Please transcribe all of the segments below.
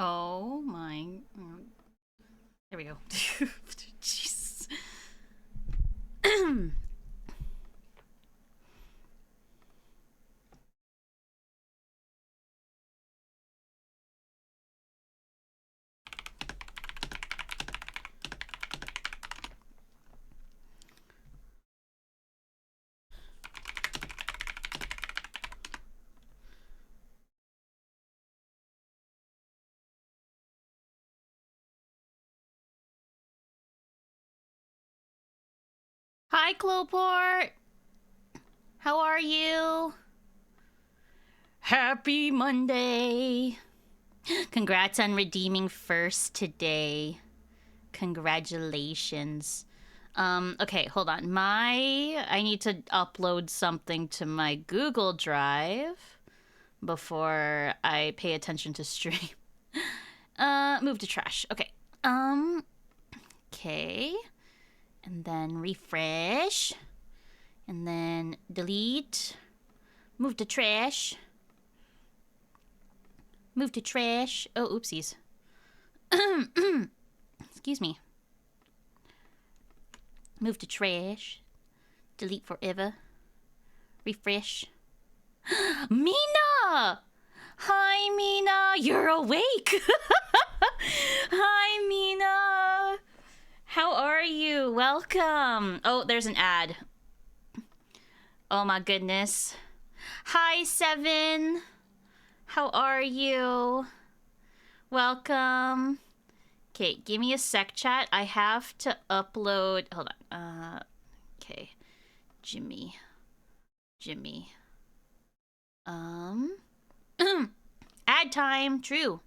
Oh my. There we go. Jesus. Hi, Cloport. How are you? Happy Monday. Congrats on redeeming first today. Congratulations. Okay, hold on. I need to upload something to my Google Drive before I pay attention to stream. Move to trash. Okay. Okay. And then refresh. And then delete. Move to trash. Move to trash. Oh, oopsies. Excuse me. Move to trash. Delete forever. Refresh. Mina! Hi, Mina. You're awake. Hi, Mina. How are you? Welcome. Oh, there's an ad. Oh my goodness. Hi, Seven. How are you? Welcome. Okay, give me a sec, chat. I have to upload. Hold on. Okay. Jimmy. Ad time. True.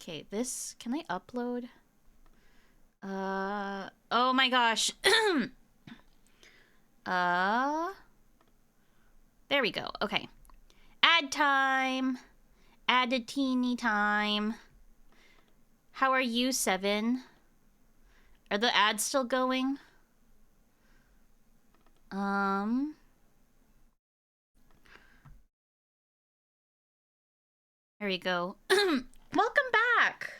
Okay, this. Can I upload? Oh my gosh. There we go. Okay. Ad time. Add a teeny time. How are you, Seven? Are the ads still going? There we go. Welcome back.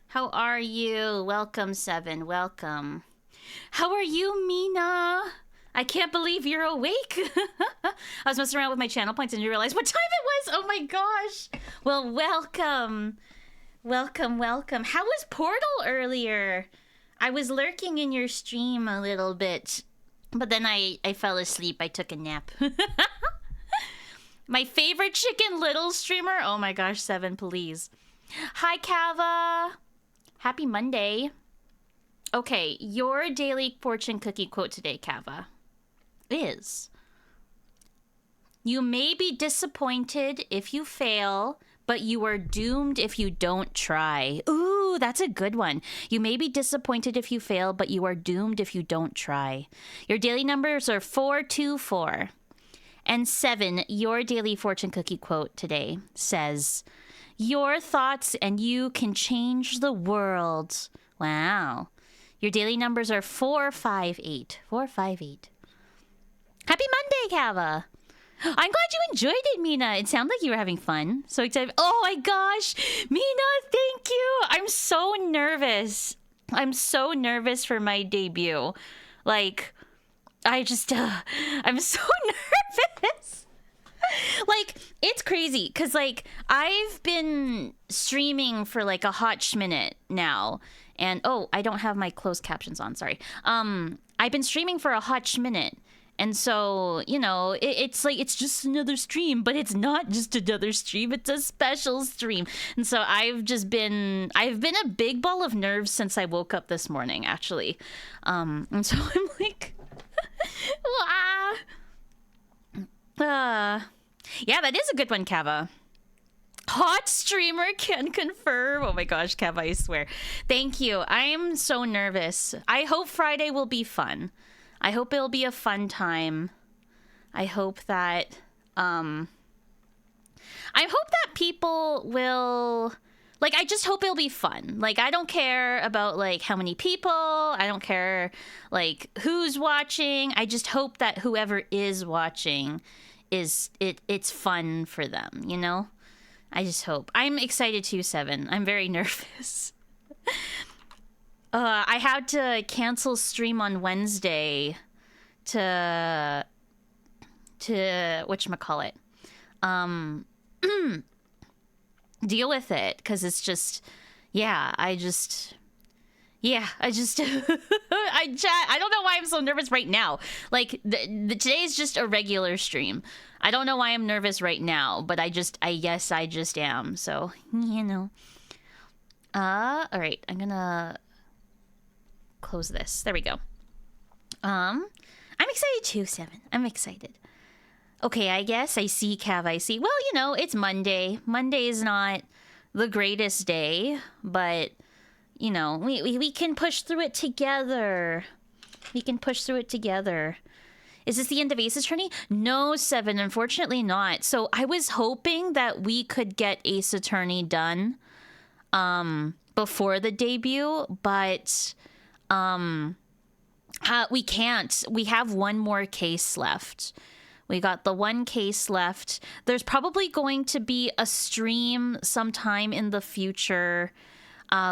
How are you? Welcome, Seven. Welcome. How are you, Mina? I can't believe you're awake. I was messing around with my channel points and you realized what time it was. Oh my gosh. Well, welcome. Welcome. How was Portal earlier? I was lurking in your stream a little bit, but then I fell asleep. I took a nap. My favorite Chicken Little streamer. Oh my gosh, Seven, please. Hi, Kava. Happy Monday. Okay, your daily fortune cookie quote today, Kava, is: you may be disappointed if you fail, but you are doomed if you don't try. Ooh, that's a good one. You may be disappointed if you fail, but you are doomed if you don't try. Your daily numbers are 424. And 7, your daily fortune cookie quote today says, your thoughts and you can change the world. Wow. Your daily numbers are 458. 458. Happy Monday, Kava. I'm glad you enjoyed it, Mina. It sounded like you were having fun. So excited. Oh my gosh. Mina, thank you. I'm so nervous. I'm so nervous for my debut. Like, I'm so nervous. Like, it's crazy because, like, I've been streaming for like a hot schminute now. And, oh, I don't have my closed captions on. Sorry. I've been streaming for a hot schminute. And so, you know, it's like, it's just another stream, but it's not just another stream. It's a special stream. And so I've been a big ball of nerves since I woke up this morning, actually. And so I'm like, yeah, that is a good one, Kava. Hot streamer can confirm. Oh my gosh, Kava, I swear. Thank you. I am so nervous. I hope Friday will be fun. I hope it'll be a fun time. I hope that people will, like, I just hope it'll be fun. Like, I don't care about like how many people. I don't care like who's watching. I just hope that whoever is watching it's fun for them, you know? I just hope. I'm excited too, Seven. I'm very nervous. I had to cancel stream on Wednesday to whatchamacallit. Deal with it, because it's just, I don't know why I'm so nervous right now. Like, today is just a regular stream. I don't know why I'm nervous right now, but I just am. So, you know. All right, I'm gonna close this. There we go. I'm excited too, Seven. I'm excited. Okay, I guess I see, Cav. I see. Well, you know, it's Monday. Monday is not the greatest day, but you know, we can push through it together. We can push through it together. Is this the end of Ace's Attorney? No, Seven, unfortunately not. So I was hoping that we could get Ace Attorney done before the debut, but we can't. We have one more case left. We got the one case left. There's probably going to be a stream sometime in the future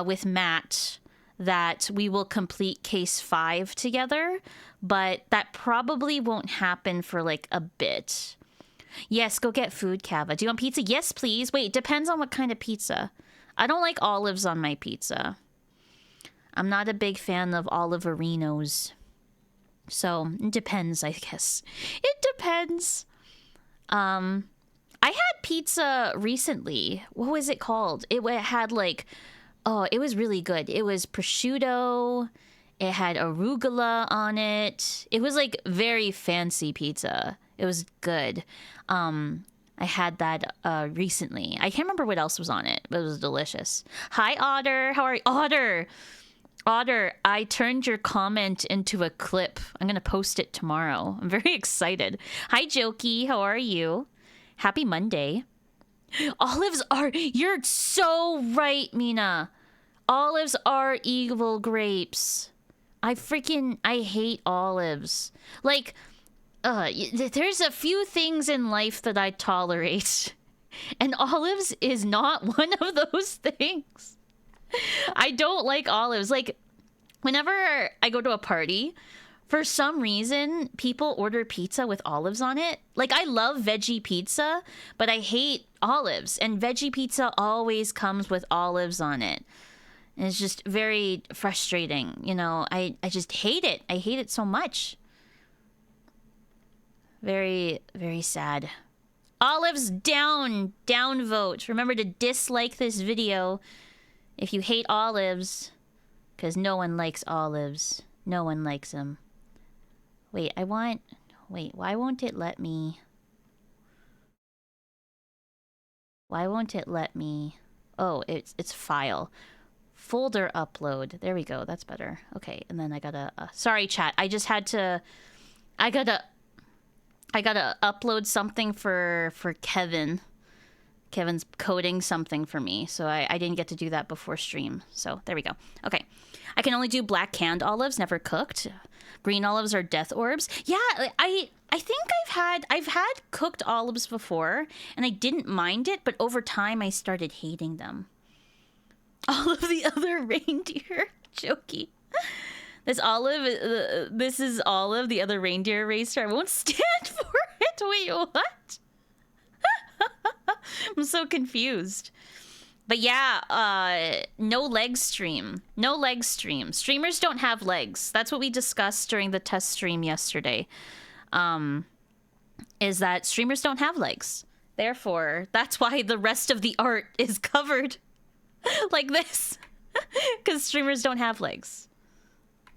with Matt that we will complete case 5 together, but that probably won't happen for like a bit. Yes, go get food, Kava. Do you want pizza? Yes, please. Wait, depends on what kind of pizza. I don't like olives on my pizza. I'm not a big fan of Oliverinos. So, it depends, I guess. It depends. I had pizza recently. What was it called? It had like, oh, it was really good. It was prosciutto. It had arugula on it. It was like very fancy pizza. It was good. I had that recently. I can't remember what else was on it, but it was delicious. Hi, Otter. How are you? Otter, I turned your comment into a clip. I'm going to post it tomorrow. I'm very excited. Hi, Jokey. How are you? Happy Monday. Olives are... You're so right, Mina. Olives are evil grapes. I hate olives. Like, there's a few things in life that I tolerate. And olives is not one of those things. I don't like olives. Like, whenever I go to a party, for some reason, people order pizza with olives on it. Like, I love veggie pizza, but I hate olives. And veggie pizza always comes with olives on it. And it's just very frustrating. You know, I just hate it. I hate it so much. Very, very sad. Olives down. Down vote. Remember to dislike this video if you hate olives, because no one likes olives. No one likes them. Wait, why won't it let me? Why won't it let me? Oh, it's file. Folder upload. There we go. That's better. Okay, and then I gotta... sorry, chat. I just had to... I gotta upload something for Kevin. Kevin's coding something for me, so I didn't get to do that before stream. So there we go. Okay, I can only do black canned olives, never cooked. Green olives are death orbs. Yeah, I think I've had cooked olives before, and I didn't mind it, but over time I started hating them. All of the other reindeer, jokey. This is Olive, the other reindeer racer. I won't stand for it. Wait, what? I'm so confused. But yeah, no leg stream. No leg stream. Streamers don't have legs. That's what we discussed during the test stream yesterday. Is that streamers don't have legs. Therefore, that's why the rest of the art is covered like this. Because streamers don't have legs.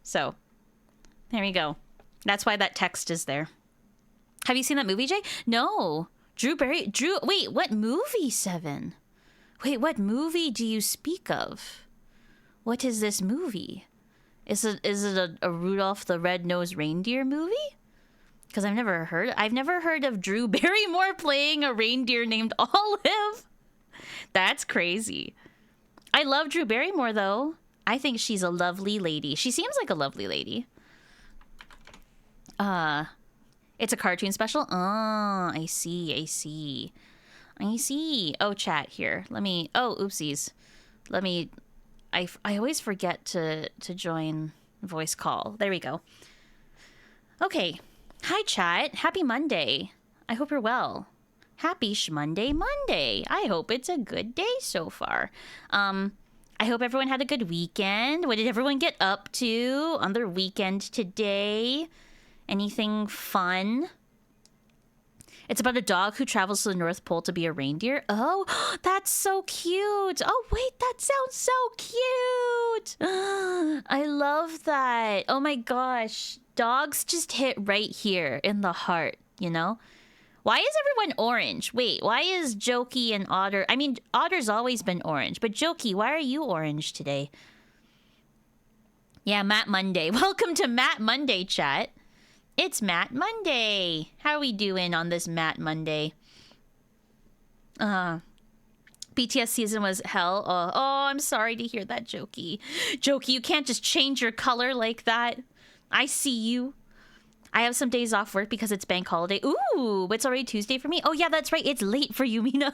So, there we go. That's why that text is there. Have you seen that movie, Jay? No. Drew, wait, what movie, Seven? Wait, what movie do you speak of? What is this movie? Is it a Rudolph the Red-Nosed Reindeer movie? Because I've never heard of Drew Barrymore playing a reindeer named Olive. That's crazy. I love Drew Barrymore, though. I think she's a lovely lady. She seems like a lovely lady. It's a cartoon special? Oh, I see, I see. I see. Oh, chat here. Let me... Oh, oopsies. Let me... I always forget to join voice call. There we go. Okay. Hi, chat. Happy Monday. I hope you're well. Happy Monday. I hope it's a good day so far. I hope everyone had a good weekend. What did everyone get up to on their weekend today? Anything fun? It's about a dog who travels to the North Pole to be a reindeer. Oh, that's so cute. Oh, wait, that sounds so cute. I love that. Oh my gosh. Dogs just hit right here in the heart, you know? Why is everyone orange? Wait, why is Jokey and Otter... I mean, Otter's always been orange, but Jokey, why are you orange today? Yeah, Matt Monday. Welcome to Matt Monday, chat. It's Matt Monday. How are we doing on this Matt Monday? BTS season was hell. Oh, I'm sorry to hear that, Jokey. Jokey, you can't just change your color like that. I see you. I have some days off work because it's bank holiday. Ooh, it's already Tuesday for me. Oh, yeah, that's right. It's late for you, Mina.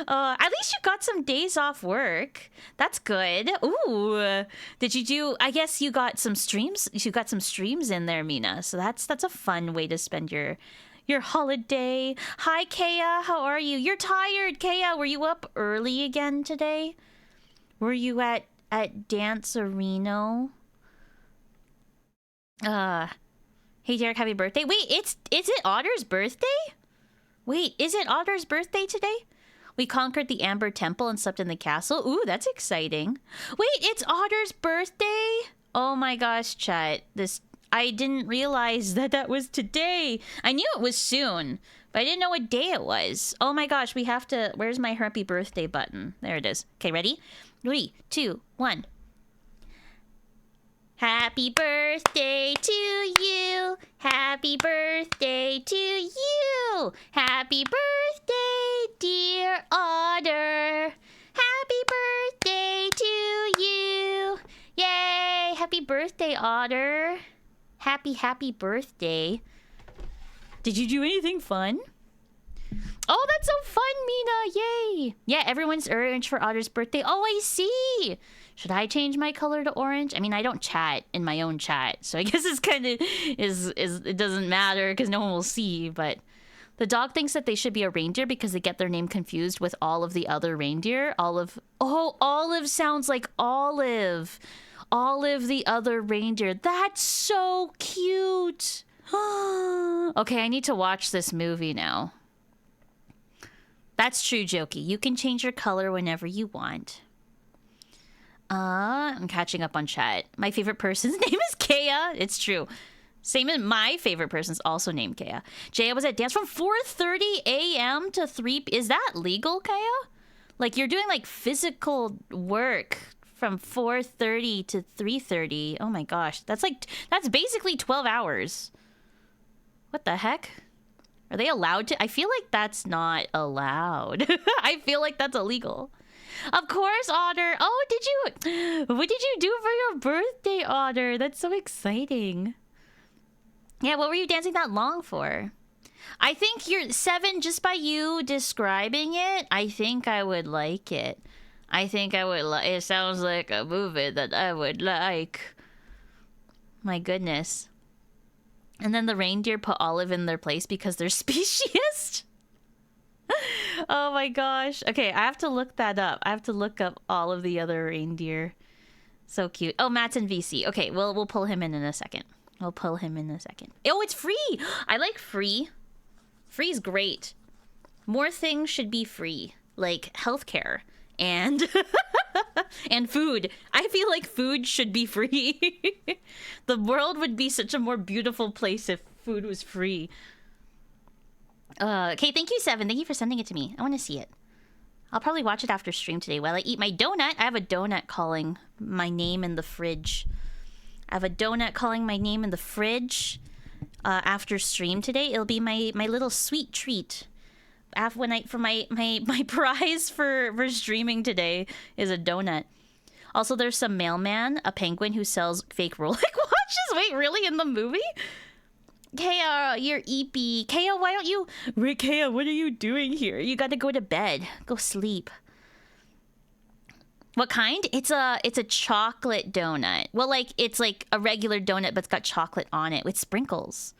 At least you got some days off work. That's good. Ooh, did you do... I guess you got some streams. You got some streams in there, Mina. So that's a fun way to spend your holiday. Hi, Kea. How are you? You're tired, Kea. Were you up early again today? Were you at Dance Arena? Hey Derek, happy birthday. Wait, is it Otter's birthday? Wait, is it Otter's birthday today? We conquered the Amber Temple and slept in the castle. Ooh, that's exciting. Wait, it's Otter's birthday? Oh my gosh, chat. I didn't realize that was today. I knew it was soon, but I didn't know what day it was. Oh my gosh, we have to... Where's my happy birthday button? There it is. Okay, ready? 3, 2, 1. Happy birthday to you. Happy birthday to you. Happy birthday, dear Otter. Happy birthday to you. Yay! Happy birthday, Otter. Happy birthday. Did you do anything fun? Oh, that's so fun, Mina. Yay. Yeah, everyone's orange for Otter's birthday. Oh, I see. Should I change my color to orange? I mean, I don't chat in my own chat, so I guess it's kind of it doesn't matter because no one will see. But the dog thinks that they should be a reindeer because they get their name confused with all of the other reindeer. Olive. Oh, Olive sounds like Olive. Olive, the other reindeer. That's so cute. Okay, I need to watch this movie now. That's true, Jokey. You can change your color whenever you want. I'm catching up on chat. My favorite person's name is Kea. It's true. Same as my favorite person's also named Kea. Jay was at dance from 4:30 a.m. to 3 Is that legal, Kea? Like, you're doing, like, physical work from 4:30 to 3:30. Oh my gosh. That's basically 12 hours. What the heck? Are they allowed to? I feel like that's not allowed. I feel like that's illegal. Of course, Otter. Oh, what did you do for your birthday, Otter? That's so exciting. Yeah, what were you dancing that long for? I think you're 7, just by you describing it, I think I would like it. I think I would like it. Sounds like a movie that I would like. My goodness. And then the reindeer put Olive in their place because they're speciesist. Oh my gosh. Okay, I have to look that up. I have to look up all of the other reindeer. So cute. Oh, Matt's in VC. Okay, we'll pull him in a second. We'll pull him in a second. Oh, it's free. I like free. Free's great. More things should be free, like healthcare and and food. I feel like food should be free. The world would be such a more beautiful place if food was free. Okay, thank you, 7. Thank you for sending it to me. I want to see it. I'll probably watch it after stream today while I eat my donut. I have a donut calling my name in the fridge. I have a donut calling my name in the fridge after stream today. It'll be my little sweet treat. For my prize for streaming today is a donut. Also, there's some mailman, a penguin who sells fake Rolex watches. Wait, really? In the movie? Kaya, you're eepy. Kaya, why don't you... Rick, Kaya, what are you doing here? You gotta go to bed. Go sleep. What kind? It's a chocolate donut. Well, like, it's like a regular donut, but it's got chocolate on it with sprinkles.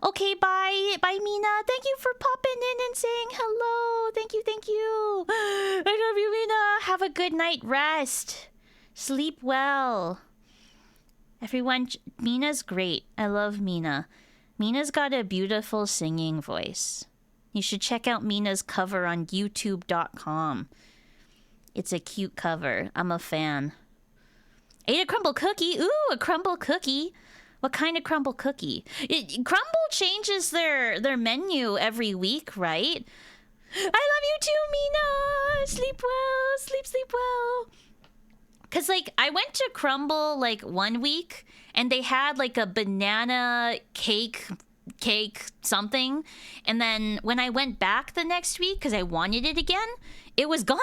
Okay, bye. Bye, Mina. Thank you for popping in and saying hello. Thank you, thank you. I love you, Mina. Have a good night rest. Sleep well. Everyone, Mina's great. I love Mina. Mina's got a beautiful singing voice. You should check out Mina's cover on youtube.com. It's a cute cover. I'm a fan. Ate a crumble cookie. Ooh, a crumble cookie. What kind of crumble cookie? Crumble changes their menu every week, right? I love you too, Mina. Sleep well. Sleep well. Cause like I went to Crumble like 1 week and they had like a banana cake something, and then when I went back the next week because I wanted it again, it was gone.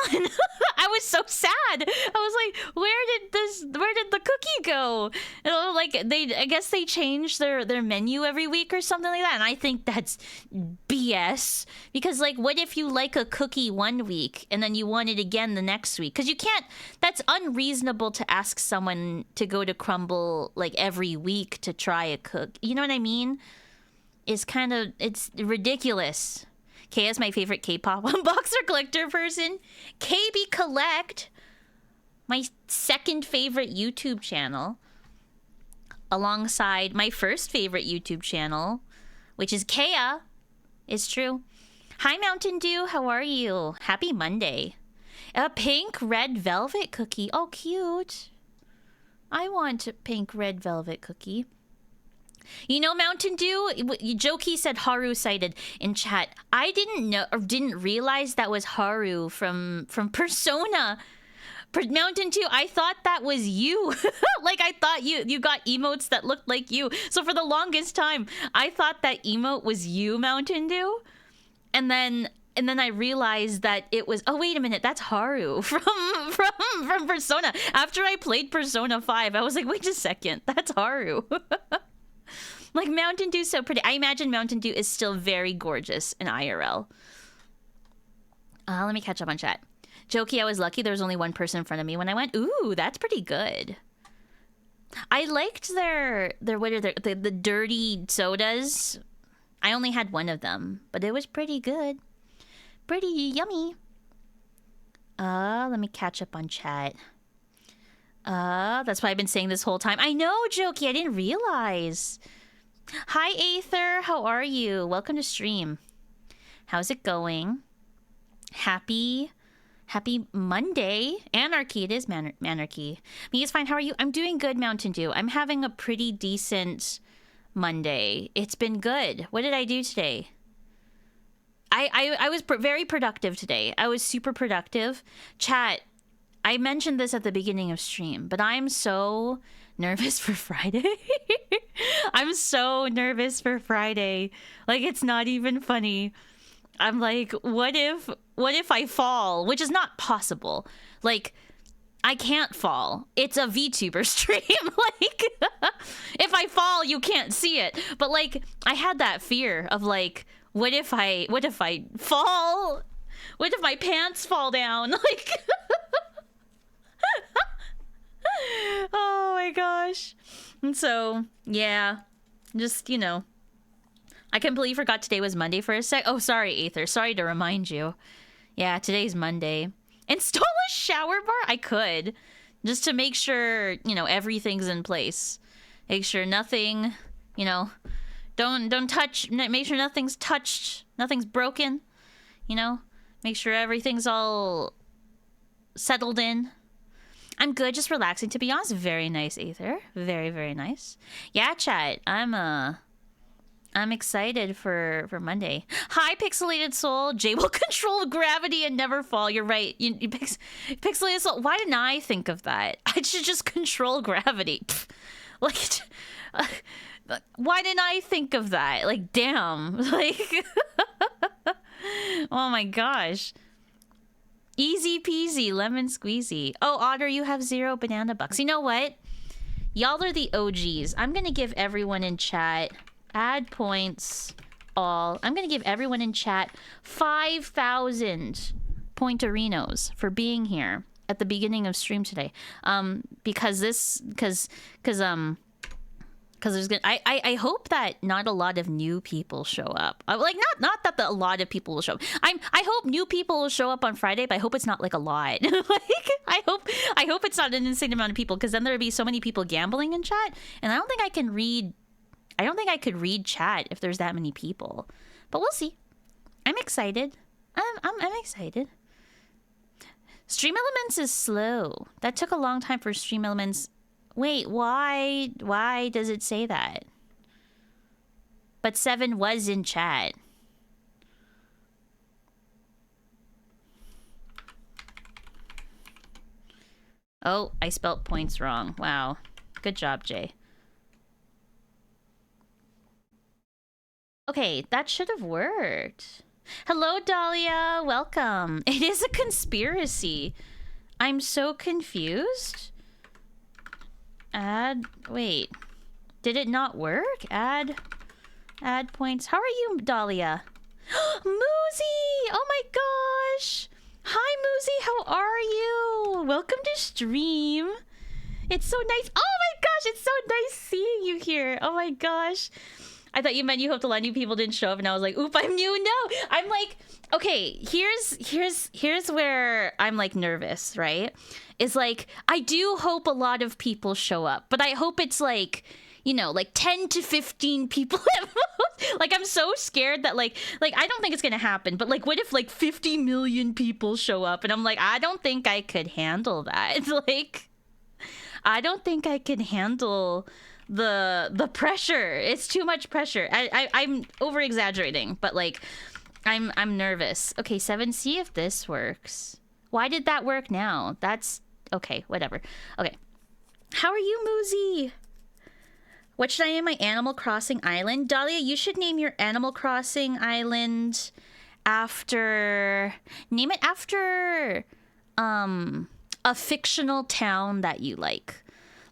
I was so sad. I was like, where did the cookie go? You know, like I guess they changed their menu every week or something like that, and I think that's BS. Because like, what if you like a cookie 1 week and then you want it again the next week? Because you can't. That's unreasonable to ask someone to go to Crumble like every week to try a cook. You know what I mean? It's ridiculous. Kay is my favorite K-pop unboxer collector person. KB Collect, my second favorite YouTube channel, alongside my first favorite YouTube channel, which is Kaya. It's true. Hi, Mountain Dew. How are you? Happy Monday. A pink red velvet cookie. Oh, cute. I want a pink red velvet cookie. You know, Mountain Dew, Jokey said Haru sighted in chat. I didn't know or didn't realize that was Haru from Persona. Mountain Dew, I thought that was you. Like, I thought you got emotes that looked like you. So for the longest time, I thought that emote was you, Mountain Dew. And then I realized that it was, oh wait a minute, that's Haru from Persona. After I played Persona 5, I was like, wait a second, that's Haru. Like, Mountain Dew's so pretty. I imagine Mountain Dew is still very gorgeous in IRL. Let me catch up on chat. Jokey, I was lucky there was only one person in front of me when I went. Ooh, that's pretty good. I liked their what are the dirty sodas. I only had one of them, but it was pretty good. Pretty yummy. Let me catch up on chat. That's why I've been saying this whole time. I know, Jokey, I didn't realize. Hi, Aether. How are you? Welcome to stream. How's it going? Happy Monday. Anarchy. It is Manarchy. Me is fine. How are you? I'm doing good, Mountain Dew. I'm having a pretty decent Monday. It's been good. What did I do today? I was very productive today. I was super productive. Chat, I mentioned this at the beginning of stream, but I'm so nervous for Friday. I'm so nervous for Friday. Like, it's not even funny. I'm like, what if I fall? Which is not possible. Like, I can't fall. It's a VTuber stream. Like, if I fall, you can't see it. But like, I had that fear of like, what if I fall? What if my pants fall down? Like, oh my gosh. And so, yeah, just, you know, I completely forgot today was Monday for a sec. Oh, sorry, Aether. Sorry to remind you. Yeah, today's Monday. Install a shower bar? I could. Just to make sure, you know, everything's in place. Make sure nothing, you know, don't touch, make sure nothing's touched, nothing's broken, you know? Make sure everything's all settled in. I'm good, just relaxing. To be honest, very nice, Aether. Very, very nice. Yeah, chat. I'm excited for Monday. Hi, Pixelated Soul. Jay will control gravity and never fall. You're right. Pixelated Soul. Why didn't I think of that? I should just control gravity. Pfft. Like, why didn't I think of that? Like, damn. Like, oh my gosh. Easy peasy, lemon squeezy. Oh, Otter, you have 0 banana bucks. You know what? Y'all are the OGs. I'm gonna give everyone in chat Add points all. I'm going to give everyone in chat 5,000 pointerinos for being here at the beginning of stream today. Because there's gonna. I hope that not a lot of new people show up. Like not that a lot of people will show up. I hope new people will show up on Friday, but I hope it's not like a lot. Like I hope it's not an insane amount of people, because then there would be so many people gambling in chat, and I don't think I can read. I don't think I could read chat if there's that many people. But we'll see. I'm excited. I'm excited. Stream Elements is slow. That took a long time for Stream Elements. Wait, why? Why does it say that? But 7 was in chat. Oh, I spelt points wrong. Wow. Good job, Jay. Okay, that should have worked. Hello, Dahlia. Welcome. It is a conspiracy. I'm so confused. Wait. Did it not work? Add points. How are you, Dahlia? Moosey! Oh my gosh! Hi, Moosey. How are you? Welcome to stream. It's so nice. Oh my gosh, it's so nice seeing you here. Oh my gosh. I thought you meant you hoped a lot of new people didn't show up, and I was like, oop, I'm new. No, I'm like, okay, here's where I'm like nervous, right? Is like, I do hope a lot of people show up, but I hope it's like, you know, like 10 to 15 people at most. Like, I'm so scared that like I don't think it's gonna happen, but like, what if like 50 million people show up? And I'm like, I don't think I could handle that. It's like, I don't think I can handle the pressure. It's too much pressure. I'm over exaggerating, but like I'm nervous. Okay, 7, see if this works. Why did that work now? That's okay, whatever. Okay, how are you, Moosey? What should I name my Animal Crossing island? Dahlia, you should name your Animal Crossing island after, name it after a fictional town that you like.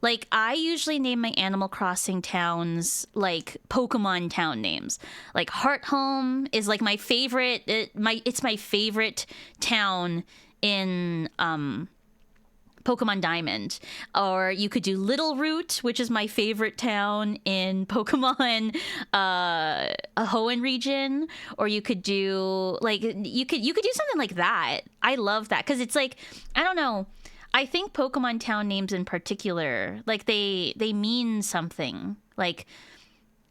Like, I usually name my Animal Crossing towns like Pokemon town names. Like, Hearthome is like my favorite. It's my favorite town in Pokemon Diamond. Or you could do Little Root, which is my favorite town in Pokemon Hoenn region. Or you could do like you could do something like that. I love that because it's like, I don't know. I think Pokemon town names in particular, like they mean something. Like,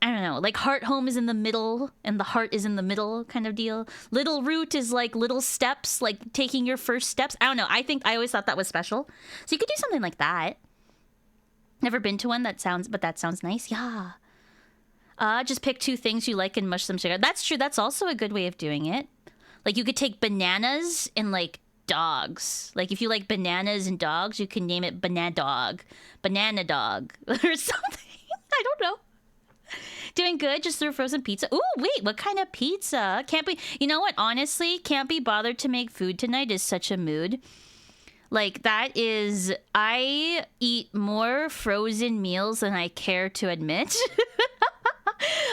I don't know, like Hearthome is in the middle and the heart is in the middle kind of deal. Little Root is like little steps, like taking your first steps. I don't know. I always thought that was special. So you could do something like that. Never been to one that sounds nice. Yeah. Just pick 2 things you like and mush them together. That's true. That's also a good way of doing it. Like you could take bananas and like dogs. Like if you like bananas and dogs, you can name it banana dog or something. I don't know. Doing good, just threw frozen pizza. Ooh, wait, what kind of pizza? Can't be, you know what, honestly, can't be bothered to make food tonight is such a mood. Like that is, I eat more frozen meals than I care to admit.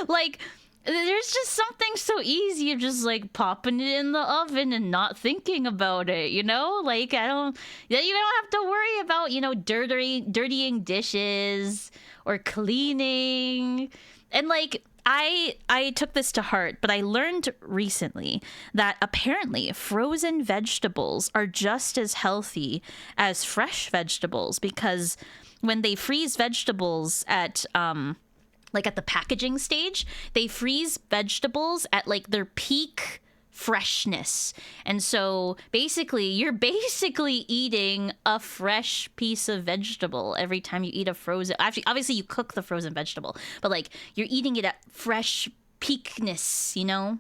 Like, there's just something so easy of just like popping it in the oven and not thinking about it, you know? Like you don't have to worry about, you know, dirtying dishes or cleaning. And like I took this to heart, but I learned recently that apparently frozen vegetables are just as healthy as fresh vegetables, because when they freeze vegetables at like at the packaging stage, they freeze vegetables at like their peak freshness. And so basically, you're basically eating a fresh piece of vegetable every time you eat a frozen. Actually, obviously you cook the frozen vegetable, but like you're eating it at fresh peakness, you know?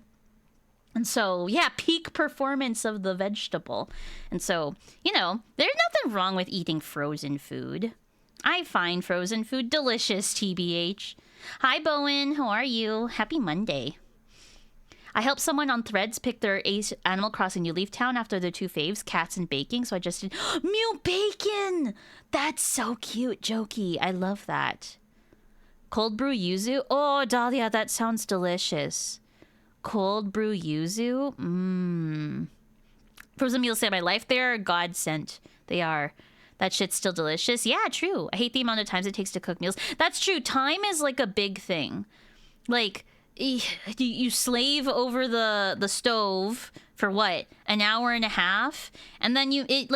And so, yeah, peak performance of the vegetable. And so, you know, there's nothing wrong with eating frozen food. I find frozen food delicious, TBH. Hi, Bowen. How are you? Happy Monday. I helped someone on Threads pick their Animal Crossing New Leaf Town after their 2 faves, cats and baking. So I just did Mew Bacon. That's so cute, Jokey. I love that. Cold brew yuzu. Oh, Dahlia, that sounds delicious. Cold brew yuzu. Frozen meals save my life. They are a godsend. They are. That shit's still delicious. Yeah, true. I hate the amount of times it takes to cook meals. That's true. Time is like a big thing. Like, you slave over the stove for what, an hour and a half, and then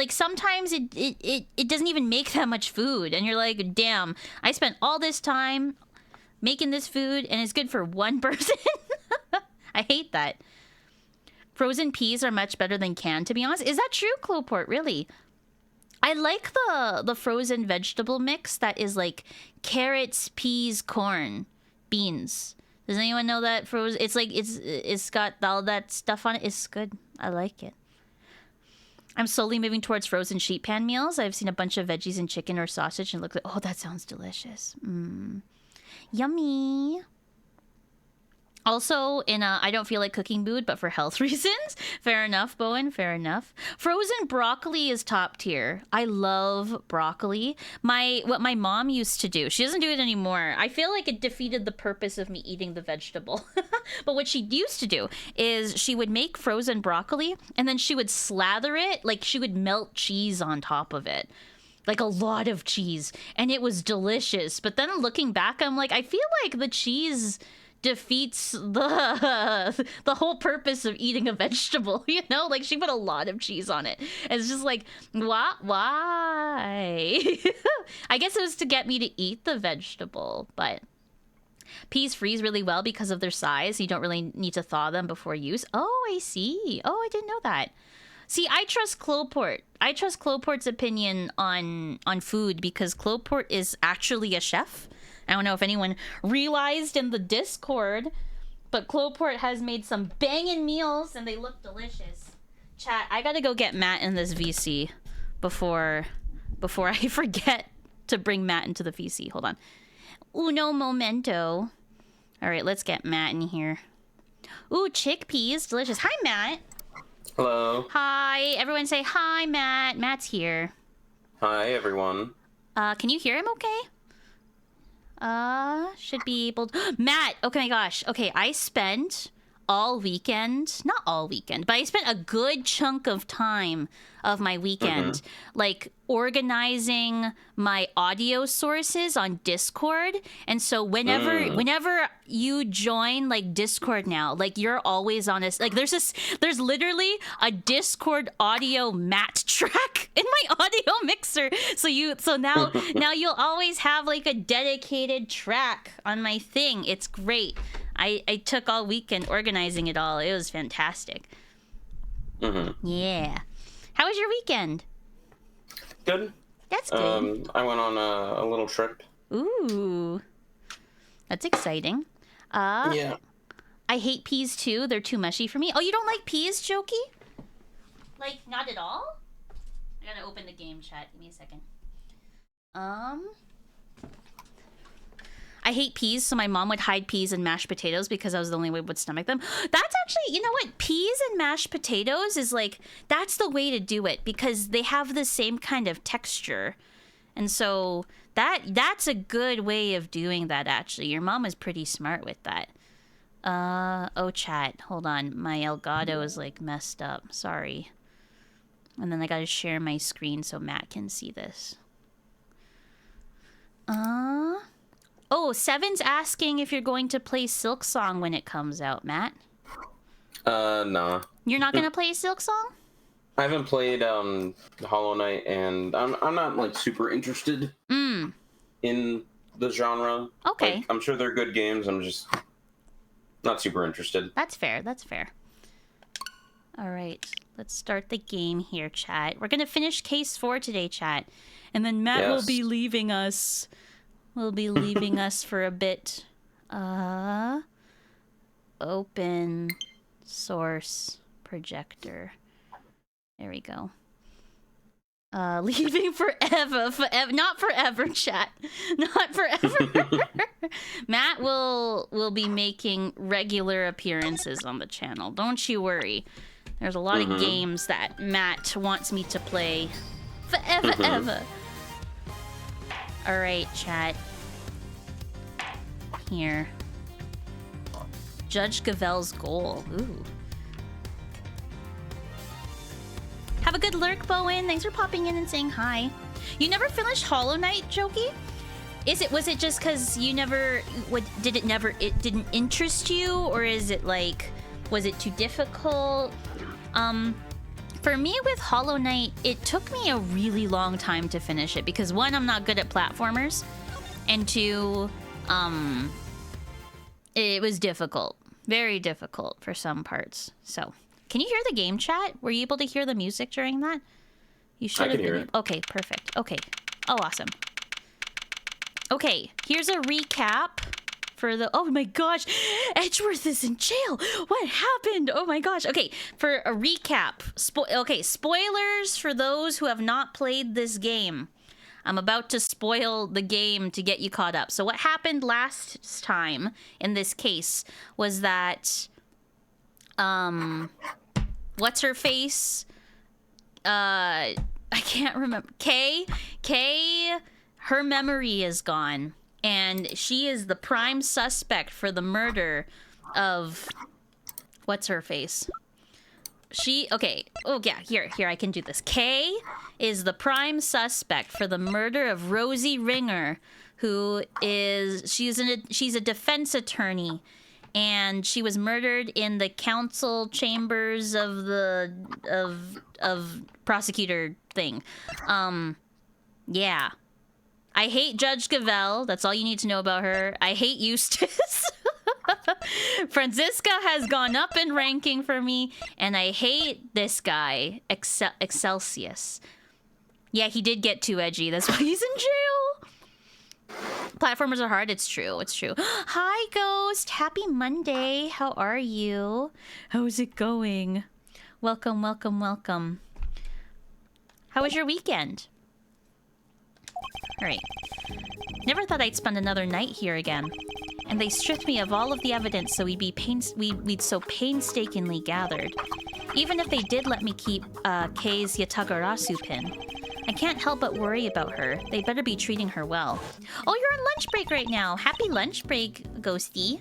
sometimes it doesn't even make that much food, and you're like, damn, I spent all this time making this food and it's good for one person. I hate that. Frozen peas are much better than canned, to be honest. Is that true, Cloport? Really? I like the frozen vegetable mix that is like carrots, peas, corn, beans. Does anyone know that frozen? It's like it's got all that stuff on it. It's good. I like it. I'm slowly moving towards frozen sheet pan meals. I've seen a bunch of veggies and chicken or sausage and look like, oh, that sounds delicious. Yummy. Also, in a I don't feel like cooking mood, but for health reasons. Fair enough, Bowen. Fair enough. Frozen broccoli is top tier. I love broccoli. What my mom used to do, she doesn't do it anymore. I feel like it defeated the purpose of me eating the vegetable. But what she used to do is she would make frozen broccoli and then she would slather it, like she would melt cheese on top of it. Like a lot of cheese. And it was delicious. But then looking back, I'm like, I feel like the cheese defeats the whole purpose of eating a vegetable, you know? Like, she put a lot of cheese on it. And it's just like, why? I guess it was to get me to eat the vegetable, but peas freeze really well because of their size. You don't really need to thaw them before use. Oh, I see. Oh, I didn't know that. See, I trust Cloport. I trust Cloport's opinion on food because Cloport is actually a chef. I don't know if anyone realized in the Discord, but Cloport has made some banging meals and they look delicious. Chat, I gotta go get Matt in this VC before I forget to bring Matt into the VC. Hold on. Uno momento. All right, let's get Matt in here. Ooh, chickpeas, delicious. Hi, Matt. Hello. Hi, everyone say hi, Matt. Matt's here. Hi, everyone. Can you hear him okay? Should be able to... Matt, oh my gosh. Okay, I spent all weekend, not all weekend, but I spent a good chunk of time of my weekend, like organizing my audio sources on Discord. And so whenever you join like Discord now, like you're always on this, like there's literally a Discord audio Matt track in my audio mixer. So now you'll always have like a dedicated track on my thing. It's great. I took all weekend organizing it all. It was fantastic. Yeah. How was your weekend? Good. That's good. I went on a little trip. Ooh. That's exciting. Yeah. I hate peas too. They're too mushy for me. Oh, you don't like peas, Jokey? Like, not at all? I gotta open the game chat. Give me a second. I hate peas, so my mom would hide peas and mashed potatoes because I was the only way would stomach them. That's actually, you know what? Peas and mashed potatoes is like, that's the way to do it because they have the same kind of texture. And so that's a good way of doing that, actually. Your mom is pretty smart with that. Oh, chat. Hold on. My Elgato is like messed up. Sorry. And then I gotta share my screen so Matt can see this. Oh, Seven's asking if you're going to play Silk Song when it comes out, Matt. Nah. You're not gonna play Silk Song? I haven't played Hollow Knight, and I'm not like super interested in the genre. Okay. Like, I'm sure they're good games. I'm just not super interested. That's fair. That's fair. All right, let's start the game here, chat. We're gonna finish case 4 today, chat, and then Matt will be leaving us. We'll be leaving us for a bit. Open source projector. There we go. Leaving forever. Not forever, chat. Not forever. Matt will be making regular appearances on the channel. Don't you worry. There's a lot of games that Matt wants me to play forever, ever. All right, chat. here? Judge Gavel's goal. Ooh. Have a good lurk, Bowen. Thanks for popping in and saying hi. You never finished Hollow Knight, Jokey? Was it just because you never... It didn't interest you? Or is it like... Was it too difficult? For me with Hollow Knight, it took me a really long time to finish it. Because one, I'm not good at platformers. And two, it was difficult. Very difficult for some parts. So, can you hear the game chat? Were you able to hear the music during that? You should have been. Okay, perfect. Okay. Oh, awesome. Okay, here's a recap for the... Oh my gosh, Edgeworth is in jail. What happened? Oh my gosh. Okay, for a recap. Spoilers for those who have not played this game. I'm about to spoil the game to get you caught up. So what happened last time in this case was that what's her face? I can't remember. Kay, her memory is gone, and she is the prime suspect for the murder of what's her face? Okay. Oh yeah, here I can do this. Kay is the prime suspect for the murder of Rosie Ringer, who is she's a defense attorney, and she was murdered in the council chambers of the prosecutor thing. Yeah. I hate Judge Gavel. That's all you need to know about her. I hate Eustace. Franziska has gone up in ranking for me, and I hate this guy, Excelsius. Yeah, he did get too edgy. That's why he's in jail. Platformers are hard. It's true. It's true. Hi, Ghost. Happy Monday. How are you? How's it going? Welcome, welcome, welcome. How was your weekend? All right. Never thought I'd spend another night here again. And they stripped me of all of the evidence so we'd so painstakingly gathered. Even if they did let me keep Kei's Yatagarasu pin, I can't help but worry about her. They better be treating her well. Oh, you're on lunch break right now. Happy lunch break, Ghosty.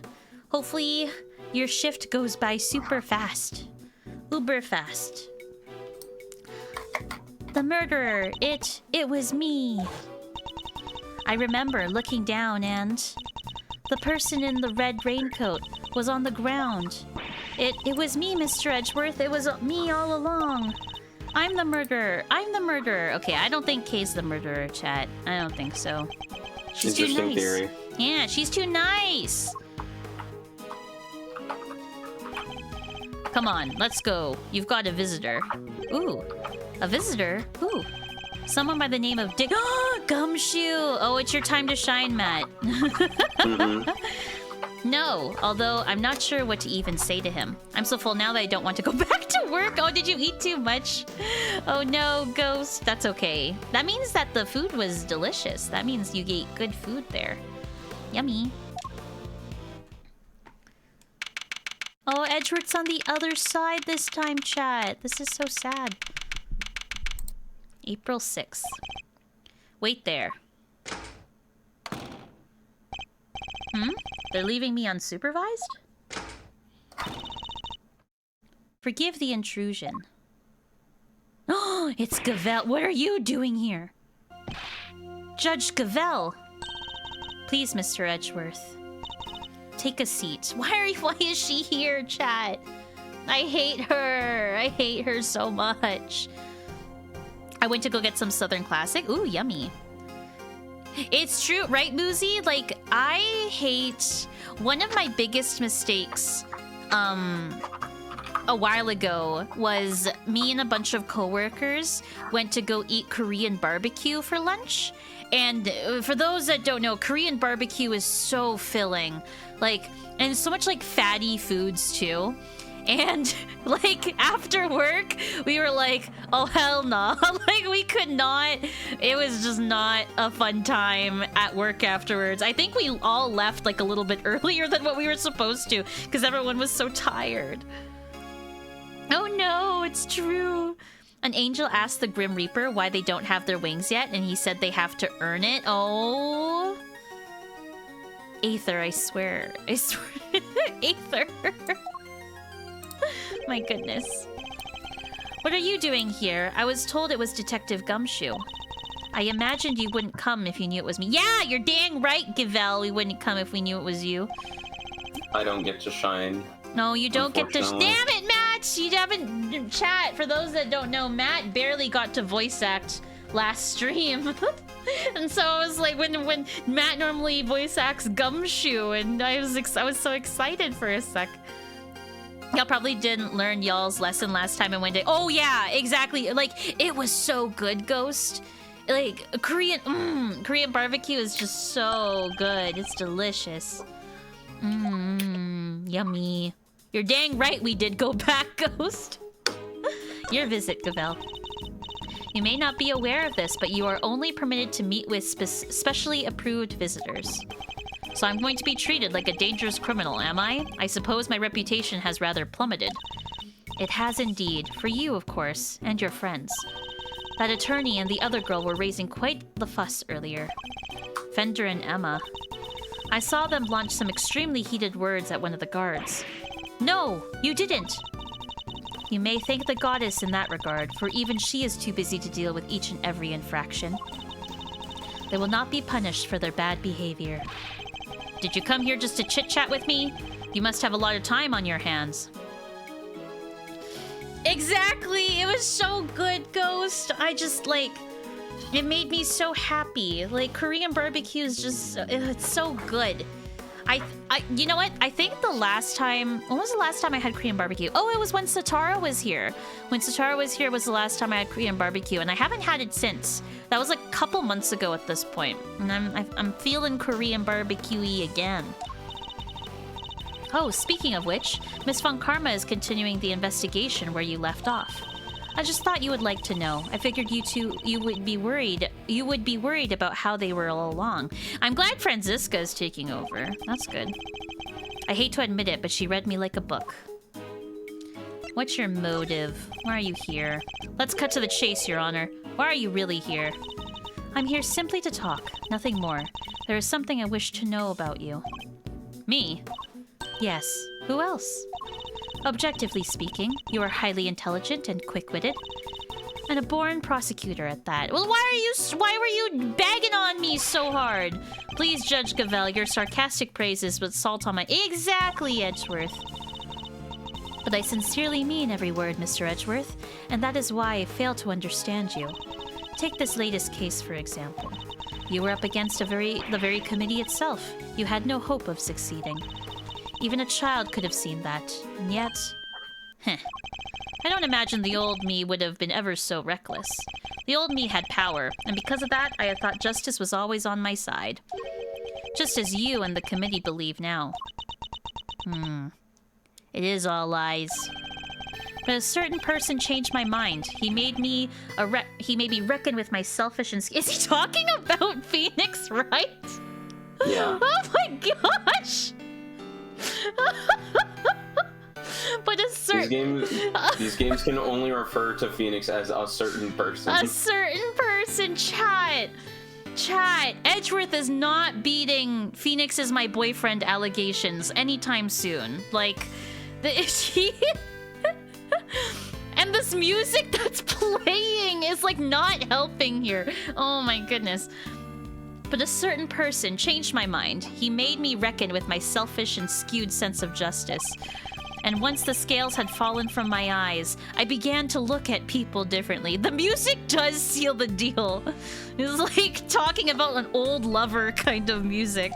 Hopefully your shift goes by super fast. Uber fast. The murderer, it was me. I remember looking down and... the person in the red raincoat was on the ground. It was me, Mr. Edgeworth. It was me all along. I'm the murderer. I'm the murderer. Okay, I don't think Kay's the murderer, chat. I don't think so. She's too nice. Theory. Yeah, she's too nice. Come on, let's go. You've got a visitor. Ooh, a visitor? Ooh. Someone by the name of Dick... Gumshoe! Oh, it's your time to shine, Matt. No, although I'm not sure what to even say to him. I'm so full now that I don't want to go back to work. Oh, did you eat too much? Oh no, Ghost. That's okay. That means that the food was delicious. That means you ate good food there. Yummy. Oh, Edgeworth's on the other side this time, chat. This is so sad. April 6th. Wait there. They're leaving me unsupervised? Forgive the intrusion. Oh, it's Gavel. What are you doing here? Judge Gavel. Please, Mr. Edgeworth. Take a seat. Why is she here, chat? I hate her. I hate her so much. I went to go get some Southern Classic. Ooh, yummy. It's true, right, Boozy? Like, I hate... One of my biggest mistakes a while ago was me and a bunch of coworkers went to go eat Korean barbecue for lunch. And for those that don't know, Korean barbecue is so filling. Like, and so much like fatty foods too. And like after work, we were like, oh hell no. Like we could not, it was just not a fun time at work afterwards. I think we all left like a little bit earlier than what we were supposed to because everyone was so tired. Oh no, it's true. An angel asked the Grim Reaper why they don't have their wings yet, and he said they have to earn it. Oh. Aether, I swear. I swear. Aether. My goodness. What are you doing here? I was told it was Detective Gumshoe. I imagined you wouldn't come if you knew it was me. Yeah, you're dang right, Gavel. We wouldn't come if we knew it was you. I don't get to shine. No, you don't get to... Damn it, Matt! You haven't... Chat, for those that don't know, Matt barely got to voice act last stream. And so I was like, when Matt normally voice acts Gumshoe, and I was so excited for a sec. Y'all probably didn't learn y'all's lesson last time in one day. Oh yeah, exactly. Like, it was so good, Ghost. Like, Korean barbecue is just so good. It's delicious. Yummy. You're dang right we did go back, Ghost. Your visit, Gavel. You may not be aware of this, but you are only permitted to meet with specially approved visitors. So I'm going to be treated like a dangerous criminal, am I? I suppose my reputation has rather plummeted. It has indeed. For you, of course, and your friends. That attorney and the other girl were raising quite the fuss earlier. Fender and Emma. I saw them launch some extremely heated words at one of the guards. No, you didn't. You may thank the goddess in that regard, for even she is too busy to deal with each and every infraction. They will not be punished for their bad behavior. Did you come here just to chit-chat with me? You must have a lot of time on your hands. Exactly! It was so good, Ghost! I just, like... It made me so happy. Like, Korean barbecue is just... It's so good. You know what? I think the last time... When was the last time I had Korean barbecue? Oh, it was when Satara was here. When Satara was here was the last time I had Korean barbecue, and I haven't had it since. That was like a couple months ago at this point. And I'm feeling Korean barbecue-y again. Oh, speaking of which, Miss Von Karma is continuing the investigation where you left off. I just thought you would like to know. I figured you would be worried about how they were all along. I'm glad Franziska is taking over. That's good. I hate to admit it, but she read me like a book. What's your motive? Why are you here? Let's cut to the chase, Your Honor. Why are you really here? I'm here simply to talk, nothing more. There is something I wish to know about you. Me? Yes. Who else? Objectively speaking, you are highly intelligent and quick-witted. And a born prosecutor at that. Well, why were you bagging on me so hard? Please, Judge Gavel, your sarcastic praises with salt on my... Exactly, Edgeworth. But I sincerely mean every word, Mr. Edgeworth, and that is why I fail to understand you. Take this latest case, for example. You were up against the very committee itself. You had no hope of succeeding. Even a child could have seen that, and yet... I don't imagine the old me would have been ever so reckless. The old me had power, and because of that, I had thought justice was always on my side. Just as you and the committee believe now. It is all lies. But a certain person changed my mind. He made me reckon with my selfish and... Is he talking about Phoenix, right? Yeah. Oh my gosh! But a certain... These games can only refer to Phoenix as a certain person. A certain person, chat! Chat, Edgeworth is not beating Phoenix is my boyfriend allegations anytime soon. Like, and this music that's playing is like not helping here. Oh my goodness. But a certain person changed my mind. He made me reckon with my selfish and skewed sense of justice. And once the scales had fallen from my eyes, I began to look at people differently. The music does seal the deal. It's like talking about an old lover kind of music.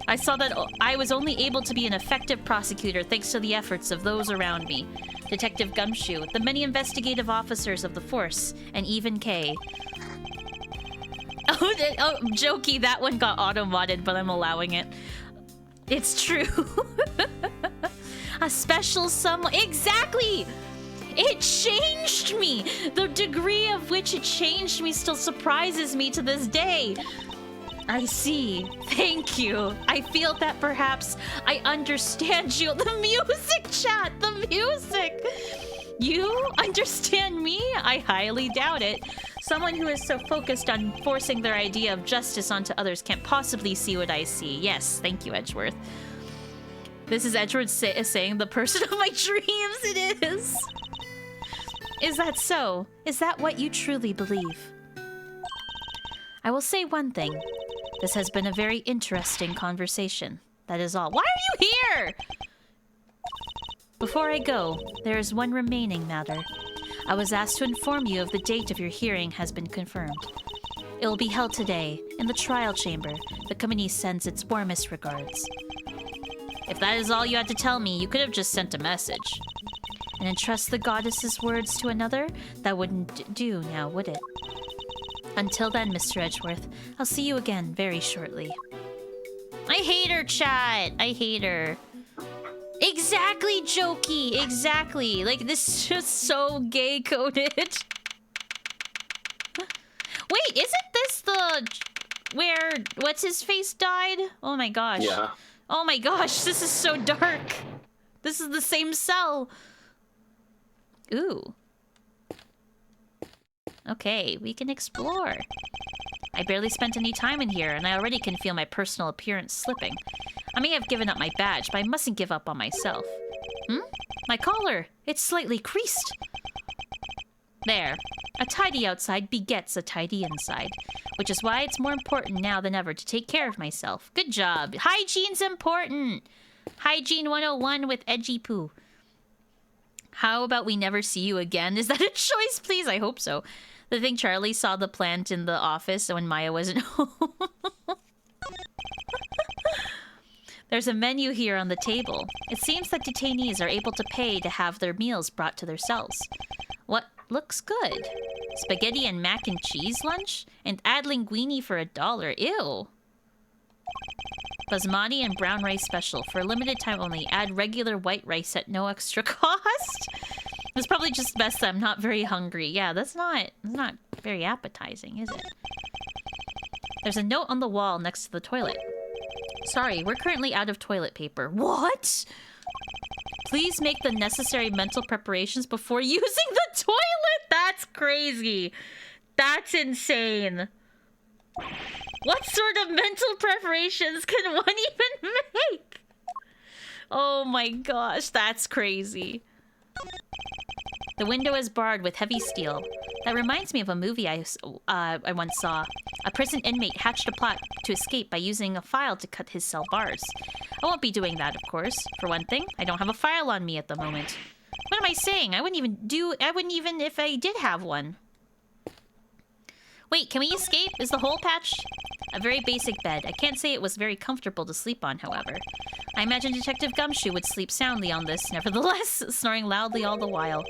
I saw that I was only able to be an effective prosecutor thanks to the efforts of those around me. Detective Gumshoe, the many investigative officers of the force, and even Kay. Oh, jokey, that one got auto-modded, but I'm allowing it. It's true. A special someone. Exactly! It changed me! The degree of which it changed me still surprises me to this day. I see. Thank you. I feel that perhaps I understand you. The music, chat! The music! You understand me? I highly doubt it. Someone who is so focused on forcing their idea of justice onto others can't possibly see what I see. Yes, thank you, Edgeworth. This is Edgeworth saying the person of my dreams. It is. Is that so? Is that what you truly believe? I will say one thing. This has been a very interesting conversation. That is all. Why are you here? Before I go, there is one remaining matter. I was asked to inform you of the date of your hearing has been confirmed. It will be held today, in the trial chamber. The committee sends its warmest regards. If that is all you had to tell me, you could have just sent a message. And entrust the goddess's words to another? That wouldn't do now, would it? Until then, Mr. Edgeworth, I'll see you again very shortly. I hate her, chat! I hate her. Exactly, Jokey! Exactly! Like, this is just so gay-coded. Wait, isn't this the... where... what's-his-face died? Oh my gosh. Yeah. Oh my gosh, this is so dark. This is the same cell. Ooh. Okay, we can explore. I barely spent any time in here, and I already can feel my personal appearance slipping. I may have given up my badge, but I mustn't give up on myself. My collar! It's slightly creased. There. A tidy outside begets a tidy inside. Which is why it's more important now than ever to take care of myself. Good job. Hygiene's important! Hygiene 101 with Edgy Poo. How about we never see you again? Is that a choice, please? I hope so. The thing Charlie saw the plant in the office when Maya wasn't home. There's a menu here on the table. It seems that detainees are able to pay to have their meals brought to their cells. What looks good? Spaghetti and mac and cheese lunch? And add linguine for $1. Ew. Basmati and brown rice special. For a limited time only. Add regular white rice at no extra cost. It's probably just best that I'm not very hungry. Yeah, that's not very appetizing, is it? There's a note on the wall next to the toilet. Sorry, we're currently out of toilet paper. What? Please make the necessary mental preparations before using the toilet. That's crazy. That's insane. What sort of mental preparations can one even make? Oh my gosh, that's crazy. The window is barred with heavy steel. That reminds me of a movie I once saw. A prison inmate hatched a plot to escape by using a file to cut his cell bars. I won't be doing that, of course. For one thing, I don't have a file on me at the moment. What am I saying? I wouldn't even if I did have one. Wait, can we escape? Is the hole patched? A very basic bed. I can't say it was very comfortable to sleep on, however. I imagine Detective Gumshoe would sleep soundly on this, nevertheless, snoring loudly all the while.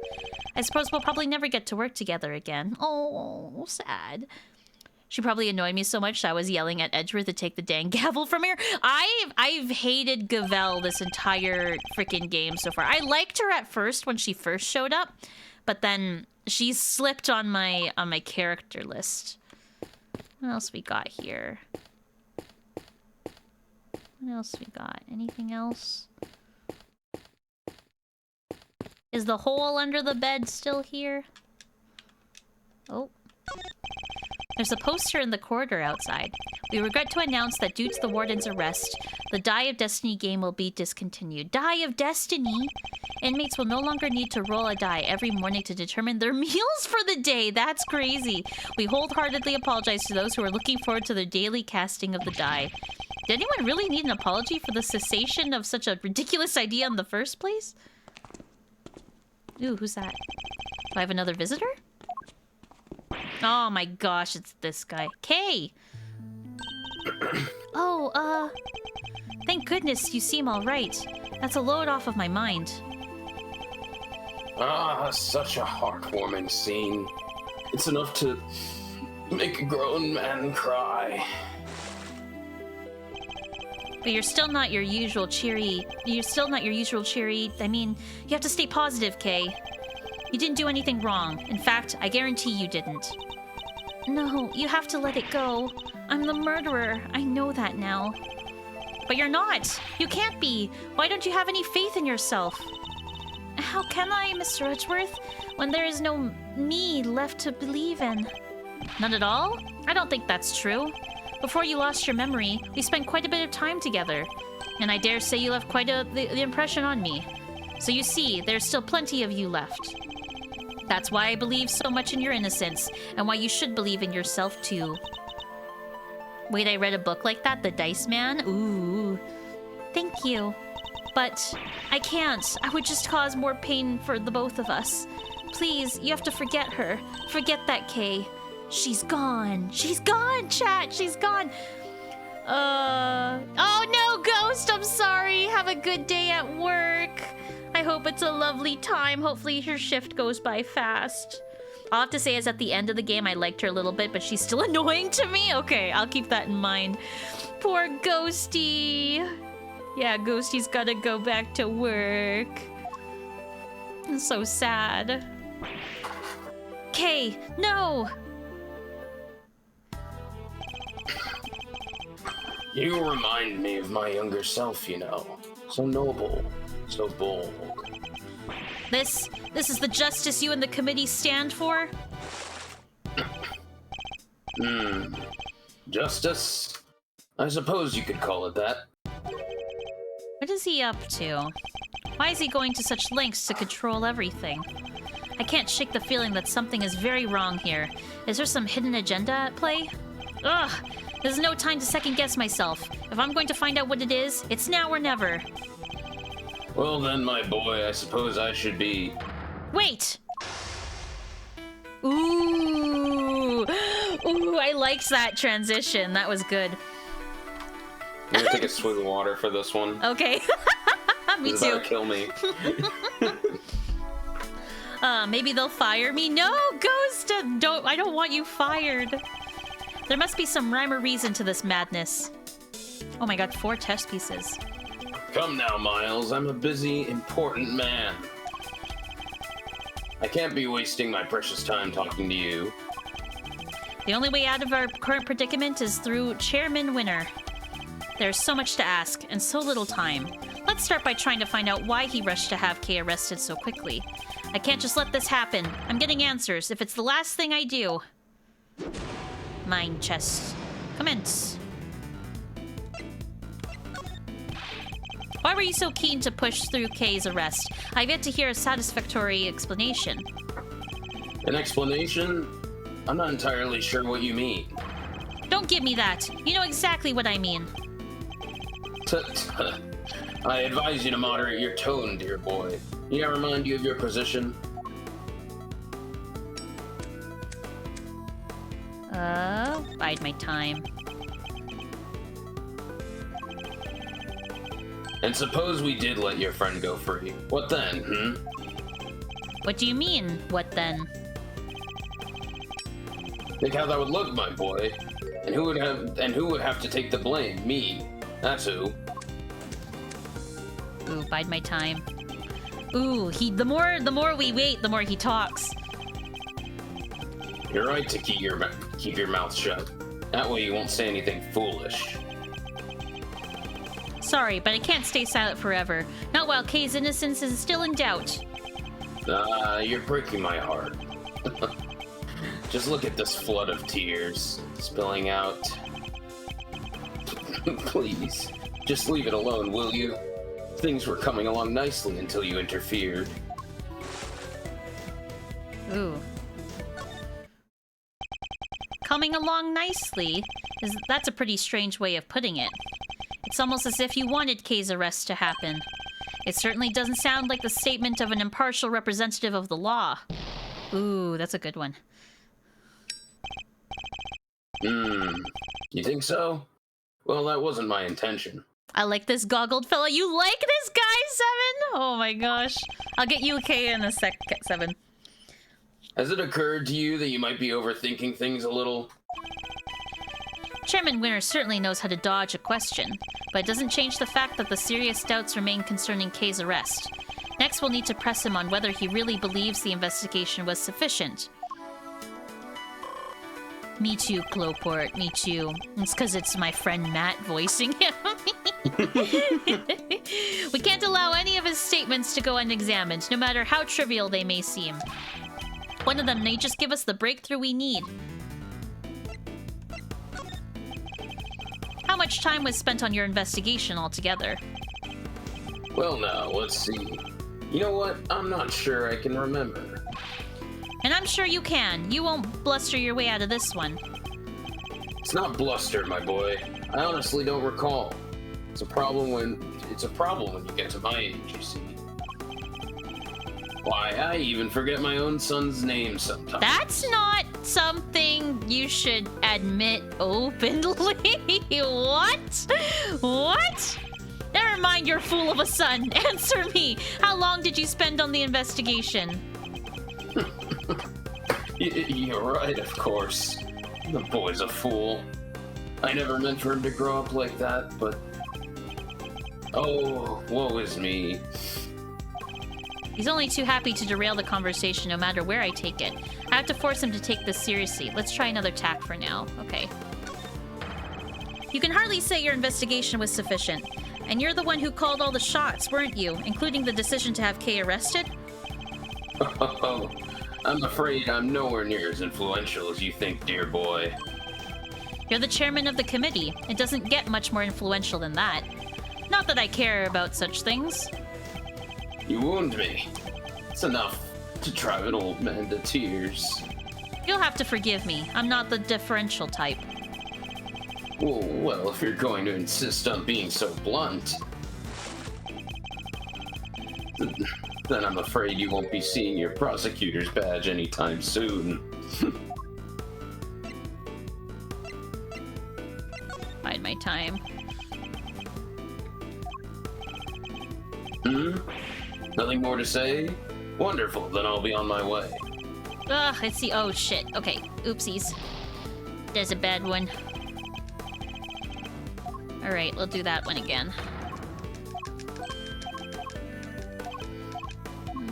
I suppose we'll probably never get to work together again. Oh, sad. She probably annoyed me so much I was yelling at Edgeworth to take the dang gavel from her. I've hated Gavel this entire freaking game so far. I liked her at first when she first showed up, but then she slipped on my character list. What else we got here? What else we got? Anything else? Is the hole under the bed still here? Oh. There's a poster in the corridor outside. We regret to announce that due to the warden's arrest, the Die of Destiny game will be discontinued. Die of Destiny? Inmates will no longer need to roll a die every morning to determine their meals for the day. That's crazy. We wholeheartedly apologize to those who are looking forward to the daily casting of the die. Did anyone really need an apology for the cessation of such a ridiculous idea in the first place? Ooh, who's that? Do I have another visitor? Oh my gosh, it's this guy. Kay! Oh, thank goodness you seem alright. That's a load off of my mind. Ah, such a heartwarming scene. It's enough to make a grown man cry. But you're still not your usual cheery... I mean, you have to stay positive, Kay. You didn't do anything wrong. In fact, I guarantee you didn't. No, you have to let it go. I'm the murderer. I know that now. But you're not. You can't be. Why don't you have any faith in yourself? How can I, Mr. Edgeworth, when there is no me left to believe in? None at all? I don't think that's true. Before you lost your memory, we spent quite a bit of time together, and I dare say you left quite the impression on me. So you see, there's still plenty of you left. That's why I believe so much in your innocence, and why you should believe in yourself too. Wait, I read a book like that? The Dice Man? Ooh. Thank you. But I can't. I would just cause more pain for the both of us. Please, you have to forget her. Forget that Kay. She's gone. She's gone, chat. She's gone. Oh no, Ghost. I'm sorry. Have a good day at work. I hope it's a lovely time. Hopefully your shift goes by fast. All I have to say is at the end of the game, I liked her a little bit, but she's still annoying to me. Okay, I'll keep that in mind. Poor Ghosty. Yeah, Ghosty's gotta go back to work. It's so sad. Kay, no! You remind me of my younger self, you know. So noble, so bold. This is the justice you and the committee stand for? Justice? I suppose you could call it that. What is he up to? Why is he going to such lengths to control everything? I can't shake the feeling that something is very wrong here. Is there some hidden agenda at play? Ugh! There's no time to second-guess myself. If I'm going to find out what it is, it's now or never. Well then, my boy, I suppose I should be... Wait! Ooh! Ooh, I liked that transition. That was good. I'm gonna take a swig of water for this one. Okay. Me This too. is about to kill me. Maybe they'll fire me? No, Ghost! I don't want you fired. There must be some rhyme or reason to this madness. Oh my god, 4 test pieces. Come now, Miles. I'm a busy, important man. I can't be wasting my precious time talking to you. The only way out of our current predicament is through Chairman Winner. There's so much to ask, and so little time. Let's start by trying to find out why he rushed to have Kay arrested so quickly. I can't just let this happen. I'm getting answers, if it's the last thing I do. Mind chest. Commence. Why were you so keen to push through Kay's arrest? I've yet to hear a satisfactory explanation. An explanation? I'm not entirely sure what you mean. Don't give me that. You know exactly what I mean. I advise you to moderate your tone, dear boy. Need I remind you of your position? Bide my time. And suppose we did let your friend go free. What then, What do you mean, what then? Think how that would look, my boy. And who would have to take the blame? Me. That's who. Ooh, bide my time. Ooh, the more we wait, the more he talks. You're right to keep your mouth shut. That way you won't say anything foolish. Sorry, but I can't stay silent forever. Not while Kay's innocence is still in doubt. You're breaking my heart. Just look at this flood of tears spilling out. Please, just leave it alone, will you? Things were coming along nicely until you interfered. Ooh. Coming along nicely? That's a pretty strange way of putting it. It's almost as if you wanted Kay's arrest to happen. It certainly doesn't sound like the statement of an impartial representative of the law. Ooh, that's a good one. You think so? Well, that wasn't my intention. I like this goggled fella. You like this guy, Seven? Oh my gosh. I'll get you a K in a sec, Seven. Has it occurred to you that you might be overthinking things a little? Chairman Winner certainly knows how to dodge a question, but it doesn't change the fact that the serious doubts remain concerning Kay's arrest. Next, we'll need to press him on whether he really believes the investigation was sufficient. Me too, Cloport, me too. It's because it's my friend Matt voicing him. We can't allow any of his statements to go unexamined, no matter how trivial they may seem. One of them may just give us the breakthrough we need. much time was spent on your investigation altogether? Well, now, let's see. You know what? I'm not sure I can remember. And I'm sure you can. You won't bluster your way out of this one. It's not bluster, my boy. I honestly don't recall. It's a problem when you get to my age, you see. Why, I even forget my own son's name sometimes. That's not something you should admit openly. What? What? Never mind your fool of a son. Answer me. How long did you spend on the investigation? You're right, of course. The boy's a fool. I never meant for him to grow up like that, but... Oh, woe is me. He's only too happy to derail the conversation no matter where I take it. I have to force him to take this seriously. Let's try another tack for now. Okay. You can hardly say your investigation was sufficient. And you're the one who called all the shots, weren't you? Including the decision to have Kay arrested? Oh, I'm afraid I'm nowhere near as influential as you think, dear boy. You're the chairman of the committee. It doesn't get much more influential than that. Not that I care about such things. You wound me. It's enough to drive an old man to tears. You'll have to forgive me. I'm not the deferential type. Well, if you're going to insist on being so blunt, then I'm afraid you won't be seeing your prosecutor's badge anytime soon. Bide my time. Nothing more to say? Wonderful, then I'll be on my way. Ugh, I see. Oh, shit. Okay, oopsies. There's a bad one. Alright, we'll do that one again.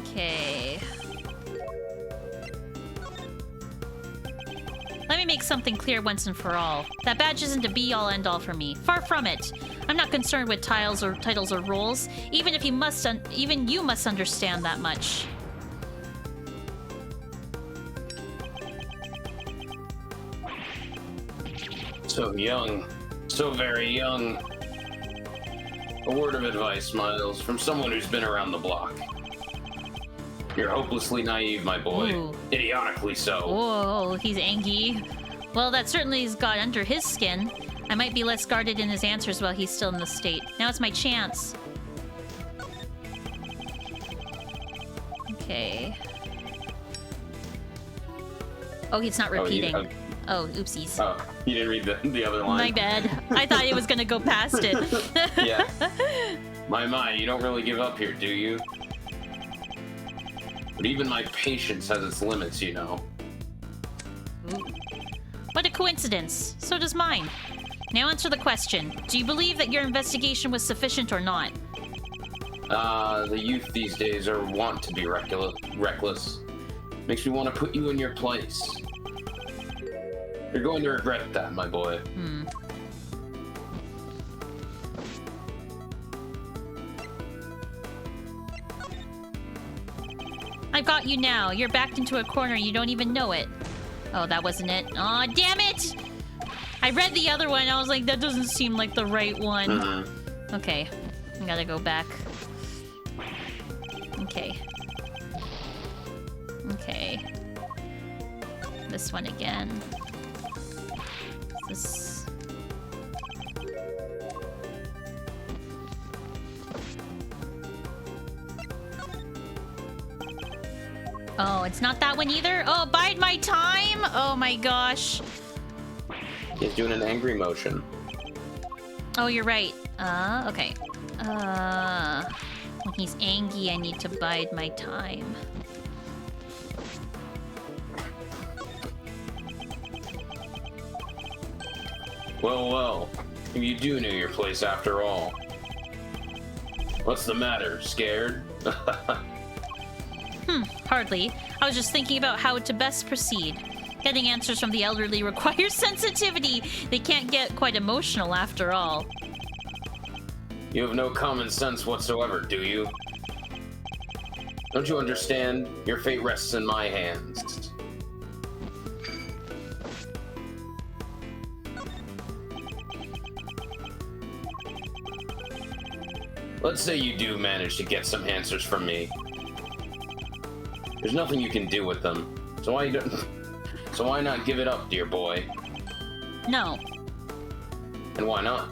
Okay. Let me make something clear once and for all. That badge isn't a be-all end-all for me. Far from it. I'm not concerned with titles or roles, even you must understand that much. So young. So very young. A word of advice, Miles, from someone who's been around the block. You're hopelessly naive, my boy. Ooh. Idiotically so. Whoa, he's angry. Well, that certainly has got under his skin. I might be less guarded in his answers while he's still in the state. Now it's my chance. Okay. Oh, he's not repeating. Oh, oopsies. Oh, you didn't read the other line? My bad. I thought it was gonna go past it. Yeah. My, you don't really give up here, do you? But even my patience has its limits, you know. Ooh. What a coincidence. So does mine. Now answer the question. Do you believe that your investigation was sufficient or not? The youth these days want to be reckless. Makes me want to put you in your place. You're going to regret that, my boy. I've got you now. You're backed into a corner. You don't even know it. Oh, that wasn't it. Aw, damn it! I read the other one. I was like, that doesn't seem like the right one. Okay. I gotta go back. Okay. Okay. This one again. This... Oh, it's not that one either? Oh, bide my time? Oh my gosh. He's doing an angry motion. Oh, you're right. Okay. When he's angry, I need to bide my time. Well, you do know your place after all. What's the matter? Scared? Hardly. I was just thinking about how to best proceed. Getting answers from the elderly requires sensitivity. They can't get quite emotional after all. You have no common sense whatsoever, do you? Don't you understand? Your fate rests in my hands. Let's say you do manage to get some answers from me. There's nothing you can do with them. So why not give it up, dear boy? No. And why not?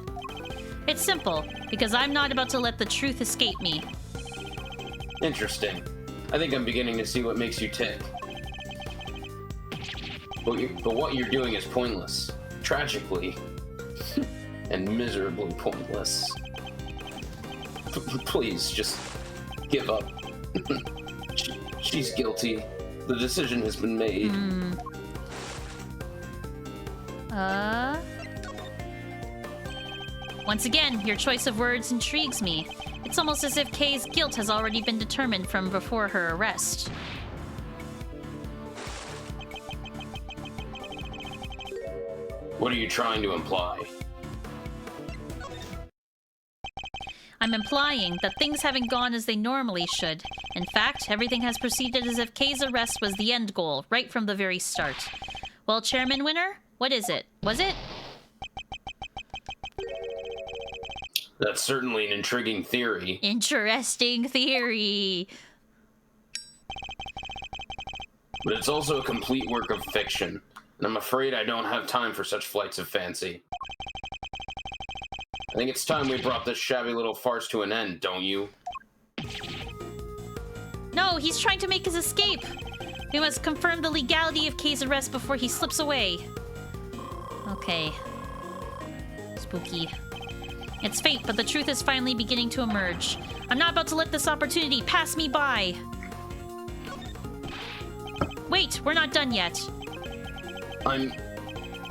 It's simple, because I'm not about to let the truth escape me. Interesting. I think I'm beginning to see what makes you tick. But what you're doing is pointless. Tragically. And miserably pointless. Please, just give up. She's guilty. The decision has been made. Once again, your choice of words intrigues me. It's almost as if Kay's guilt has already been determined from before her arrest. What are you trying to imply? I'm implying that things haven't gone as they normally should. In fact, everything has proceeded as if Kay's arrest was the end goal, right from the very start. Well, Chairman Winner, what is it? Was it? That's certainly an intriguing theory. Interesting theory. But it's also a complete work of fiction, and I'm afraid I don't have time for such flights of fancy. I think it's time we brought this shabby little farce to an end, don't you? No, he's trying to make his escape. We must confirm the legality of Kay's arrest before he slips away. Okay. Spooky. It's fate, but the truth is finally beginning to emerge. I'm not about to let this opportunity pass me by. Wait, we're not done yet. I'm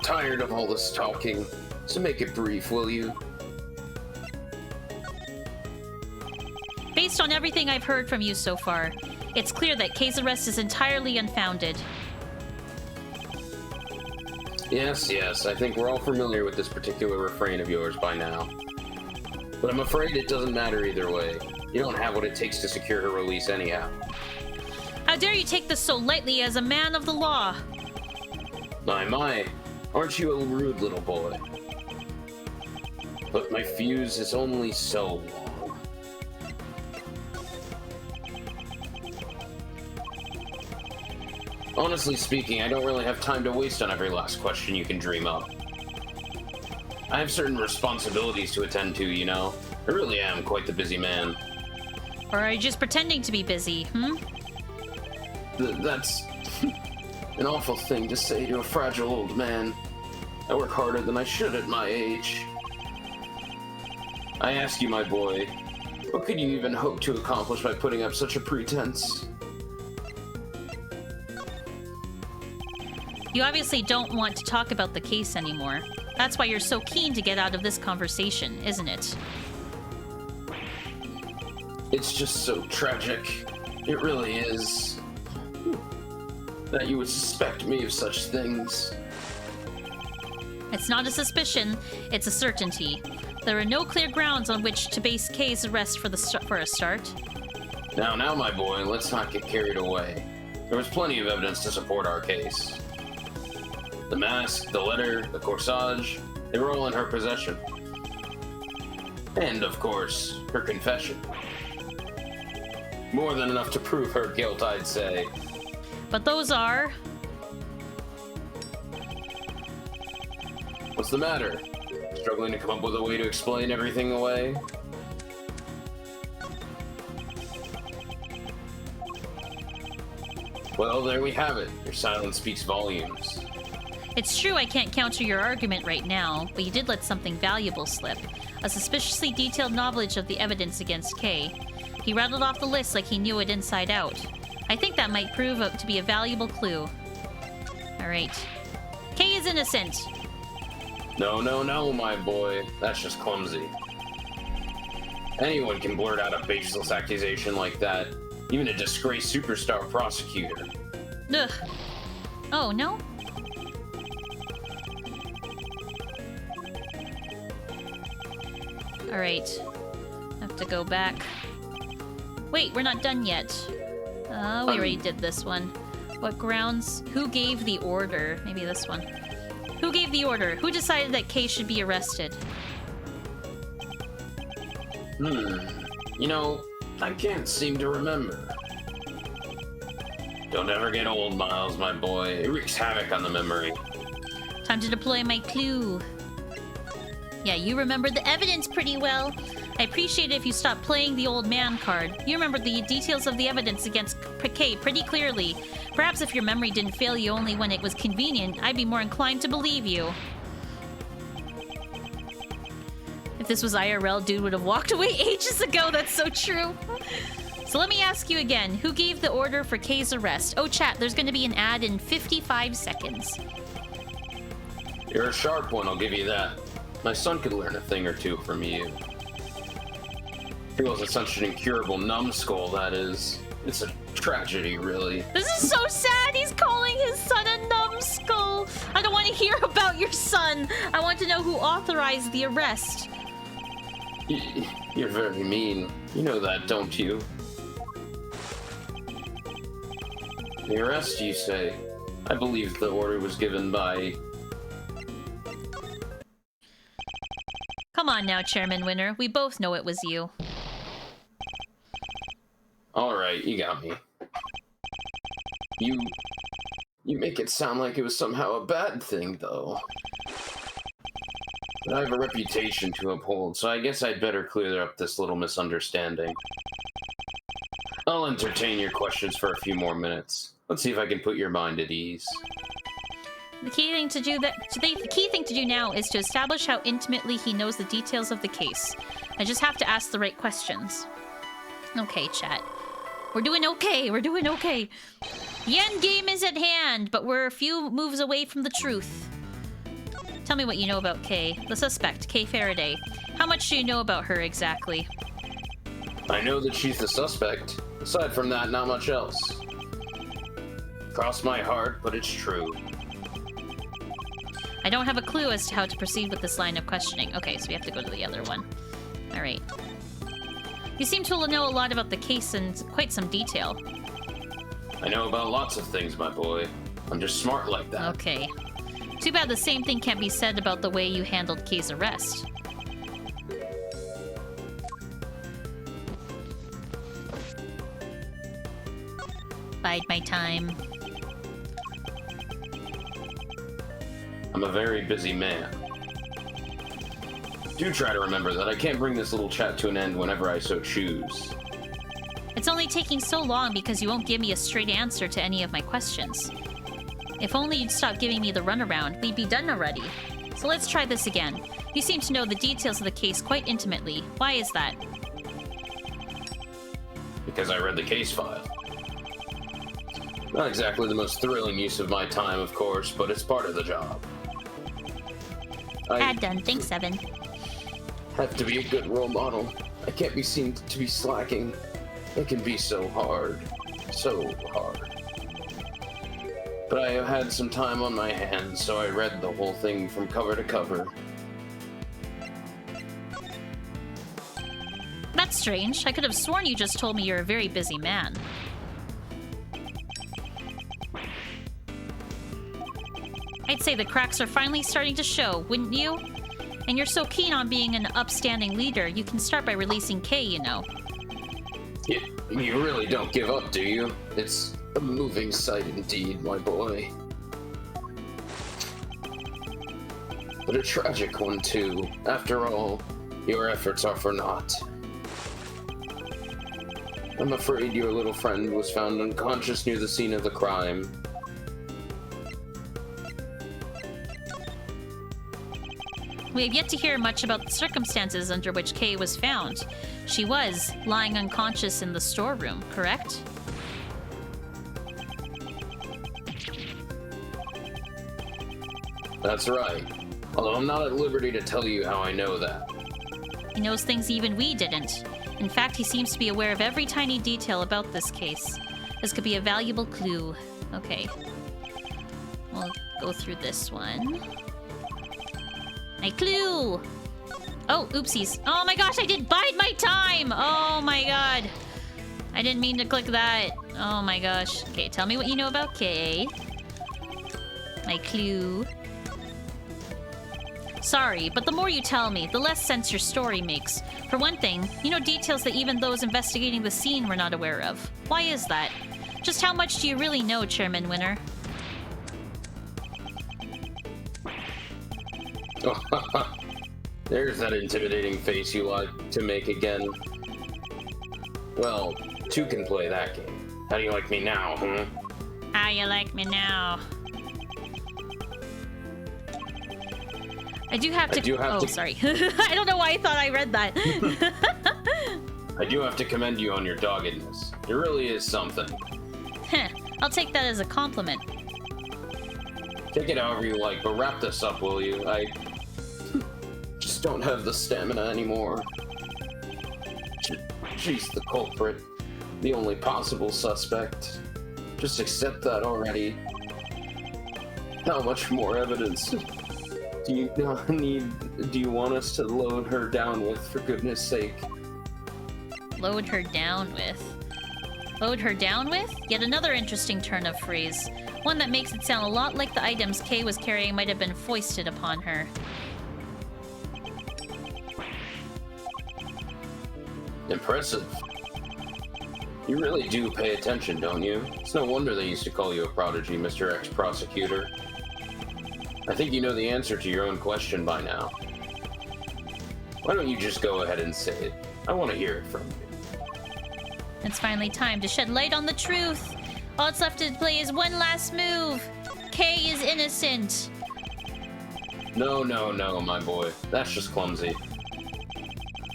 tired of all this talking, so make it brief, will you? Based on everything I've heard from you so far, it's clear that Kay's arrest is entirely unfounded. Yes, I think we're all familiar with this particular refrain of yours by now. But I'm afraid it doesn't matter either way. You don't have what it takes to secure her release anyhow. How dare you take this so lightly as a man of the law? My, aren't you a rude little boy? But my fuse is only so long. Honestly speaking, I don't really have time to waste on every last question you can dream up. I have certain responsibilities to attend to, you know. I really am quite the busy man. Or are you just pretending to be busy, That's an awful thing to say to a fragile old man. I work harder than I should at my age. I ask you, my boy, what could you even hope to accomplish by putting up such a pretense? You obviously don't want to talk about the case anymore. That's why you're so keen to get out of this conversation, isn't it? It's just so tragic. It really is. That you would suspect me of such things. It's not a suspicion, it's a certainty. There are no clear grounds on which to base Kay's arrest for a start. Now, my boy, let's not get carried away. There was plenty of evidence to support our case. The mask, the letter, the corsage, they were all in her possession. And, of course, her confession. More than enough to prove her guilt, I'd say. But those are... What's the matter? Struggling to come up with a way to explain everything away? Well, there we have it. Your silence speaks volumes. It's true I can't counter your argument right now, but you did let something valuable slip. A suspiciously detailed knowledge of the evidence against Kay. He rattled off the list like he knew it inside out. I think that might prove to be a valuable clue. Alright. Kay is innocent! No, my boy. That's just clumsy. Anyone can blurt out a baseless accusation like that. Even a disgraced superstar prosecutor. Ugh. Oh, no? Alright. Have to go back. Wait, we're not done yet. We already did this one. What grounds? Who gave the order? Maybe this one. Who gave the order? Who decided that Kay should be arrested? You know, I can't seem to remember. Don't ever get old, Miles, my boy. It wreaks havoc on the memory. Time to deploy my clue. Yeah, you remember the evidence pretty well. I appreciate it if you stop playing the old man card. You remember the details of the evidence against Kay pretty clearly. Perhaps if your memory didn't fail you only when it was convenient, I'd be more inclined to believe you. If this was IRL, dude would have walked away ages ago. That's so true. So let me ask you again. Who gave the order for Kay's arrest? Oh, chat, there's going to be an ad in 55 seconds. You're a sharp one, I'll give you that. My son could learn a thing or two from you. He wasn't such an incurable numbskull, that is. It's a tragedy, really. This is so sad. He's calling his son a numbskull. I don't want to hear about your son. I want to know who authorized the arrest. You're very mean. You know that, don't you? The arrest, you say? I believe the order was given by... Come on now, Chairman Winner. We both know it was you. Alright, you got me. You make it sound like it was somehow a bad thing, though. But I have a reputation to uphold, so I guess I'd better clear up this little misunderstanding. I'll entertain your questions for a few more minutes. Let's see if I can put your mind at ease. The key thing to do now is to establish how intimately he knows the details of the case. I just have to ask the right questions. Okay, chat. We're doing okay. We're doing okay. The end game is at hand, but we're a few moves away from the truth. Tell me what you know about Kay, the suspect, Kay Faraday. How much do you know about her exactly? I know that she's the suspect. Aside from that, not much else. Cross my heart, but it's true. I don't have a clue as to how to proceed with this line of questioning. Okay, so we have to go to the other one. Alright. You seem to know a lot about the case in quite some detail. I know about lots of things, my boy. I'm just smart like that. Okay. Too bad the same thing can't be said about the way you handled Kay's arrest. Bide my time. I'm a very busy man. Do try to remember that I can't bring this little chat to an end whenever I so choose. It's only taking so long because you won't give me a straight answer to any of my questions. If only you'd stop giving me the runaround, we'd be done already. So let's try this again. You seem to know the details of the case quite intimately. Why is that? Because I read the case file. Not exactly the most thrilling use of my time, of course, but it's part of the job. Ad done. Thanks, Evan. Have to be a good role model. I can't be seen to be slacking. It can be so hard. So hard. But I have had some time on my hands, so I read the whole thing from cover to cover. That's strange. I could have sworn you just told me you're a very busy man. I'd say the cracks are finally starting to show, wouldn't you? And you're so keen on being an upstanding leader, you can start by releasing Kay, you know. You really don't give up, do you? It's a moving sight indeed, my boy. But a tragic one, too. After all, your efforts are for naught. I'm afraid your little friend was found unconscious near the scene of the crime. We have yet to hear much about the circumstances under which Kay was found. She was lying unconscious in the storeroom, correct? That's right. Although I'm not at liberty to tell you how I know that. He knows things even we didn't. In fact, he seems to be aware of every tiny detail about this case. This could be a valuable clue. Okay. We'll go through this one. My clue! Oh, oopsies. Oh my gosh, I did bide my time! Oh my god. I didn't mean to click that. Oh my gosh. Okay, tell me what you know about Kay. My clue. Sorry, but the more you tell me, the less sense your story makes. For one thing, you know details that even those investigating the scene were not aware of. Why is that? Just how much do you really know, Chairman Winner? There's that intimidating face you like to make again. Well, two can play that game. How do you like me now, huh? How you like me now? I do have to... Sorry. I don't know why I thought I read that. I do have to commend you on your doggedness. It really is something. Heh, I'll take that as a compliment. Take it however you like, but wrap this up, will you? I just don't have the stamina anymore. She's the culprit. The only possible suspect. Just accept that already. How much more evidence do you want us to load her down with, for goodness sake? Load her down with? Load her down with? Yet another interesting turn of phrase. One that makes it sound a lot like the items Kay was carrying might have been foisted upon her. Impressive. You really do pay attention, don't you? It's no wonder they used to call you a prodigy, Mr. Ex-Prosecutor. I think you know the answer to your own question by now. Why don't you just go ahead and say it? I want to hear it from you. It's finally time to shed light on the truth. All that's left to play is one last move. Kay is innocent. No, my boy. That's just clumsy.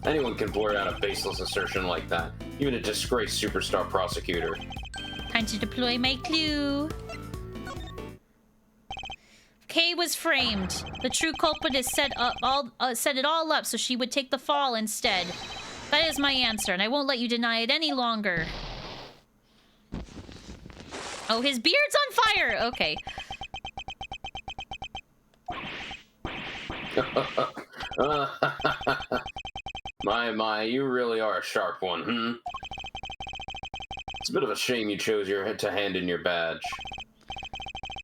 Anyone can blurt out a baseless assertion like that. Even a disgraced superstar prosecutor. Time to deploy my clue. Kay was framed. The true culprit has set it all up so she would take the fall instead. That is my answer, and I won't let you deny it any longer. Oh, his beard's on fire! Okay. My, you really are a sharp one, hmm? It's a bit of a shame you chose to hand in your badge.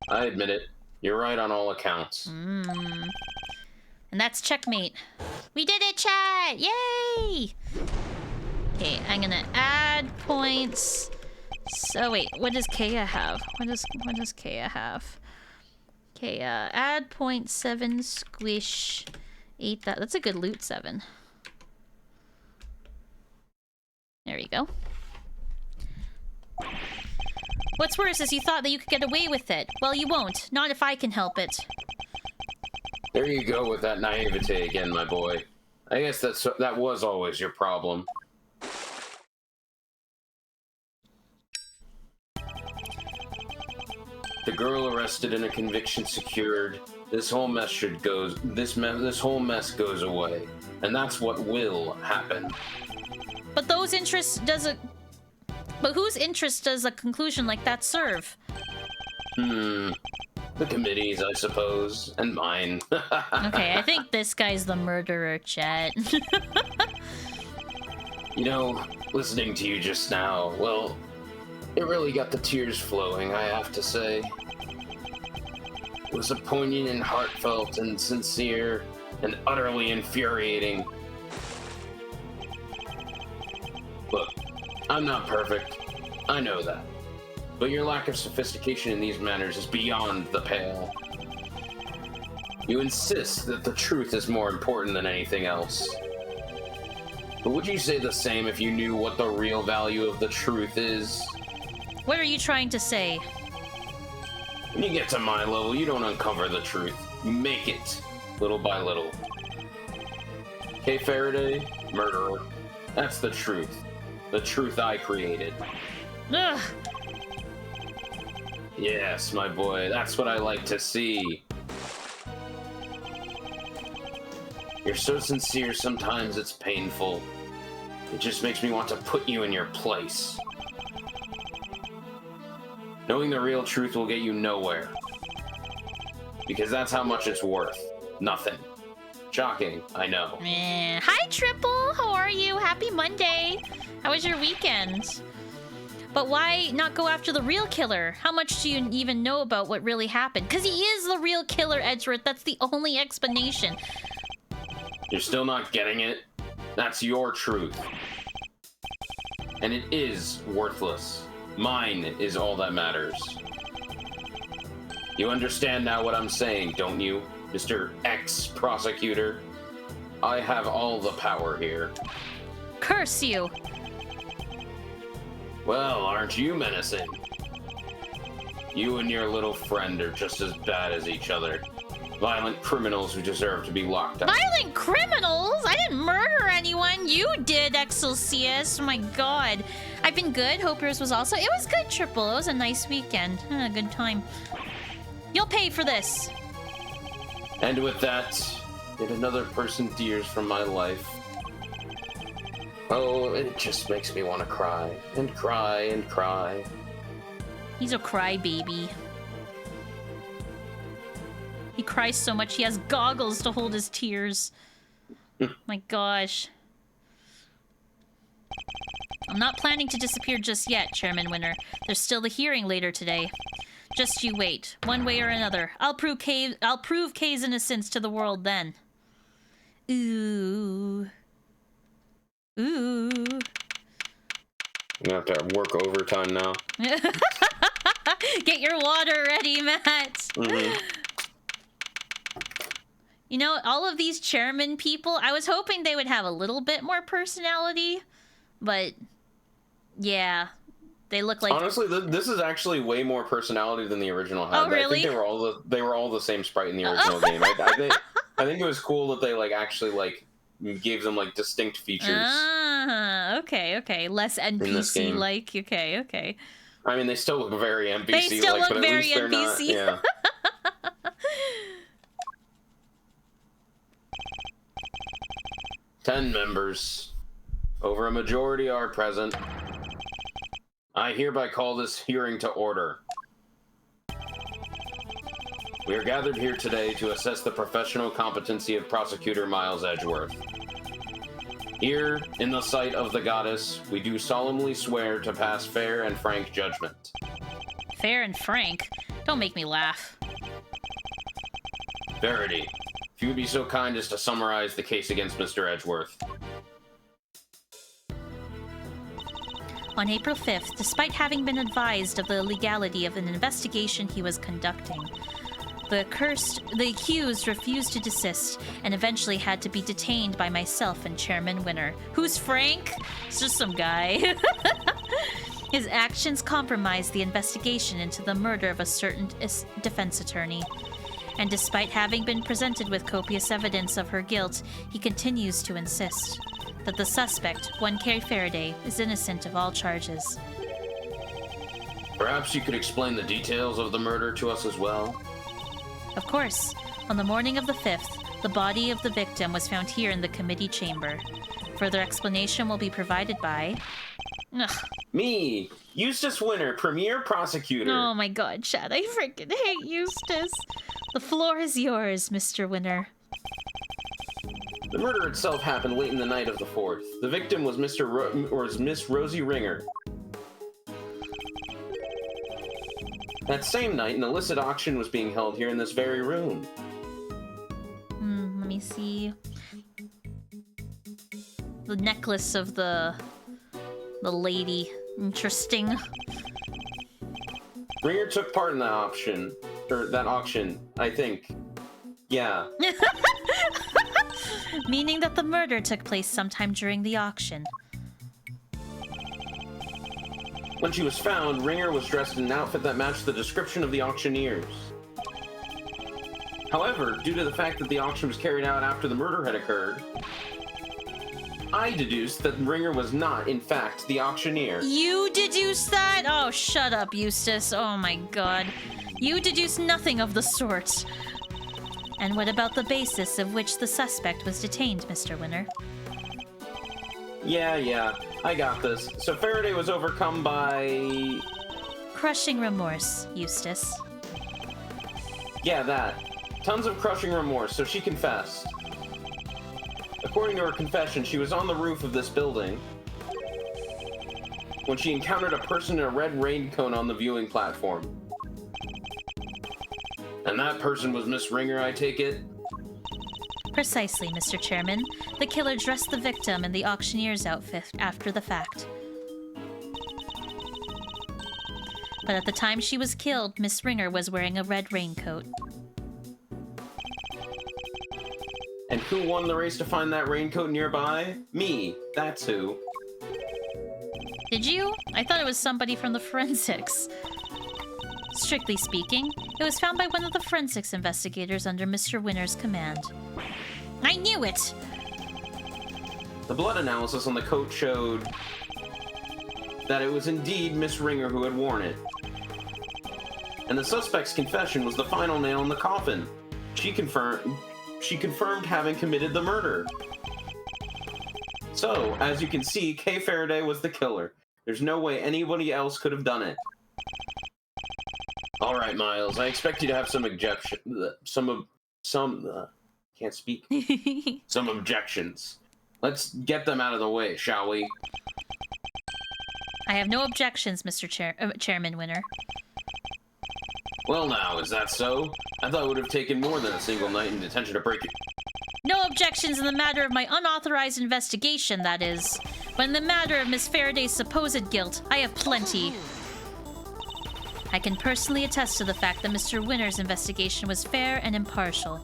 I admit it. You're right on all accounts. And that's checkmate. We did it, chat! Yay! Okay, I'm gonna add points. So wait, what does Kaya have? What does Kaya have? Kaya, add 0.7 squish 8 that's a good loot 7. There we go. What's worse is you thought that you could get away with it. Well, you won't. Not if I can help it. There you go with that naivete again, my boy. I guess that was always your problem. The girl arrested and a conviction secured. This whole mess this whole mess goes away, and that's what will happen. But whose interest does a conclusion like that serve? The committee's, I suppose, and mine. Okay, I think this guy's the murderer, chat. You know, listening to you just now, well, it really got the tears flowing, I have to say. It was a poignant and heartfelt and sincere and utterly infuriating. Look, I'm not perfect. I know that. But your lack of sophistication in these matters is beyond the pale. You insist that the truth is more important than anything else. But would you say the same if you knew what the real value of the truth is? What are you trying to say? When you get to my level, you don't uncover the truth. You make it, little by little. Kay Faraday, murderer. That's the truth. The truth I created. Ugh. Yes, my boy, that's what I like to see. You're so sincere, sometimes it's painful. It just makes me want to put you in your place. Knowing the real truth will get you nowhere. Because that's how much it's worth. Nothing. Shocking, I know. Hi, Triple! How are you? Happy Monday! How was your weekend? But why not go after the real killer? How much do you even know about what really happened? Because he is the real killer, Edgeworth. That's the only explanation. You're still not getting it? That's your truth. And it is worthless. Mine is all that matters. You understand now what I'm saying, don't you, Mr. Ex-Prosecutor? I have all the power here. Curse you! Well, aren't you menacing? You and your little friend are just as bad as each other. Violent criminals who deserve to be locked up. Violent criminals? I didn't murder anyone. You did, Excelsius. Oh my god. I've been good. Hope yours was also. It was good, Triple. It was a nice weekend. I had a good time. You'll pay for this. And with that, yet another person dears from my life. Oh, it just makes me want to cry and cry and cry. He's a crybaby. He cries so much he has goggles to hold his tears. My gosh. I'm not planning to disappear just yet, Chairman Winner. There's still the hearing later today. Just you wait. One way or another. I'll prove Kay's innocence to the world then. Ooh. Ooh. I'm gonna have to work overtime now. Get your water ready, Matt. Mm-hmm. You know, all of these chairman people, I was hoping they would have a little bit more personality, but yeah, they look like... Honestly, this is actually way more personality than the original had. Oh, really? I think they were all the same sprite in the original game. I think it was cool that they actually gave them distinct features. Ah, okay. Less NPC like. Okay. I mean, they still look very NPC like. They still look but at very least they're NPC. Not, yeah. 10 members. Over a majority are present. I hereby call this hearing to order. We are gathered here today to assess the professional competency of Prosecutor Miles Edgeworth. Here, in the sight of the goddess, we do solemnly swear to pass fair and frank judgment. Fair and frank? Don't make me laugh. Verity, if you would be so kind as to summarize the case against Mr. Edgeworth. On April 5th, despite having been advised of the legality of an investigation he was conducting, the accused refused to desist and eventually had to be detained by myself and Chairman Winner. Who's Frank? It's just some guy. His actions compromised the investigation into the murder of a certain defense attorney. And despite having been presented with copious evidence of her guilt, he continues to insist that the suspect, one Kay Faraday, is innocent of all charges. Perhaps you could explain the details of the murder to us as well? Of course. On the morning of the 5th, the body of the victim was found here in the committee chamber. Further explanation will be provided by... Ugh. Me, Eustace Winner, Premier Prosecutor. Oh my god, Chad, I freaking hate Eustace. The floor is yours, Mr. Winner. The murder itself happened late in the night of the 4th. The victim was Miss Rosie Ringer. That same night, an illicit auction was being held here in this very room. Let me see. The necklace of the lady. Interesting. Ringer took part in that auction, I think. Yeah. Meaning that the murder took place sometime during the auction. When she was found, Ringer was dressed in an outfit that matched the description of the auctioneers. However, due to the fact that the auction was carried out after the murder had occurred, I deduced that Ringer was not, in fact, the auctioneer. You deduced that? Oh, shut up, Eustace. Oh my god. You deduced nothing of the sort. And what about the basis of which the suspect was detained, Mr. Winner? Yeah, I got this. So Faraday was overcome by... Crushing remorse, Eustace. Yeah, that. Tons of crushing remorse, so she confessed. According to her confession, she was on the roof of this building. when she encountered a person in a red raincoat on the viewing platform. And that person was Miss Ringer, I take it? Precisely, Mr. Chairman. The killer dressed the victim in the auctioneer's outfit after the fact. But at the time she was killed, Miss Ringer was wearing a red raincoat. And who won the race to find that raincoat nearby? Me. That's who. Did you? I thought it was somebody from the forensics. Strictly speaking, it was found by one of the forensics investigators under Mr. Winner's command. I knew it! The blood analysis on the coat showed that it was indeed Miss Ringer who had worn it. And the suspect's confession was the final nail in the coffin. She confirmed having committed the murder. So, as you can see, Kay Faraday was the killer. There's no way anybody else could have done it. Alright, Miles, I expect you to have some can't speak. Some objections. Let's get them out of the way, shall we? I have no objections, Mr. Chairman Winner. Well now, is that so? I thought it would have taken more than a single night in detention to break it. No objections in the matter of my unauthorized investigation, that is. But in the matter of Miss Faraday's supposed guilt, I have plenty. I can personally attest to the fact that Mr. Winner's investigation was fair and impartial.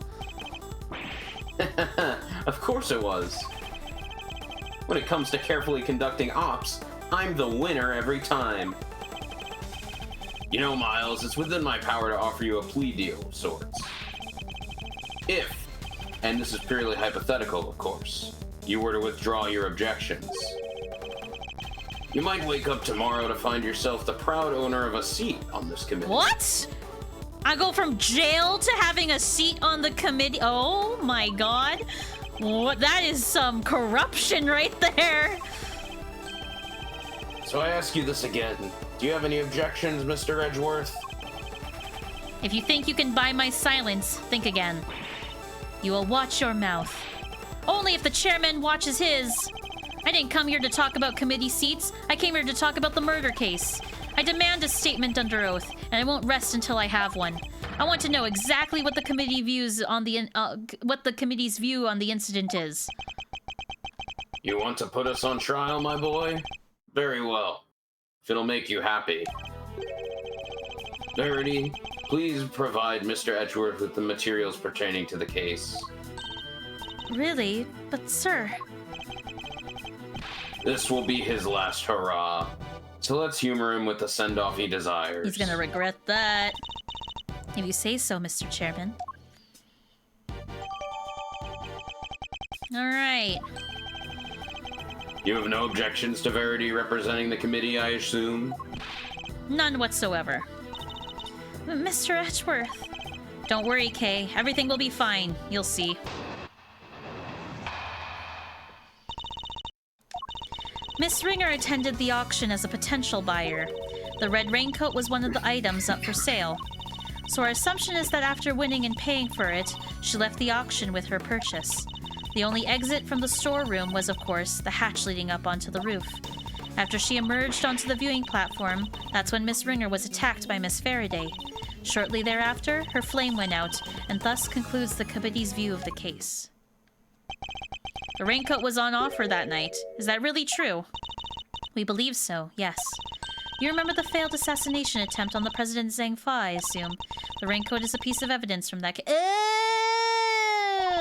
Of course it was. When it comes to carefully conducting ops, I'm the winner every time. You know, Miles, it's within my power to offer you a plea deal of sorts. If, and this is purely hypothetical, of course, you were to withdraw your objections. You might wake up tomorrow to find yourself the proud owner of a seat on this committee. What? I go from jail to having a seat on the committee? Oh my god. What? That is some corruption right there. So I ask you this again. Do you have any objections, Mr. Edgeworth? If you think you can buy my silence, think again. You will watch your mouth. Only if the chairman watches his. I didn't come here to talk about committee seats. I came here to talk about the murder case. I demand a statement under oath, and I won't rest until I have one. I want to know exactly what the committee views on the what the committee's view on the incident is. You want to put us on trial, my boy? Very well. If it'll make you happy. Verity, please provide Mr. Edgeworth with the materials pertaining to the case. Really? But sir... This will be his last hurrah. So let's humor him with the send-off he desires. He's gonna regret that. If you say so, Mr. Chairman. Alright. You have no objections to Verity representing the committee, I assume? None whatsoever. Mr. Edgeworth. Don't worry, Kay. Everything will be fine. You'll see. Miss Ringer attended the auction as a potential buyer. The red raincoat was one of the items up for sale. So our assumption is that after winning and paying for it, she left the auction with her purchase. The only exit from the storeroom was, of course, the hatch leading up onto the roof. After she emerged onto the viewing platform, that's when Miss Ringer was attacked by Miss Faraday. Shortly thereafter, her flame went out, and thus concludes the committee's view of the case. The raincoat was on offer that night. Is that really true? We believe so, yes. You remember the failed assassination attempt on the President Zhang Fa, I assume. The raincoat is a piece of evidence from that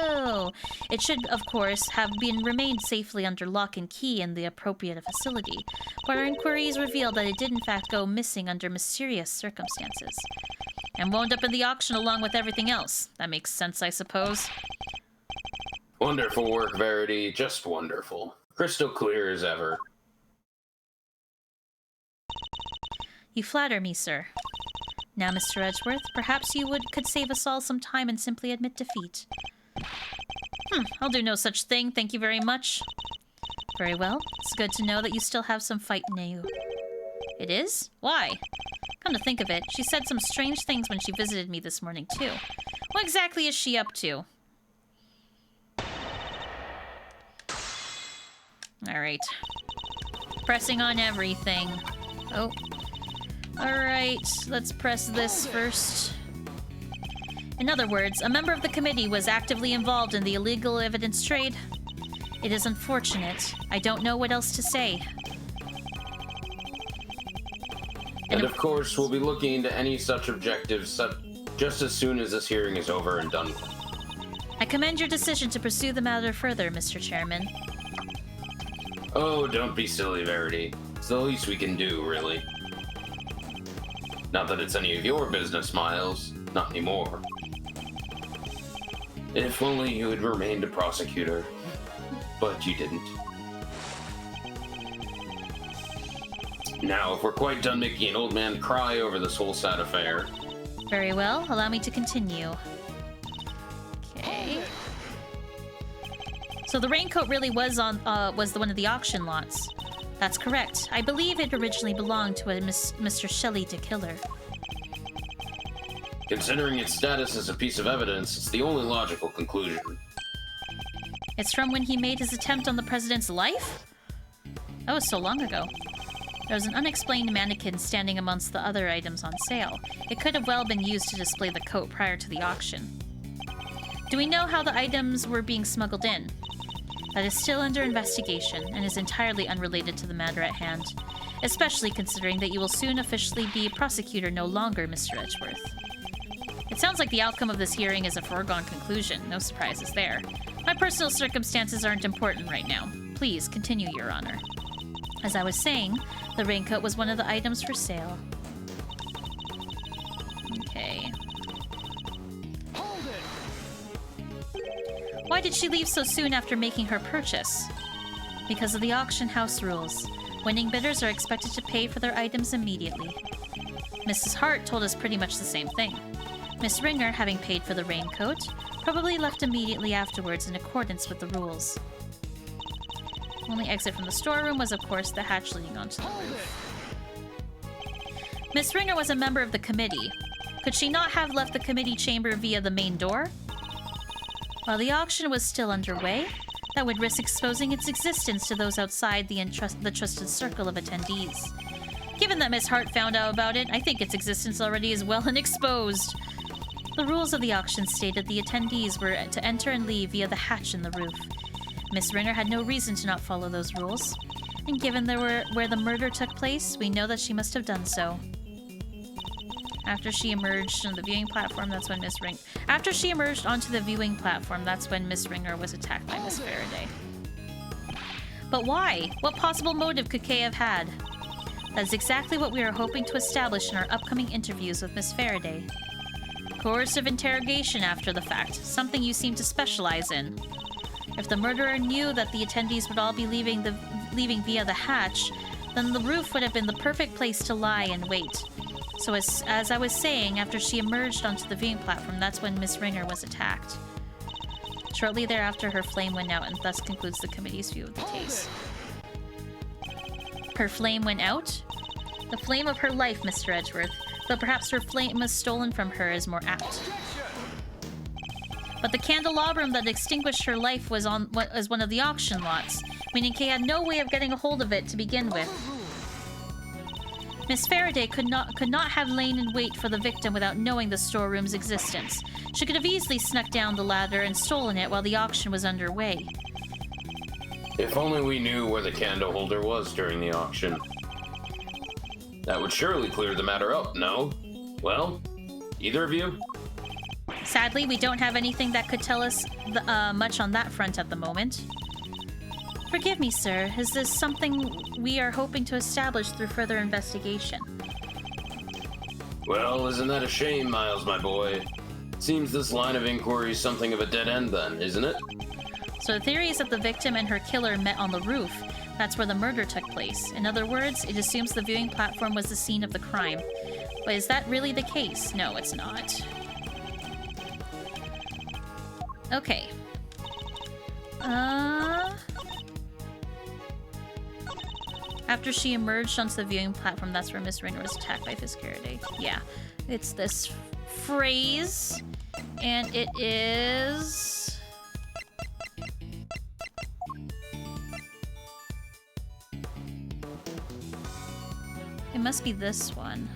Oh! It should, of course, have remained safely under lock and key in the appropriate facility, but our inquiries revealed that it did in fact go missing under mysterious circumstances. And wound up in the auction along with everything else. That makes sense, I suppose. Wonderful work, Verity. Just wonderful. Crystal clear as ever. You flatter me, sir. Now, Mr. Edgeworth, perhaps you could save us all some time and simply admit defeat. I'll do no such thing, thank you very much. Very well. It's good to know that you still have some fight in you. It is? Why? Come to think of it, she said some strange things when she visited me this morning, too. What exactly is she up to? Alright. pressing on everything. Oh. Alright, let's press this first. In other words, a member of the committee was actively involved in the illegal evidence trade. It is unfortunate. I don't know what else to say. And of course, we'll be looking into any such objectives just as soon as this hearing is over and done with. I commend your decision to pursue the matter further, Mr. Chairman. Oh, don't be silly, Verity. It's the least we can do, really. Not that it's any of your business, Miles. Not anymore. If only you had remained a prosecutor. But you didn't. Now, if we're quite done making an old man cry over this whole sad affair... Very well. Allow me to continue. Okay. So the raincoat really was the one of the auction lots. That's correct. I believe it originally belonged to a Mr. Shelley de Killer. Considering its status as a piece of evidence, it's the only logical conclusion. It's from when he made his attempt on the president's life? That was so long ago. There was an unexplained mannequin standing amongst the other items on sale. It could have well been used to display the coat prior to the auction. Do we know how the items were being smuggled in? That is still under investigation and is entirely unrelated to the matter at hand, especially considering that you will soon officially be a prosecutor no longer, Mr. Edgeworth. It sounds like the outcome of this hearing is a foregone conclusion. No surprises there. My personal circumstances aren't important right now. Please continue, Your Honor. As I was saying, the raincoat was one of the items for sale. Okay. Hold it. Why did she leave so soon after making her purchase? Because of the auction house rules. Winning bidders are expected to pay for their items immediately. Mrs. Hart told us pretty much the same thing. Miss Ringer, having paid for the raincoat, probably left immediately afterwards in accordance with the rules. Only exit from the storeroom was, of course, the hatch leading onto the roof. Miss Ringer was a member of the committee. Could she not have left the committee chamber via the main door? While the auction was still underway, that would risk exposing its existence to those outside the trusted circle of attendees. Given that Miss Hart found out about it, I think its existence already is well and exposed. The rules of the auction stated the attendees were to enter and leave via the hatch in the roof. Miss Ringer had no reason to not follow those rules, and given where the murder took place, we know that she must have done so. After she emerged on the viewing platform, that's when Miss Ringer was attacked by Miss Faraday. But why? What possible motive could Kay have had? That's exactly what we are hoping to establish in our upcoming interviews with Miss Faraday. Coercive interrogation after the fact, something you seem to specialize in. If the murderer knew that the attendees would all be leaving via the hatch, then the roof would have been the perfect place to lie and wait. So as I was saying, after she emerged onto the viewing platform, that's when Miss Ringer was attacked. Shortly thereafter, her flame went out, and thus concludes the committee's view of the case. Her flame went out? The flame of her life, Mr. Edgeworth, though perhaps her flame was stolen from her is more apt. But the candelabrum that extinguished her life was one of the auction lots, meaning Kay had no way of getting a hold of it to begin with. Miss Faraday could not have lain in wait for the victim without knowing the storeroom's existence. She could have easily snuck down the ladder and stolen it while the auction was underway. If only we knew where the candle holder was during the auction. That would surely clear the matter up, no? Well, either of you? Sadly, we don't have anything that could tell us much on that front at the moment. Forgive me, sir. Is this something we are hoping to establish through further investigation? Well, isn't that a shame, Miles, my boy? Seems this line of inquiry is something of a dead end then, isn't it? So the theory is that the victim and her killer met on the roof. That's where the murder took place. In other words, it assumes the viewing platform was the scene of the crime. But is that really the case? No, it's not. Okay. After she emerged onto the viewing platform, that's where Miss Ringer was attacked by Faraday. Yeah, it's this phrase, and it is... must be this one.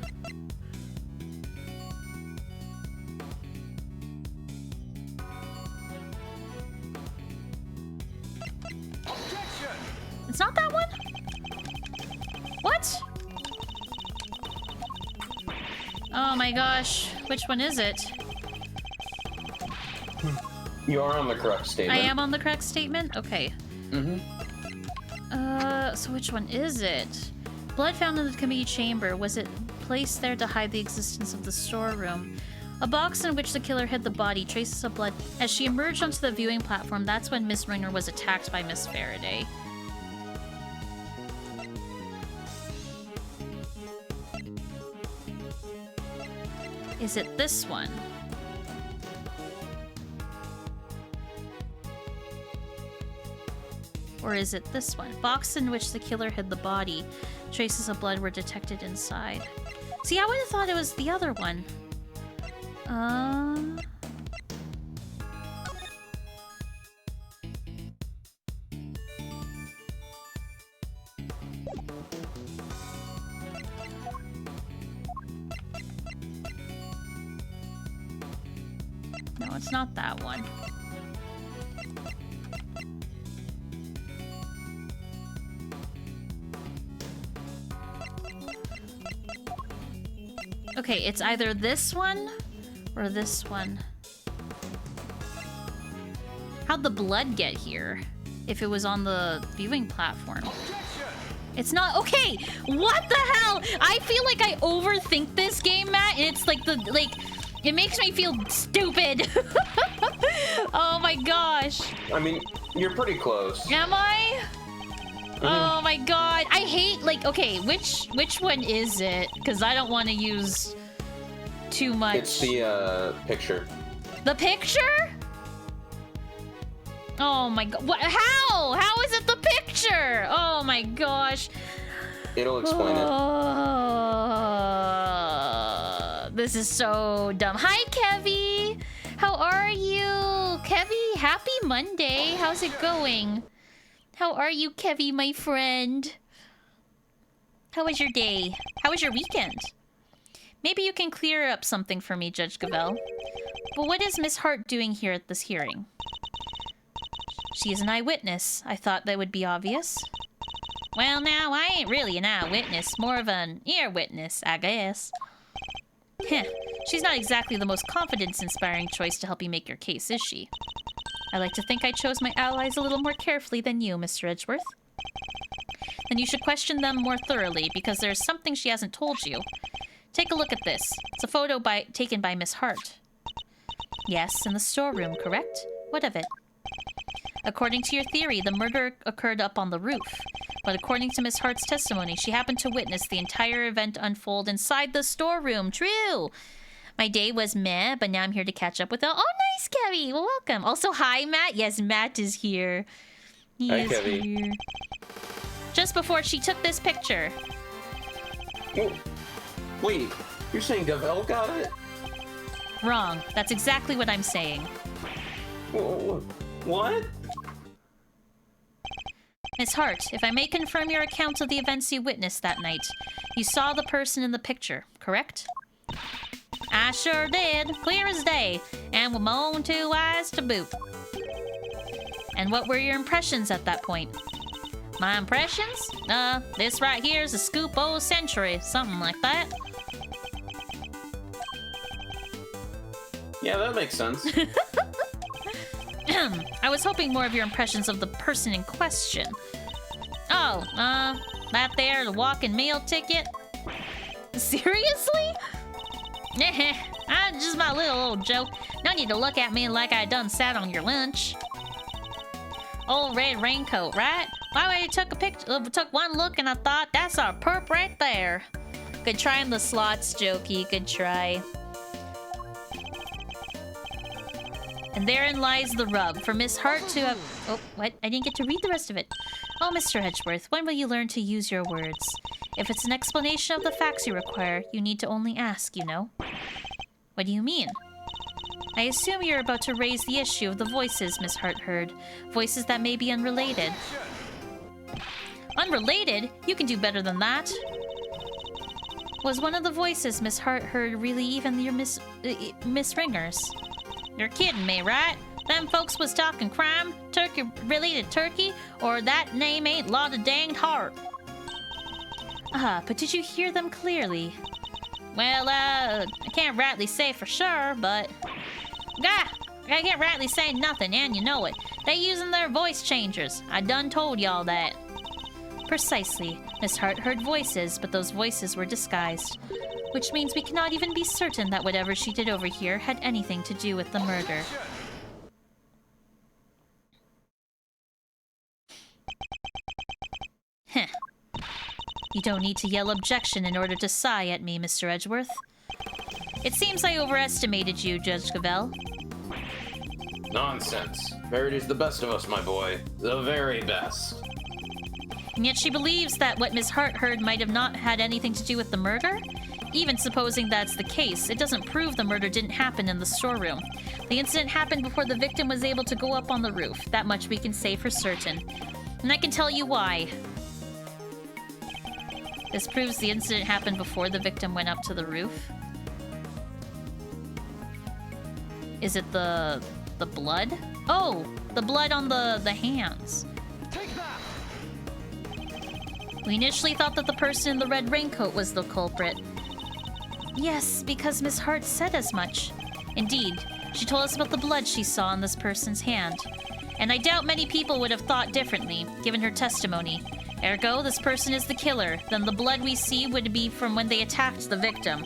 Objection! It's not that one? What? Oh my gosh. Which one is it? You are on the correct statement. I am on the correct statement? Okay. Mm-hmm. So which one is it? Blood found in the committee chamber. Was it placed there to hide the existence of the storeroom? A box in which the killer hid the body, traces of blood. As she emerged onto the viewing platform, that's when Miss Ringer was attacked by Miss Faraday. Is it this one? Or is it this one? Box in which the killer hid the body. Traces of blood were detected inside. See, I would have thought it was the other one. No, it's not that one. Okay, it's either this one or this one. How'd the blood get here if it was on the viewing platform? Objection! It's not. Okay, what the hell? I feel like I overthink this game, Matt, and it's like it makes me feel stupid. Oh my gosh. I mean, you're pretty close. Am I? Oh my god. I hate, like, okay, which one is it? Because I don't want to use too much. It's the picture. The picture? Oh my god. What? How? How is it the picture? Oh my gosh. It'll explain it. This is so dumb. Hi, Kevy. How are you? Kevy, happy Monday. How's it going? How are you, Kevy, my friend? How was your day? How was your weekend? Maybe you can clear up something for me, Judge Gavel. But what is Miss Hart doing here at this hearing? She is an eyewitness. I thought that would be obvious. Well, now, I ain't really an eyewitness. More of an ear witness, I guess. Heh. She's not exactly the most confidence-inspiring choice to help you make your case, is she? I like to think I chose my allies a little more carefully than you, Mr. Edgeworth. Then you should question them more thoroughly, because there's something she hasn't told you. Take a look at this. It's a photo taken by Miss Hart. Yes, in the storeroom, correct? What of it? According to your theory, the murder occurred up on the roof. But according to Miss Hart's testimony, she happened to witness the entire event unfold inside the storeroom. True! My day was meh, but now I'm here to catch up with it. Oh, nice, Kevy! Well, welcome. Also, hi, Matt. Yes, Matt is here. Hi, Kevy. Here. Just before she took this picture. Oh, wait, you're saying Gavel got it? Wrong. That's exactly what I'm saying. What? Miss Hart, if I may confirm your account of the events you witnessed that night, you saw the person in the picture, correct? I sure did, clear as day, and with my own two eyes to boot. And what were your impressions at that point? My impressions? This right here is a scoop old century, something like that. Yeah, that makes sense. I was hoping more of your impressions of the person in question. Oh, that there, the walking meal ticket? Seriously? Just my little old joke. No need to look at me like I done sat on your lunch. Old red raincoat, right? Why I took one look and I thought, that's our perp right there. Good trying the slots, Jokey. Good try. And therein lies the rub. For Miss Hart to have... Oh, what? I didn't get to read the rest of it. Oh, Mr. Edgeworth, when will you learn to use your words? If it's an explanation of the facts you require, you need to only ask, you know? What do you mean? I assume you're about to raise the issue of the voices Miss Hart heard. Voices that may be unrelated. Unrelated? You can do better than that. Was one of the voices Miss Hart heard really even your Miss Ringer's? You're kidding me, right? Them folks was talking crime, turkey related turkey, or that name ain't lot of danged Hart. But did you hear them clearly? Well, I can't rightly say for sure, but... Gah! I can't rightly say nothing, and you know it. They using their voice changers. I done told y'all that. Precisely. Miss Hart heard voices, but those voices were disguised. Which means we cannot even be certain that whatever she did over here had anything to do with the murder. Heh. You don't need to yell objection in order to sigh at me, Mr. Edgeworth. It seems I overestimated you, Judge Cavell. Nonsense. Verity's the best of us, my boy. The very best. And yet she believes that what Miss Hart heard might have not had anything to do with the murder? Even supposing that's the case, it doesn't prove the murder didn't happen in the storeroom. The incident happened before the victim was able to go up on the roof. That much we can say for certain. And I can tell you why. This proves the incident happened before the victim went up to the roof. Is it the blood? Oh, the blood on the hands. Take that! We initially thought that the person in the red raincoat was the culprit. Yes, because Miss Hart said as much. Indeed, she told us about the blood she saw on this person's hand. And I doubt many people would have thought differently, given her testimony. Ergo, this person is the killer. Then the blood we see would be from when they attacked the victim.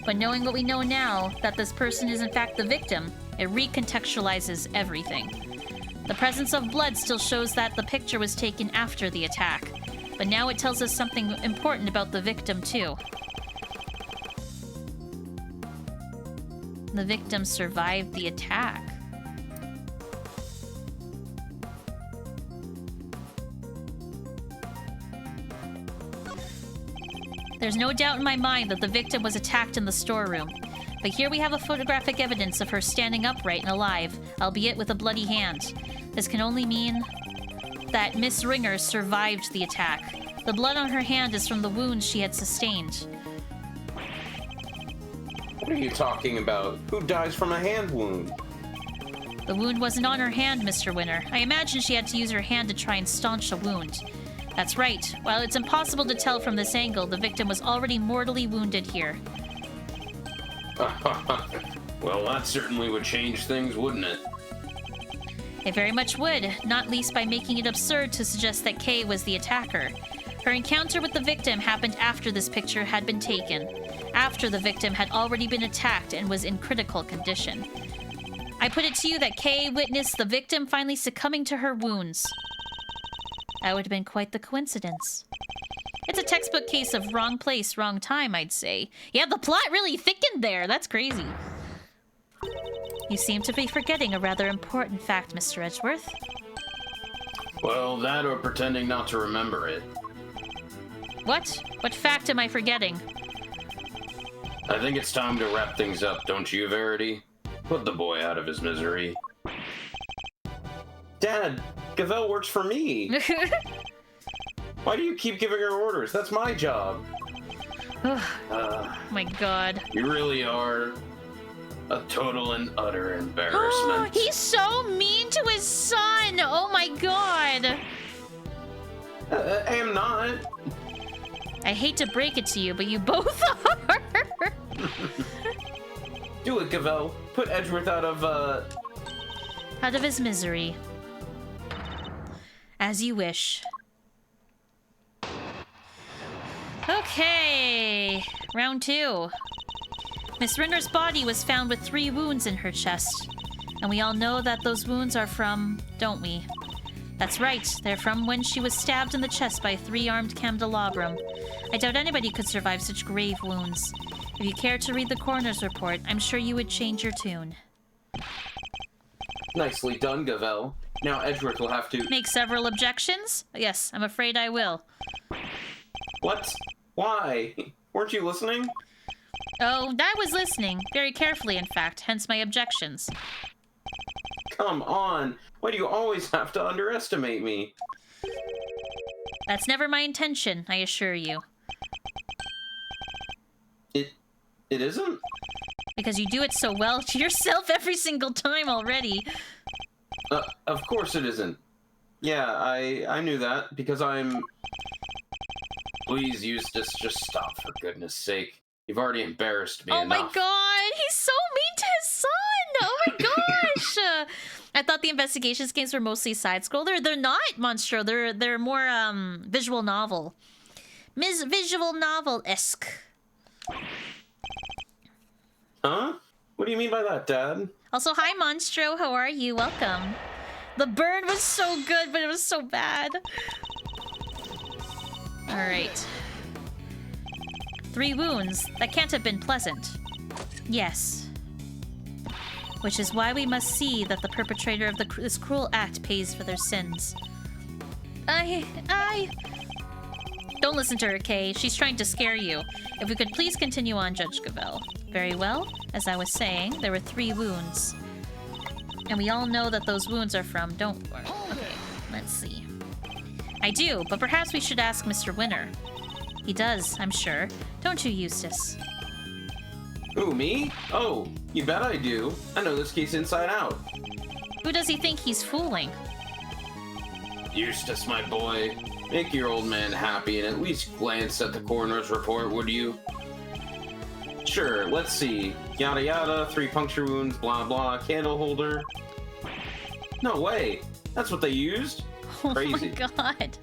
But knowing what we know now, that this person is in fact the victim, it recontextualizes everything. The presence of blood still shows that the picture was taken after the attack. But now it tells us something important about the victim, too. The victim survived the attack. There's no doubt in my mind that the victim was attacked in the storeroom. But here we have a photographic evidence of her standing upright and alive, albeit with a bloody hand. This can only mean that Miss Ringer survived the attack. The blood on her hand is from the wounds she had sustained. What are you talking about? Who dies from a hand wound? The wound wasn't on her hand, Mr. Winner. I imagine she had to use her hand to try and staunch a wound. That's right. While it's impossible to tell from this angle, the victim was already mortally wounded here. Well, that certainly would change things, wouldn't it? It very much would, not least by making it absurd to suggest that Kay was the attacker. Her encounter with the victim happened after this picture had been taken, after the victim had already been attacked and was in critical condition. I put it to you that Kay witnessed the victim finally succumbing to her wounds. That would have been quite the coincidence. It's a textbook case of wrong place, wrong time, I'd say. Yeah, the plot really thickened there. That's crazy. You seem to be forgetting a rather important fact, Mr. Edgeworth. Well, that or pretending not to remember it. What? What fact am I forgetting? I think it's time to wrap things up, don't you, Verity? Put the boy out of his misery. Dad, Gavelle works for me. Why do you keep giving her orders? That's my job. My god. You really are a total and utter embarrassment. He's so mean to his son! Oh my god! I am not. I hate to break it to you, but you both are! Do it, Gavelle. Put Edgeworth out of, Out of his misery. As you wish. Okay, round 2. Miss Rinder's body was found with 3 wounds in her chest. And we all know that those wounds are from, don't we? That's right, they're from when she was stabbed in the chest by a 3-armed candelabrum. I doubt anybody could survive such grave wounds. If you care to read the coroner's report, I'm sure you would change your tune. Nicely done, Gavelle. Now Edgeworth will have to... Make several objections? Yes, I'm afraid I will. What? Why? Weren't you listening? Oh, I was listening. Very carefully, in fact, hence my objections. Come on. Why do you always have to underestimate me? That's never my intention, I assure you. It isn't? Because you do it so well to yourself every single time already. Of course it isn't. Yeah, I knew that because I'm... Please, Eustace, just stop for goodness sake. You've already embarrassed me enough. enough. Oh my god, he's so mean to his son! Oh my gosh! I thought the investigations games were mostly side-scroller. They're not, Monstro. They're more visual novel. Visual novel-esque. Huh? What do you mean by that, Dad? Also, hi Monstro, how are you? Welcome. The burn was so good, but it was so bad. Alright. 3 wounds. That can't have been pleasant. Yes. Which is why we must see that the perpetrator of this cruel act pays for their sins. Don't listen to her, Kay. She's trying to scare you. If we could please continue on, Judge Gavel. Very well. As I was saying, there were 3 wounds. And we all know that those wounds are from... Don't worry. Okay, let's see. I do, but perhaps we should ask Mr. Winner. He does, I'm sure. Don't you, Eustace? Who, me? Oh, you bet I do. I know this case inside out. Who does he think he's fooling? Eustace, my boy. Make your old man happy and at least glance at the coroner's report, would you? Sure, let's see. Yada yada, 3 puncture wounds, blah blah, candle holder. No way! That's what they used? Crazy. Oh my god.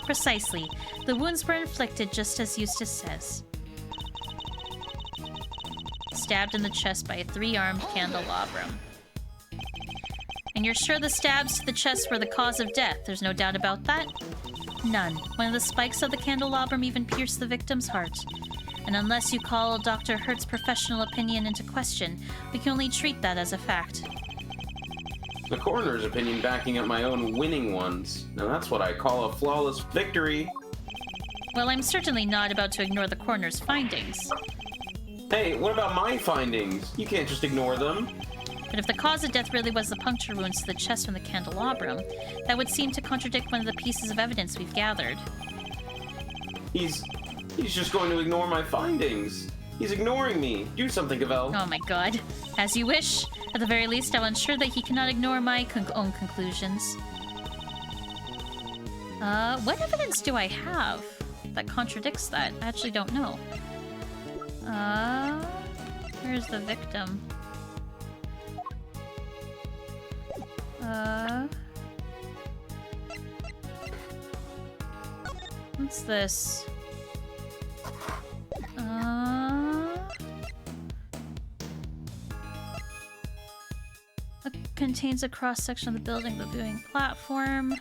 Precisely. The wounds were inflicted just as Eustace says. Stabbed in the chest by a 3-armed candelabrum. And you're sure the stabs to the chest were the cause of death? There's no doubt about that? None. One of the spikes of the candelabrum even pierced the victim's heart. And unless you call Dr. Hurt's professional opinion into question, we can only treat that as a fact. The coroner's opinion backing up my own winning ones. Now that's what I call a flawless victory. Well, I'm certainly not about to ignore the coroner's findings. Hey, what about my findings? You can't just ignore them. But if the cause of death really was the puncture wounds to the chest from the candelabrum, that would seem to contradict one of the pieces of evidence we've gathered. He's just going to ignore my findings. He's ignoring me. Do something, Gavel. Oh my god. As you wish. At the very least, I'll ensure that he cannot ignore my own conclusions. What evidence do I have that contradicts that? I actually don't know. Where's the victim? What's this? It contains a cross-section of the building, the viewing platform.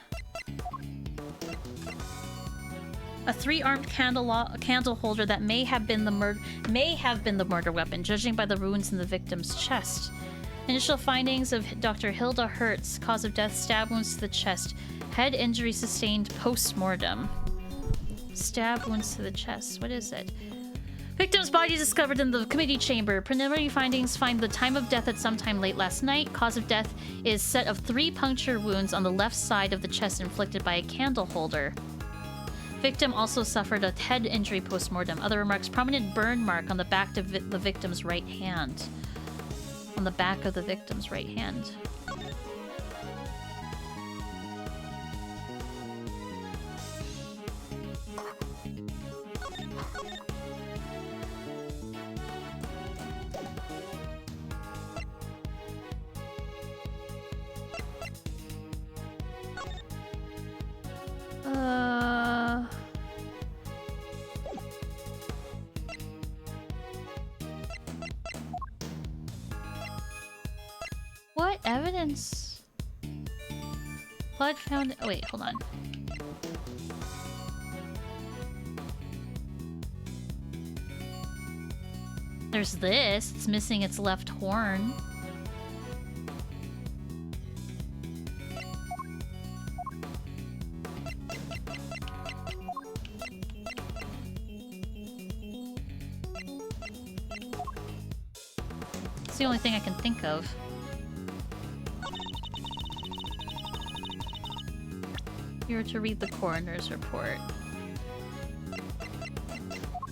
A 3-armed candle holder that may have been the murder weapon, judging by the wounds in the victim's chest. Initial findings of Dr. Hilda Hurt's cause of death: stab wounds to the chest, head injury sustained post-mortem. Stab wounds to the chest. What is it? Victim's body discovered in the committee chamber. Preliminary findings find the time of death at sometime late last night. Cause of death is set of 3 puncture wounds on the left side of the chest inflicted by a candle holder. Victim also suffered a head injury post-mortem. Other remarks: prominent burn mark on the back of the victim's right hand. On the back of the victim's right hand. What evidence? Blood found. Oh, wait, hold on. There's this. It's missing its left horn. It's the only thing I can think of. You were to read the coroner's report.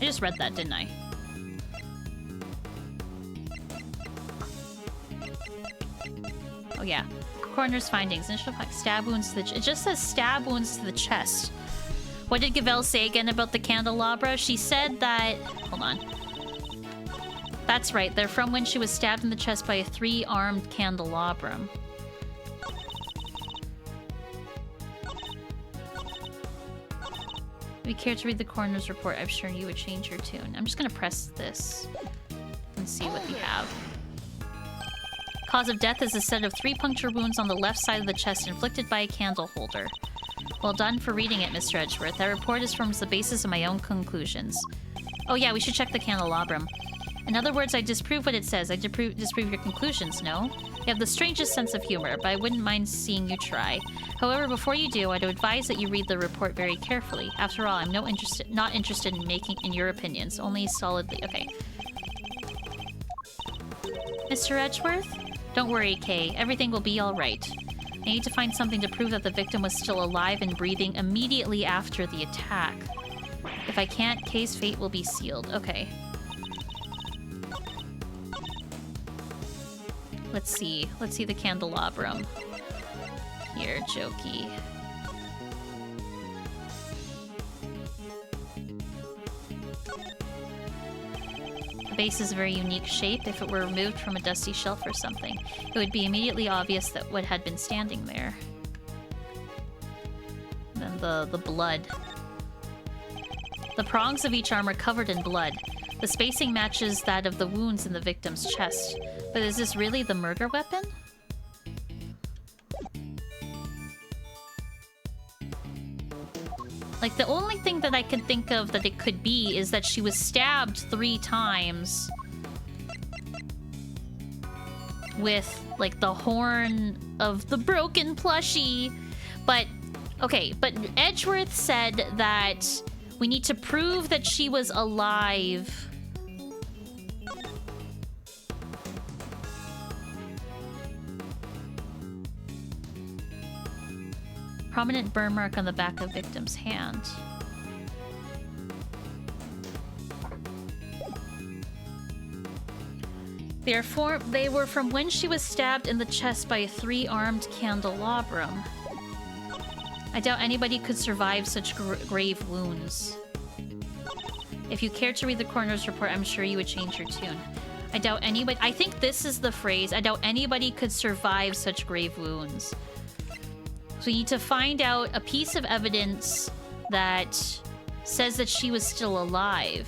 I just read that, didn't I? Oh yeah. Coroner's findings. Initial stab wounds to the... It just says stab wounds to the chest. What did Gavelle say again about the candelabra? She said that... Hold on. That's right. They're from when she was stabbed in the chest by a 3-armed candelabrum. If you care to read the coroner's report, I'm sure you would change your tune. I'm just gonna press this and see what we have. Cause of death is a set of 3 puncture wounds on the left side of the chest inflicted by a candle holder. Well done for reading it, Mr. Edgeworth. That report forms the basis of my own conclusions. Oh yeah, we should check the candelabrum. In other words, I disprove what it says. I disprove your conclusions, no? You have the strangest sense of humor, but I wouldn't mind seeing you try. However, before you do, I'd advise that you read the report very carefully. After all, I'm not interested in making in your opinions, only solidly... Okay. Mr. Edgeworth? Don't worry, Kay. Everything will be alright. I need to find something to prove that the victim was still alive and breathing immediately after the attack. If I can't, Kay's fate will be sealed. Okay. Let's see. Let's see the candelabrum. Here, Jokey. The base is a very unique shape. If it were removed from a dusty shelf or something, it would be immediately obvious that what had been standing there. And then the blood. The prongs of each arm are covered in blood. The spacing matches that of the wounds in the victim's chest. But is this really the murder weapon? Like, the only thing that I can think of that it could be is that she was stabbed 3 times with, like, the horn of the broken plushie. But, okay, but Edgeworth said that we need to prove that she was alive. Prominent burn mark on the back of victim's hand. They were from when she was stabbed in the chest by a 3-armed candelabrum. I doubt anybody could survive such grave wounds. If you care to read the coroner's report, I'm sure you would change your tune. I doubt anybody... I think this is the phrase. I doubt anybody could survive such grave wounds. So we need to find out a piece of evidence that says that she was still alive.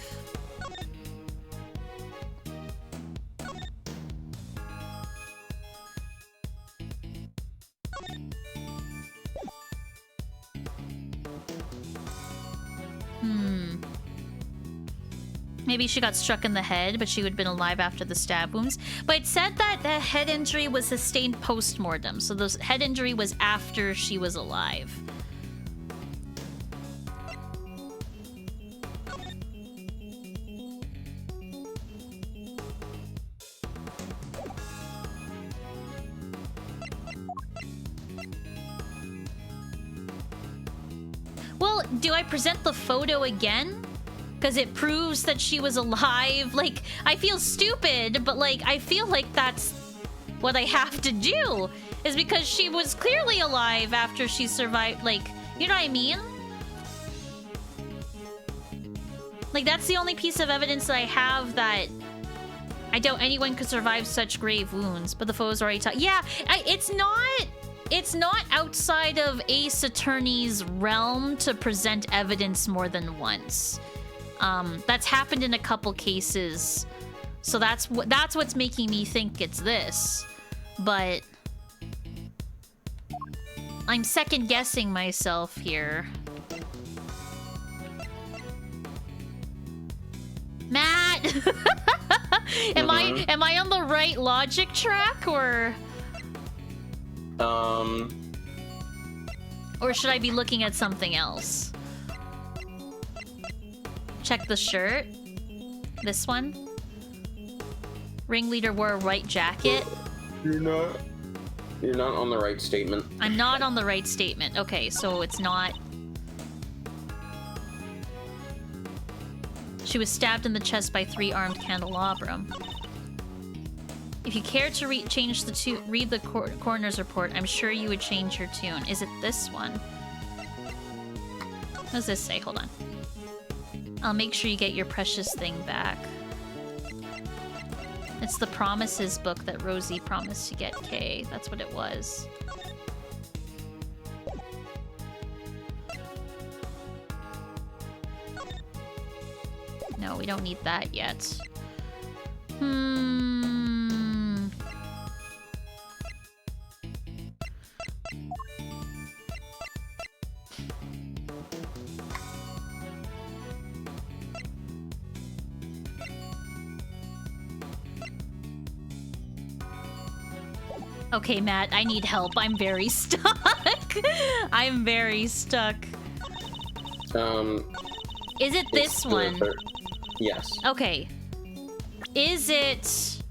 Maybe she got struck in the head, but she would have been alive after the stab wounds. But it said that the head injury was sustained post-mortem, so the head injury was after she was alive. Well, do I present the photo again? Because it proves that she was alive. Like, I feel stupid, but like, I feel like that's what I have to do. Is because she was clearly alive after she survived. Like, you know what I mean? Like, that's the only piece of evidence that I have that I doubt anyone could survive such grave wounds. But the photo's already yeah, it's not outside of Ace Attorney's realm to present evidence more than once. That's happened in a couple cases, so that's what's making me think it's this. But I'm second guessing myself here. Matt, am I on the right logic track, or should I be looking at something else? Check the shirt. This one. Ringleader wore a white jacket. You're not on the right statement. I'm not on the right statement. Okay, so it's not. She was stabbed in the chest by 3-armed candelabrum. If you care to change the read the coroner's report, I'm sure you would change your tune. Is it this one? What does this say? Hold on. I'll make sure you get your precious thing back. It's the promises book that Rosie promised to get Kay. That's what it was. No, we don't need that yet. Okay, Matt, I need help. I'm very stuck. I'm very stuck. Is it this one? Yes. Okay. Is it...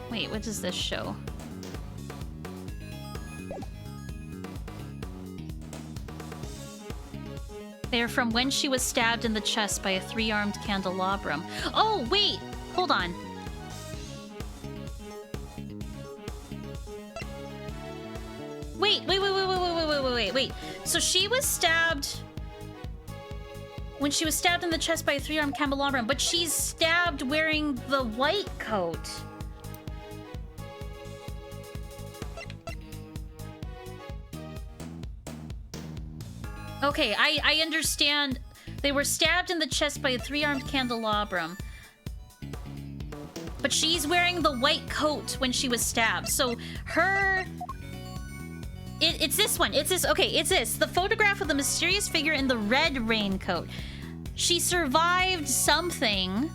Wait, what does this show? They are from when she was stabbed in the chest by a 3-armed candelabrum. Oh, wait! Hold on. Wait. So she was stabbed... When she was stabbed in the chest by a 3-armed candelabrum, but she's stabbed wearing the white coat. Okay, I understand. They were stabbed in the chest by a 3-armed candelabrum. But she's wearing the white coat when she was stabbed. So her... It's this one. It's this. Okay, it's this. The photograph of the mysterious figure in the red raincoat. She survived something.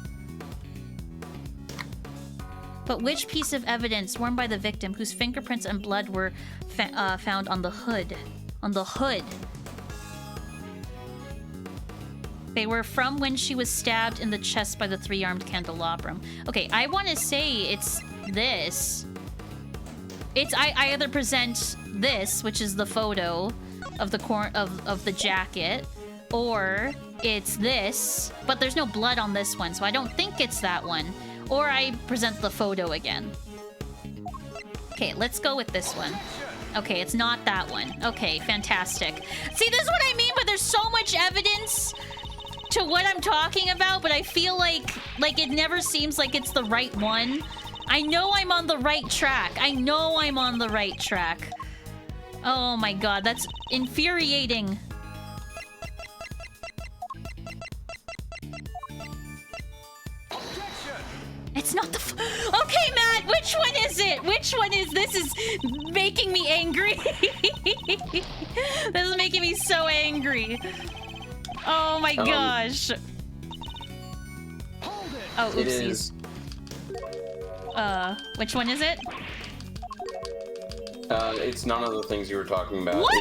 But which piece of evidence worn by the victim whose fingerprints and blood were found on the hood? On the hood. They were from when she was stabbed in the chest by the 3-armed candelabrum. Okay, I want to say it's this. It's I either present this, which is the photo of the of the jacket, or it's this, but there's no blood on this one, so I don't think it's that one. Or I present the photo again. Okay, let's go with this one. Okay, it's not that one. Okay, fantastic. See, this is what I mean, but there's so much evidence to what I'm talking about, but I feel like it never seems like it's the right one. I know I'm on the right track. I know I'm on the right track. Oh my god, that's infuriating. It's not the okay, Matt, which one is it? Which one is this? Is making me angry. This is making me so angry. Oh my gosh. Oh, oopsies. Which one is it? It's none of the things you were talking about. What?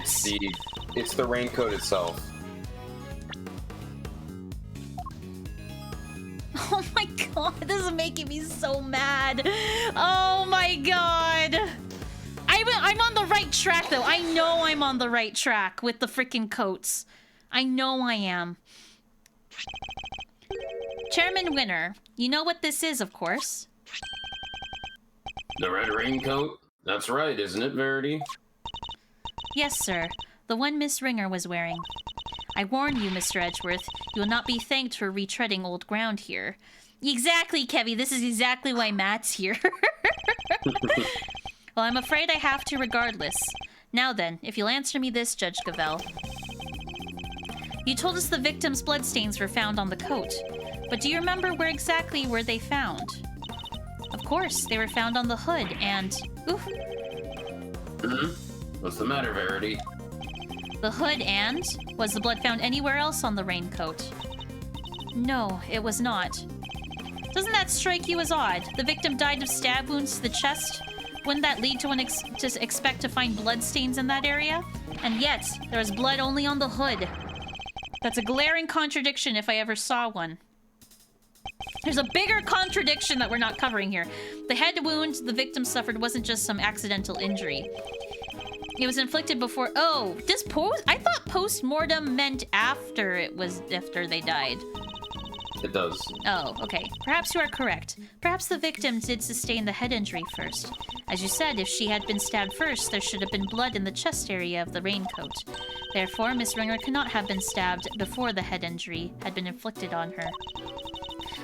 It's the raincoat itself. Oh my god, this is making me so mad. Oh my god. I'm on the right track though. I know I'm on the right track with the freaking coats. I know I am. Chairman Winner, you know what this is, of course. The red raincoat? That's right, isn't it, Verity? Yes, sir. The one Miss Ringer was wearing. I warn you, Mr. Edgeworth, you will not be thanked for retreading old ground here. Exactly, Kevy. This is exactly why Matt's here. Well, I'm afraid I have to regardless. Now then, if you'll answer me this, Judge Gavel. You told us the victim's bloodstains were found on the coat, but do you remember where exactly were they found? Of course, they were found on the hood and... Oof. What's the matter, Verity? The hood and... Was the blood found anywhere else on the raincoat? No, it was not. Doesn't that strike you as odd? The victim died of stab wounds to the chest? Wouldn't that lead to one to expect to find bloodstains in that area? And yet, there was blood only on the hood. That's a glaring contradiction if I ever saw one. There's a bigger contradiction that we're not covering here. The head wound the victim suffered wasn't just some accidental injury. It was inflicted before... Oh, does post... I thought post-mortem meant after they died. It does. Oh, okay. Perhaps you are correct. Perhaps the victim did sustain the head injury first. As you said, if she had been stabbed first, there should have been blood in the chest area of the raincoat. Therefore, Miss Ringer could not have been stabbed before the head injury had been inflicted on her.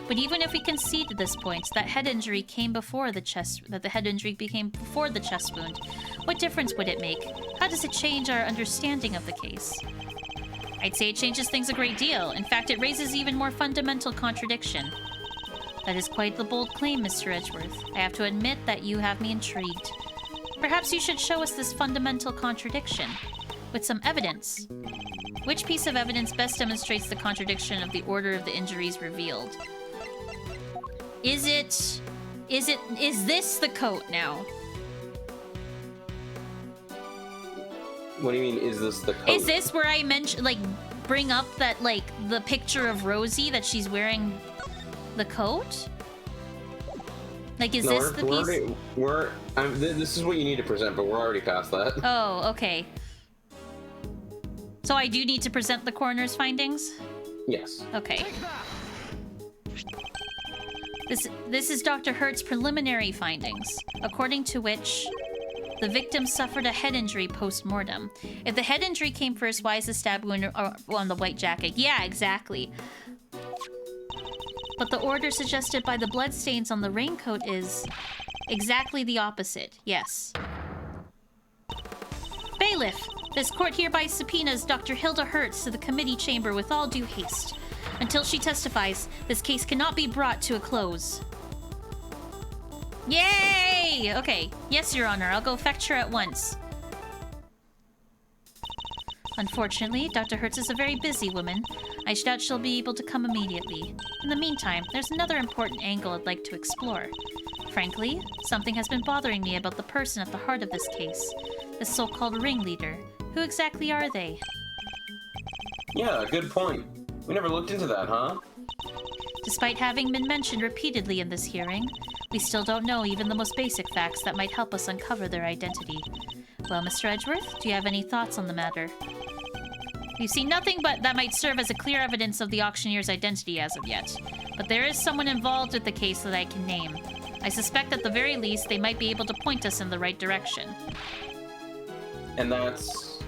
But even if we concede at this point that head injury came before the chest, that the head injury became before the chest wound, what difference would it make? How does it change our understanding of the case? I'd say it changes things a great deal. In fact, it raises even more fundamental contradiction. That is quite the bold claim, Mr. Edgeworth. I have to admit that you have me intrigued. Perhaps you should show us this fundamental contradiction with some evidence. Which piece of evidence best demonstrates the contradiction of the order of the injuries revealed? Is this the coat now? What do you mean, is this the coat? Is this where I mention, like, bring up that, like, the picture of Rosie that she's wearing the coat? Like, is this the piece? This is what you need to present, but we're already past that. Oh, okay. So I do need to present the coroner's findings? Yes. Okay. This is Dr. Hurt's preliminary findings, according to which the victim suffered a head injury post-mortem. If the head injury came first, why is the stab wound on the white jacket? Yeah, exactly. But the order suggested by the bloodstains on the raincoat is exactly the opposite. Yes. Bailiff, this court hereby subpoenas Dr. Hilda Hertz to the committee chamber with all due haste. Until she testifies, this case cannot be brought to a close. Yay! Okay. Yes, Your Honor. I'll go fetch her at once. Unfortunately, Dr. Hertz is a very busy woman. I doubt she'll be able to come immediately. In the meantime, there's another important angle I'd like to explore. Frankly, something has been bothering me about the person at the heart of this case. The so-called ringleader. Who exactly are they? Yeah, good point. We never looked into that, huh? Despite having been mentioned repeatedly in this hearing, we still don't know even the most basic facts that might help us uncover their identity. Well, Mr. Edgeworth, do you have any thoughts on the matter? We've seen nothing but that might serve as a clear evidence of the auctioneer's identity as of yet. But there is someone involved with the case that I can name. I suspect at the very least they might be able to point us in the right direction. And that's...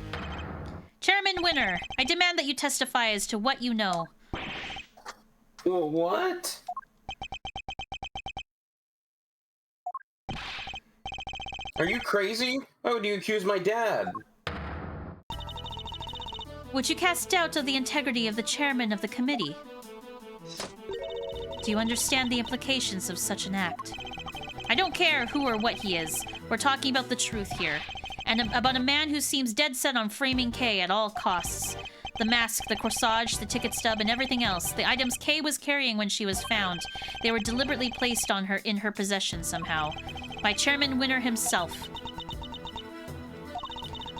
Chairman Winner, I demand that you testify as to what you know. What? Are you crazy? Why would you accuse my dad? Would you cast doubt of the integrity of the chairman of the committee? Do you understand the implications of such an act? I don't care who or what he is. We're talking about the truth here. And about a man who seems dead set on framing Kay at all costs. The mask, the corsage, the ticket stub, and everything else. The items Kay was carrying when she was found. They were deliberately placed on her in her possession somehow. By Chairman Winner himself.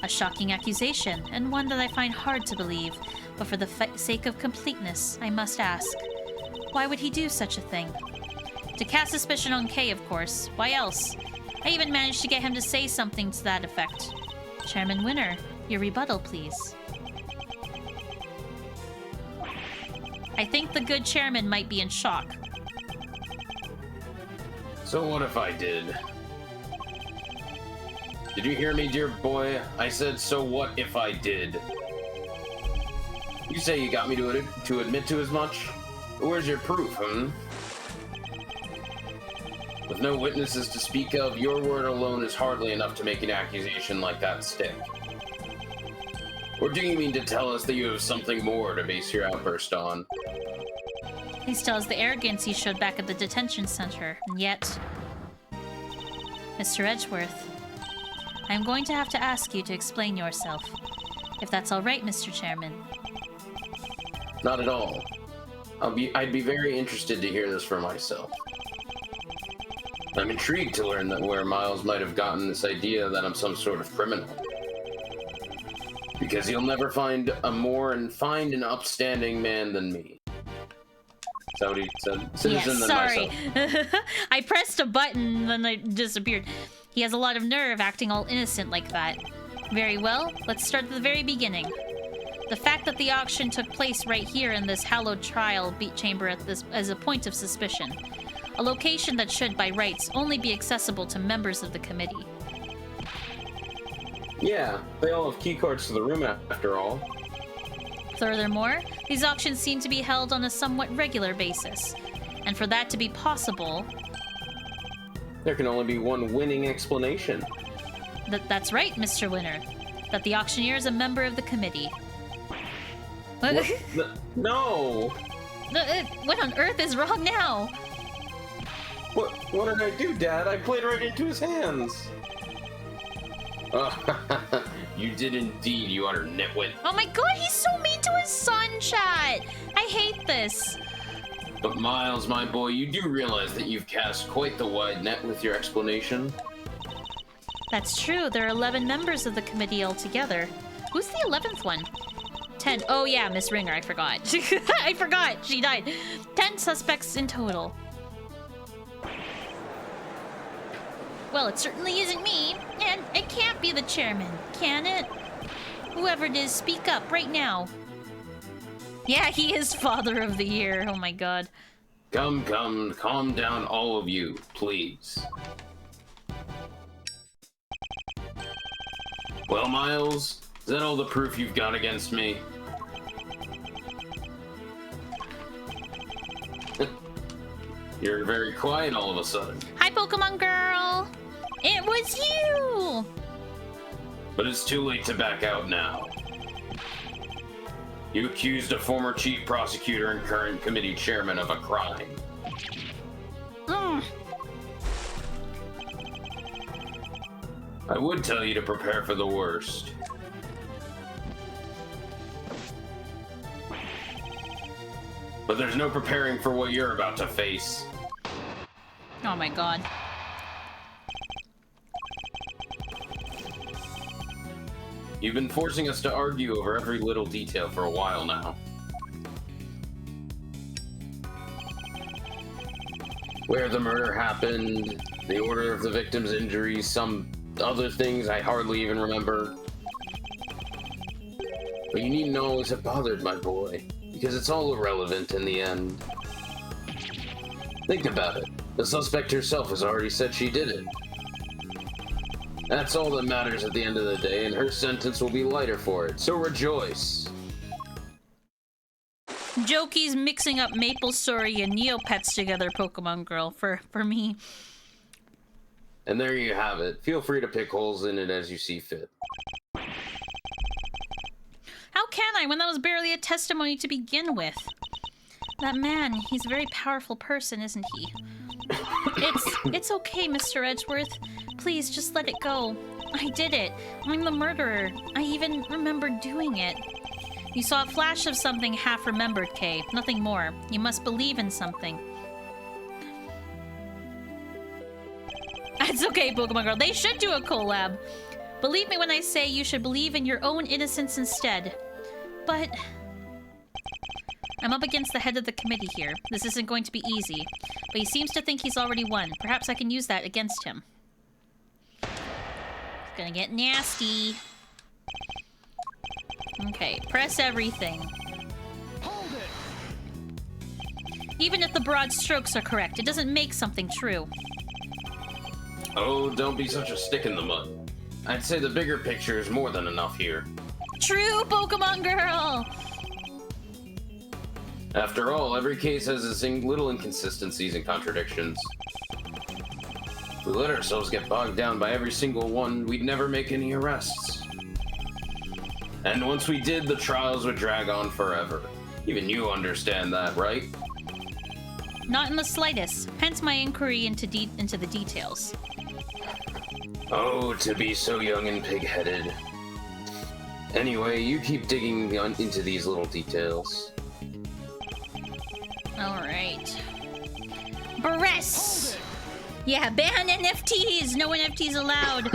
A shocking accusation, and one that I find hard to believe. But for the sake of completeness, I must ask. Why would he do such a thing? To cast suspicion on Kay, of course. Why else? I even managed to get him to say something to that effect. Chairman Winner, your rebuttal, please. I think the good chairman might be in shock. So what if I did? Did you hear me, dear boy? I said, so what if I did? You say you got me to admit to as much? Where's your proof, With no witnesses to speak of, your word alone is hardly enough to make an accusation like that stick. Or do you mean to tell us that you have something more to base your outburst on? Please tell us the arrogance he showed back at the detention center, and yet... Mr. Edgeworth, I'm going to have to ask you to explain yourself. If that's all right, Mr. Chairman. Not at all. I'd be very interested to hear this for myself. I'm intrigued to learn that where Miles might have gotten this idea that I'm some sort of criminal. Because he'll never find an upstanding man than me. that what he said? Yes, Citizen, then sorry. myself. I pressed a button, then I disappeared. He has a lot of nerve acting all innocent like that. Very well, let's start at the very beginning. The fact that the auction took place right here in this hallowed trial beat chamber as a point of suspicion. A location that should, by rights, only be accessible to members of the committee. Yeah, they all have keycards to the room after all. Furthermore, these auctions seem to be held on a somewhat regular basis. And for that to be possible... There can only be one winning explanation. That's right, Mr. Winner. That the auctioneer is a member of the committee. What? No! What on earth is wrong now? What did I do, Dad? I played right into his hands. You did indeed, you utter nitwit. Oh my god, he's so mean to his son, chat! I hate this. But Miles, my boy, you do realize that you've cast quite the wide net with your explanation? That's true. There are 11 members of the committee altogether. Who's the 11th one? 10. Oh yeah, Miss Ringer, I forgot. I forgot, she died. 10 suspects in total. Well, it certainly isn't me, and it can't be the chairman, can it? Whoever it is, speak up right now. Yeah, he is Father of the Year. Oh my god. Come, calm down, all of you, please. Well, Miles, is that all the proof you've got against me? You're very quiet all of a sudden. Hi, Pokemon girl! It was you! But it's too late to back out now. You accused a former chief prosecutor and current committee chairman of a crime. I would tell you to prepare for the worst. But there's no preparing for what you're about to face. Oh my god. You've been forcing us to argue over every little detail for a while now. Where the murder happened, the order of the victim's injuries, some other things I hardly even remember. But you needn't always have bothered, my boy, because it's all irrelevant in the end. Think about it. The suspect herself has already said she did it. That's all that matters at the end of the day, and her sentence will be lighter for it, so rejoice. Jokey's mixing up Maple Story and Neopets together, Pokemon girl, for me. And there you have it. Feel free to pick holes in it as you see fit. How can I, when that was barely a testimony to begin with? That man, he's a very powerful person, isn't he? It's okay, Mr. Edgeworth. Please, just let it go. I did it. I'm the murderer. I even remember doing it. You saw a flash of something half-remembered, Kay. Nothing more. You must believe in something. It's okay, Pokemon Girl. They should do a collab. Believe me when I say you should believe in your own innocence instead. But... I'm up against the head of the committee here. This isn't going to be easy. But he seems to think he's already won. Perhaps I can use that against him. It's gonna get nasty. Okay, press everything. Hold it. Even if the broad strokes are correct, it doesn't make something true. Oh, don't be such a stick in the mud. I'd say the bigger picture is more than enough here. True, Pokemon Girl! After all, every case has its little inconsistencies and contradictions. If we let ourselves get bogged down by every single one, we'd never make any arrests. And once we did, the trials would drag on forever. Even you understand that, right? Not in the slightest. Hence my inquiry into the details. Oh, to be so young and pig-headed. Anyway, you keep digging into these little details. Alright. Baress! Yeah, ban NFTs! No NFTs allowed!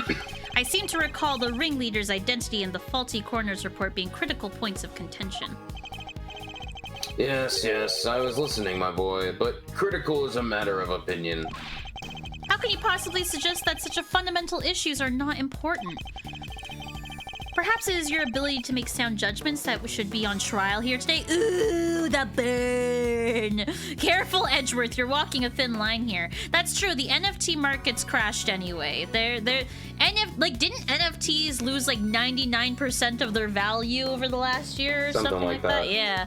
I seem to recall the ringleader's identity and the faulty coroner's report being critical points of contention. Yes, I was listening, my boy, but critical is a matter of opinion. How can you possibly suggest that such a fundamental issues are not important? Perhaps it is your ability to make sound judgments that should be on trial here today. Ooh, the burn! Careful, Edgeworth, you're walking a thin line here. That's true, the NFT market's crashed anyway. Didn't NFTs lose like 99% of their value over the last year or something like that? Yeah.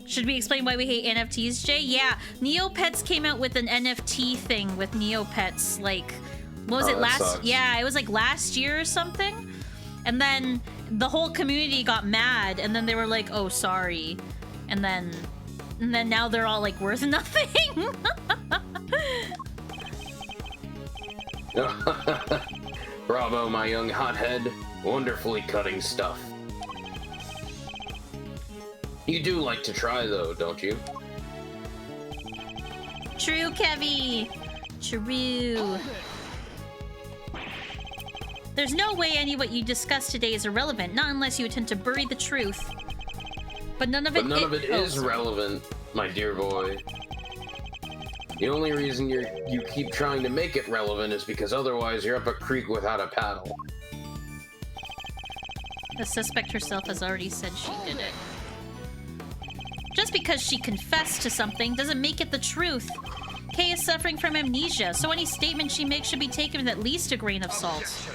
Should we explain why we hate NFTs, Jay? Yeah, Neopets came out with an NFT thing with Neopets, like, what was it last? Sucks. Yeah, it was like last year or something. And then the whole community got mad, and then they were like, "Oh, sorry," and then now they're all like worth nothing. Bravo, my young hothead. Wonderfully cutting stuff. You do like to try, though, don't you? True, Kevy. True. There's no way any of what you discussed today is irrelevant, not unless you intend to bury the truth. But none of it is relevant, my dear boy. The only reason you keep trying to make it relevant is because otherwise you're up a creek without a paddle. The suspect herself has already said she did it. Just because she confessed to something doesn't make it the truth. Kay is suffering from amnesia, so any statement she makes should be taken with at least a grain of salt.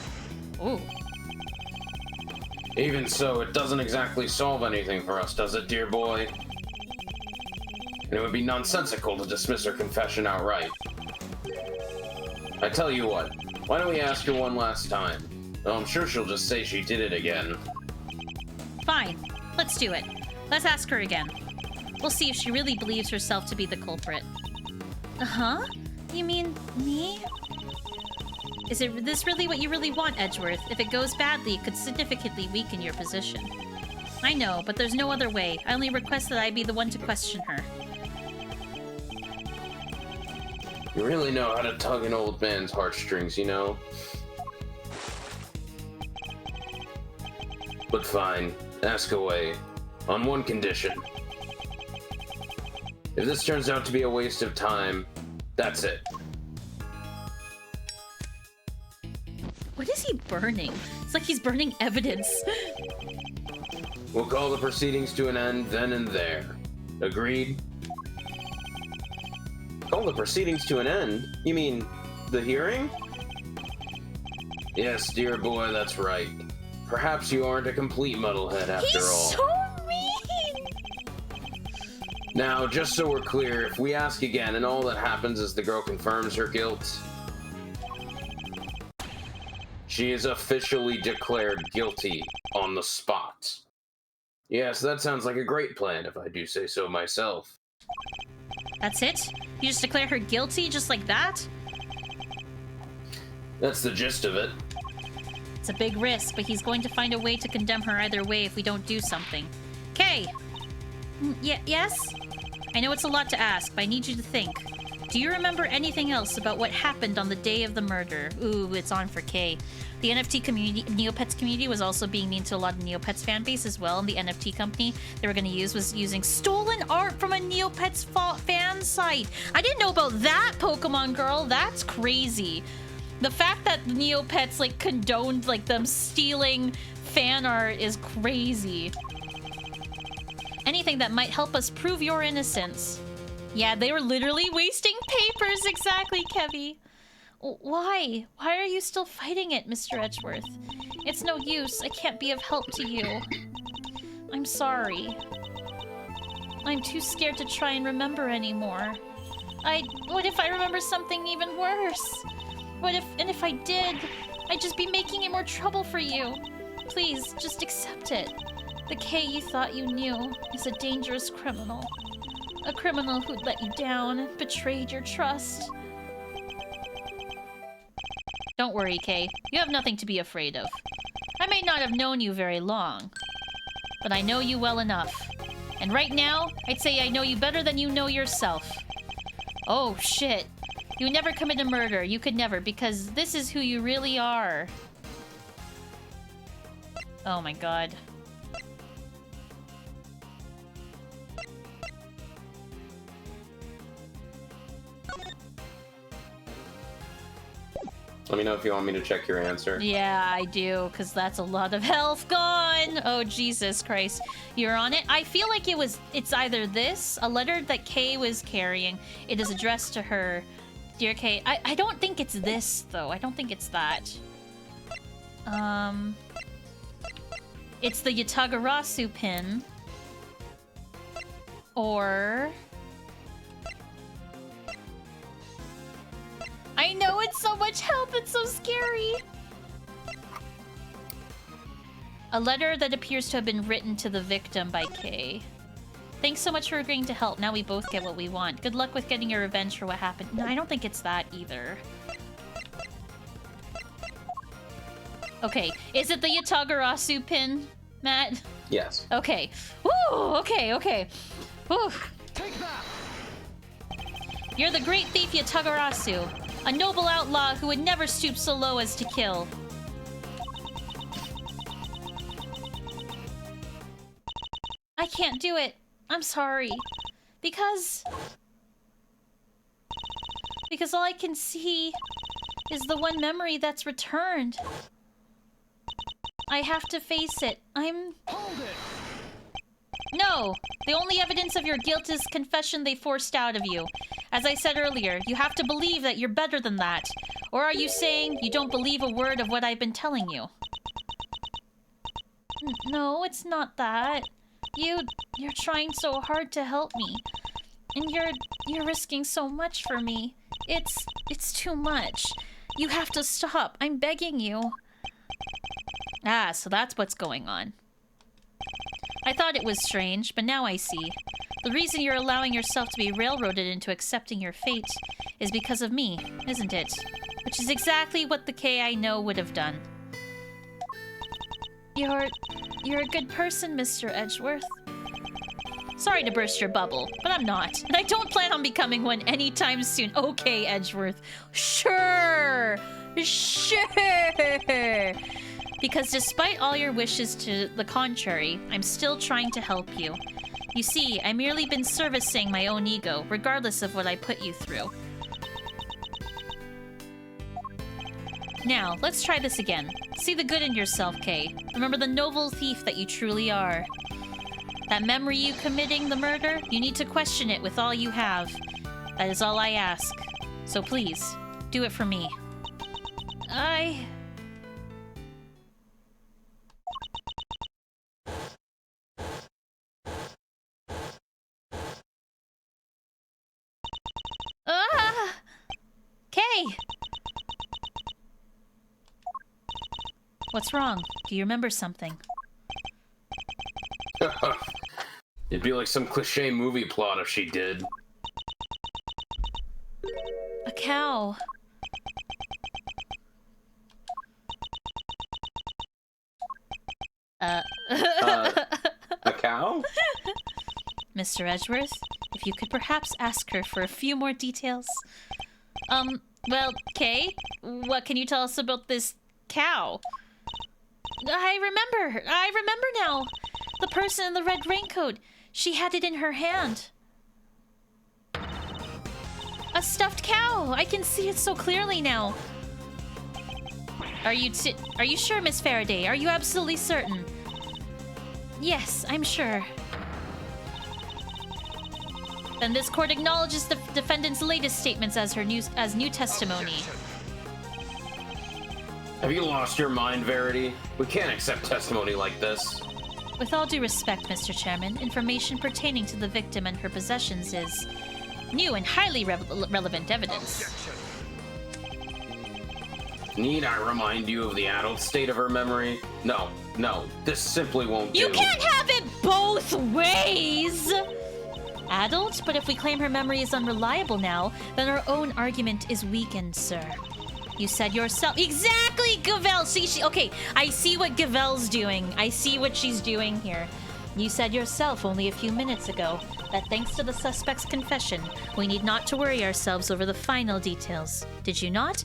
Oh. Even so, it doesn't exactly solve anything for us, does it, dear boy? And it would be nonsensical to dismiss her confession outright. I tell you what, why don't we ask her one last time? Oh, I'm sure she'll just say she did it again. Fine. Let's do it. Let's ask her again. We'll see if she really believes herself to be the culprit. Uh-huh? You mean me? Is this really what you really want, Edgeworth? If it goes badly, it could significantly weaken your position. I know, but there's no other way. I only request that I be the one to question her. You really know how to tug an old man's heartstrings, you know? But fine, ask away. On one condition. If this turns out to be a waste of time, that's it. What is he burning? It's like he's burning evidence. We'll call the proceedings to an end then and there. Agreed? Call the proceedings to an end? You mean the hearing? Yes, dear boy, that's right. Perhaps you aren't a complete muddlehead after all. He's so mean! Now, just so we're clear, if we ask again and all that happens is the girl confirms her guilt, she is officially declared guilty on the spot. Yes, that sounds like a great plan, if I do say so myself. That's it? You just declare her guilty just like that? That's the gist of it. It's a big risk, but he's going to find a way to condemn her either way if we don't do something. Kay! Yes? I know it's a lot to ask, but I need you to think. Do you remember anything else about what happened on the day of the murder? Ooh, it's on for Kay. The NFT community, Neopets community, was also being mean to a lot of Neopets fan base as well, and the NFT company they were going to use was using stolen art from a Neopets fan site. I didn't know about that, Pokemon girl. That's crazy. The fact that Neopets like condoned like them stealing fan art is crazy. Anything that might help us prove your innocence. Yeah, they were literally wasting papers. Exactly, Kevy. Why? Why are you still fighting it, Mr. Edgeworth? It's no use. I can't be of help to you. I'm sorry. I'm too scared to try and remember anymore. What if I remember something even worse? And if I did, I'd just be making it more trouble for you. Please, just accept it. The Kay you thought you knew is a dangerous criminal. A criminal who'd let you down and betrayed your trust. Don't worry, Kay. You have nothing to be afraid of. I may not have known you very long, but I know you well enough. And right now, I'd say I know you better than you know yourself. Oh, shit. You never commit a murder. You could never, because this is who you really are. Oh my god. Let me know if you want me to check your answer. Yeah, I do, because that's a lot of health gone. Oh, Jesus Christ. You're on it? I feel like it's either this, a letter that Kay was carrying. It is addressed to her. Dear Kay. I don't think it's this, though. I don't think it's that. It's the Yatagarasu pin. Or... I know it's so much help, it's so scary. A letter that appears to have been written to the victim by Kay. Thanks so much for agreeing to help. Now we both get what we want. Good luck with getting your revenge for what happened. No, I don't think it's that either. Okay, is it the Yatagarasu pin, Matt? Yes. Okay. Woo! Okay, okay. Woo! Take that! You're the great thief Yatagarasu. A noble outlaw who would never stoop so low as to kill. I can't do it. I'm sorry. Because all I can see is the one memory that's returned. I have to face it. Hold it! No! The only evidence of your guilt is confession they forced out of you. As I said earlier, you have to believe that you're better than that. Or are you saying you don't believe a word of what I've been telling you? No, it's not that. You're trying so hard to help me. And you're risking so much for me. It's too much. You have to stop. I'm begging you. Ah, so that's what's going on. I thought it was strange, but now I see. The reason you're allowing yourself to be railroaded into accepting your fate is because of me, isn't it? Which is exactly what the Kay I know would have done. You're a good person, Mr. Edgeworth. Sorry to burst your bubble, but I'm not. And I don't plan on becoming one anytime soon. Okay, Edgeworth. Sure! Sure! Because despite all your wishes to the contrary, I'm still trying to help you. You see, I've merely been servicing my own ego, regardless of what I put you through. Now, let's try this again. See the good in yourself, Kay. Remember the noble thief that you truly are. That memory you committing the murder, you need to question it with all you have. That is all I ask. So please, do it for me. Kay! What's wrong? Do you remember something? It'd be like some cliche movie plot if she did. A cow. A cow? Mr. Edgeworth, if you could perhaps ask her for a few more details. Well, Kay, what can you tell us about this cow? I remember now. The person in the red raincoat. She had it in her hand. A stuffed cow. I can see it so clearly now. Are you sure, Miss Faraday? Are you absolutely certain? Yes, I'm sure. Then this court acknowledges the defendant's latest statements as new testimony. Have you lost your mind, Verity? We can't accept testimony like this. With all due respect, Mr. Chairman, information pertaining to the victim and her possessions is new and highly relevant evidence. Need I remind you of the adult state of her memory? No, this simply won't do. You can't have it both ways! Adult, but if we claim her memory is unreliable now, then our own argument is weakened, sir. You said yourself— Exactly, Gavel! See, okay, I see what Gavel's doing. I see what she's doing here. You said yourself only a few minutes ago that thanks to the suspect's confession, we need not to worry ourselves over the final details. Did you not?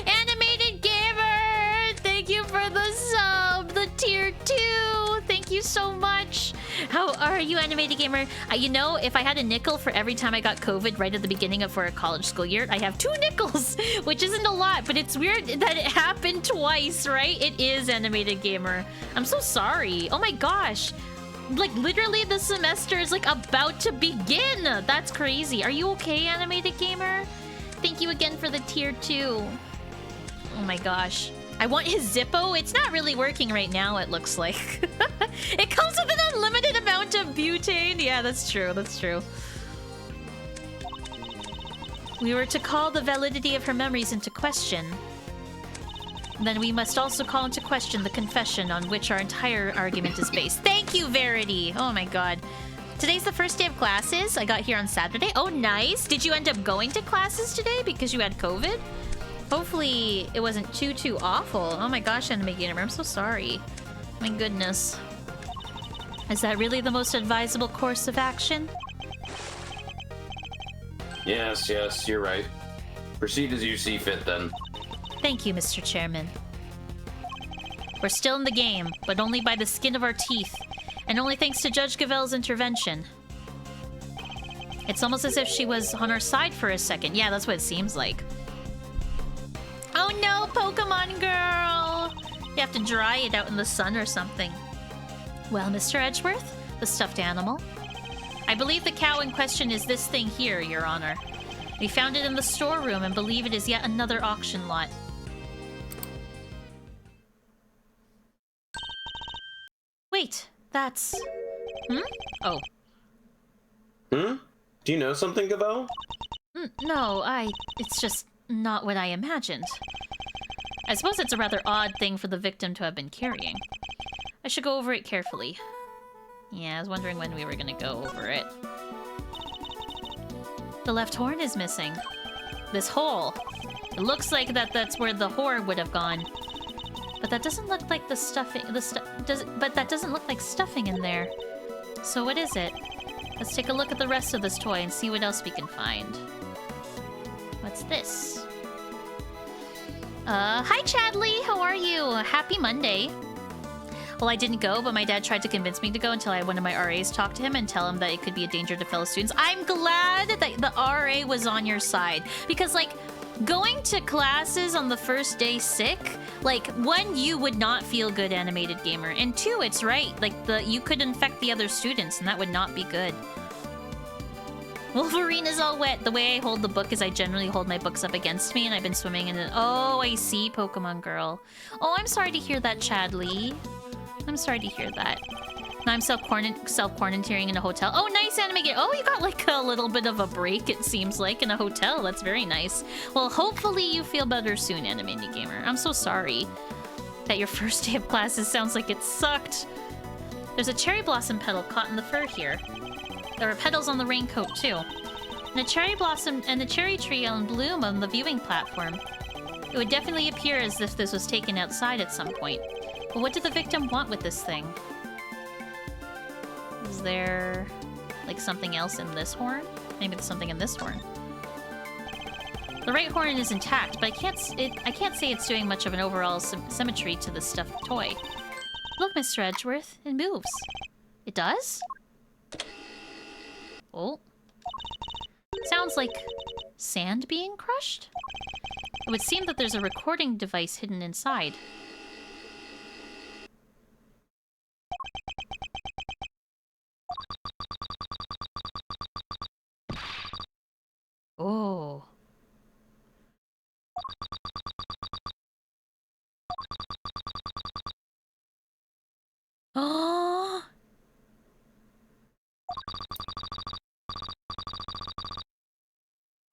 Animated Gamer! Thank you for the sub! The tier 2! Thank you so much! How are you, Animated Gamer? You know, if I had a nickel for every time I got COVID right at the beginning of for a college school year, I have 2 nickels, which isn't a lot, but it's weird that it happened twice, right? It is, Animated Gamer. I'm so sorry. Oh my gosh. Like, literally, the semester is, like, about to begin. That's crazy. Are you okay, Animated Gamer? Thank you again for the tier 2. Oh my gosh. I want his Zippo. It's not really working right now, it looks like. It comes with an unlimited amount of butane. Yeah, that's true. That's true. We were to call the validity of her memories into question. Then we must also call into question the confession on which our entire argument is based. Thank you, Verity. Oh my god. Today's the first day of classes. I got here on Saturday. Oh, nice. Did you end up going to classes today because you had COVID? Hopefully it wasn't too awful. Oh my gosh, Anime Gamer, I'm so sorry. My goodness. Is that really the most advisable course of action? Yes, you're right. Proceed as you see fit, then. Thank you, Mr. Chairman. We're still in the game, but only by the skin of our teeth, and only thanks to Judge Gavel's intervention. It's almost as if she was on our side for a second. Yeah, that's what it seems like. Oh no, Pokemon girl! You have to dry it out in the sun or something. Well, Mr. Edgeworth, the stuffed animal. I believe the cow in question is this thing here, Your Honor. We found it in the storeroom and believe it is yet another auction lot. Wait, that's... Oh. Do you know something, Gavel? No, it's just not what I imagined. I suppose it's a rather odd thing for the victim to have been carrying. I should go over it carefully. Yeah, I was wondering when we were gonna go over it. The left horn is missing. This hole. It looks like that's where the horn would have gone. But that doesn't look like the stuffing. But that doesn't look like stuffing in there. So what is it? Let's take a look at the rest of this toy and see what else we can find. What's this? Hi Chadley, how are you? Happy Monday. Well, I didn't go, but my dad tried to convince me to go until I had one of my RAs talk to him and tell him that it could be a danger to fellow students. I'm glad that the RA was on your side. Because, like, going to classes on the first day sick, like, one, you would not feel good, Animated Gamer. And two, it's right. Like, you could infect the other students, and that would not be good. Wolverine is all wet. The way I hold the book is I generally hold my books up against me, and I've been swimming in it. Oh, I see, Pokemon Girl. Oh, I'm sorry to hear that, Chadley. I'm sorry to hear that. Now I'm self-quarantining in a hotel. Oh, nice, Anime. Oh, you got like a little bit of a break, it seems like, in a hotel. That's very nice. Well, hopefully you feel better soon, Anime Gamer. I'm so sorry that your first day of classes sounds like it sucked. There's a cherry blossom petal caught in the fur here. There are petals on the raincoat, too. And a cherry blossom and the cherry tree on bloom on the viewing platform. It would definitely appear as if this was taken outside at some point. But what did the victim want with this thing? Is there, like, something else in this horn? Maybe there's something in this horn. The right horn is intact, but I can't say it's doing much of an overall symmetry to the stuffed toy. Look, Mr. Edgeworth, it moves. It does? Oh. Sounds like sand being crushed? It would seem that there's a recording device hidden inside. Oh. Oh.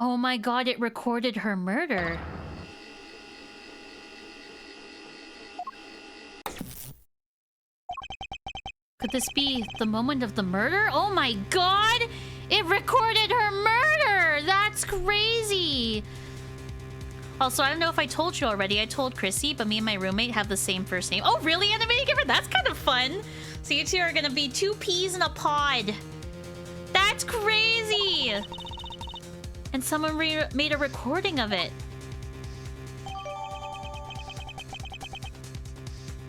Oh my god, it recorded her murder. Could this be the moment of the murder? Oh my god! It recorded her murder! That's crazy! Also, I don't know if I told you already. I told Chrissy, but me and my roommate have the same first name. Oh, really, Animated Gamer? That's kind of fun. So you two are gonna be 2 peas in a pod. That's crazy! And someone made a recording of it.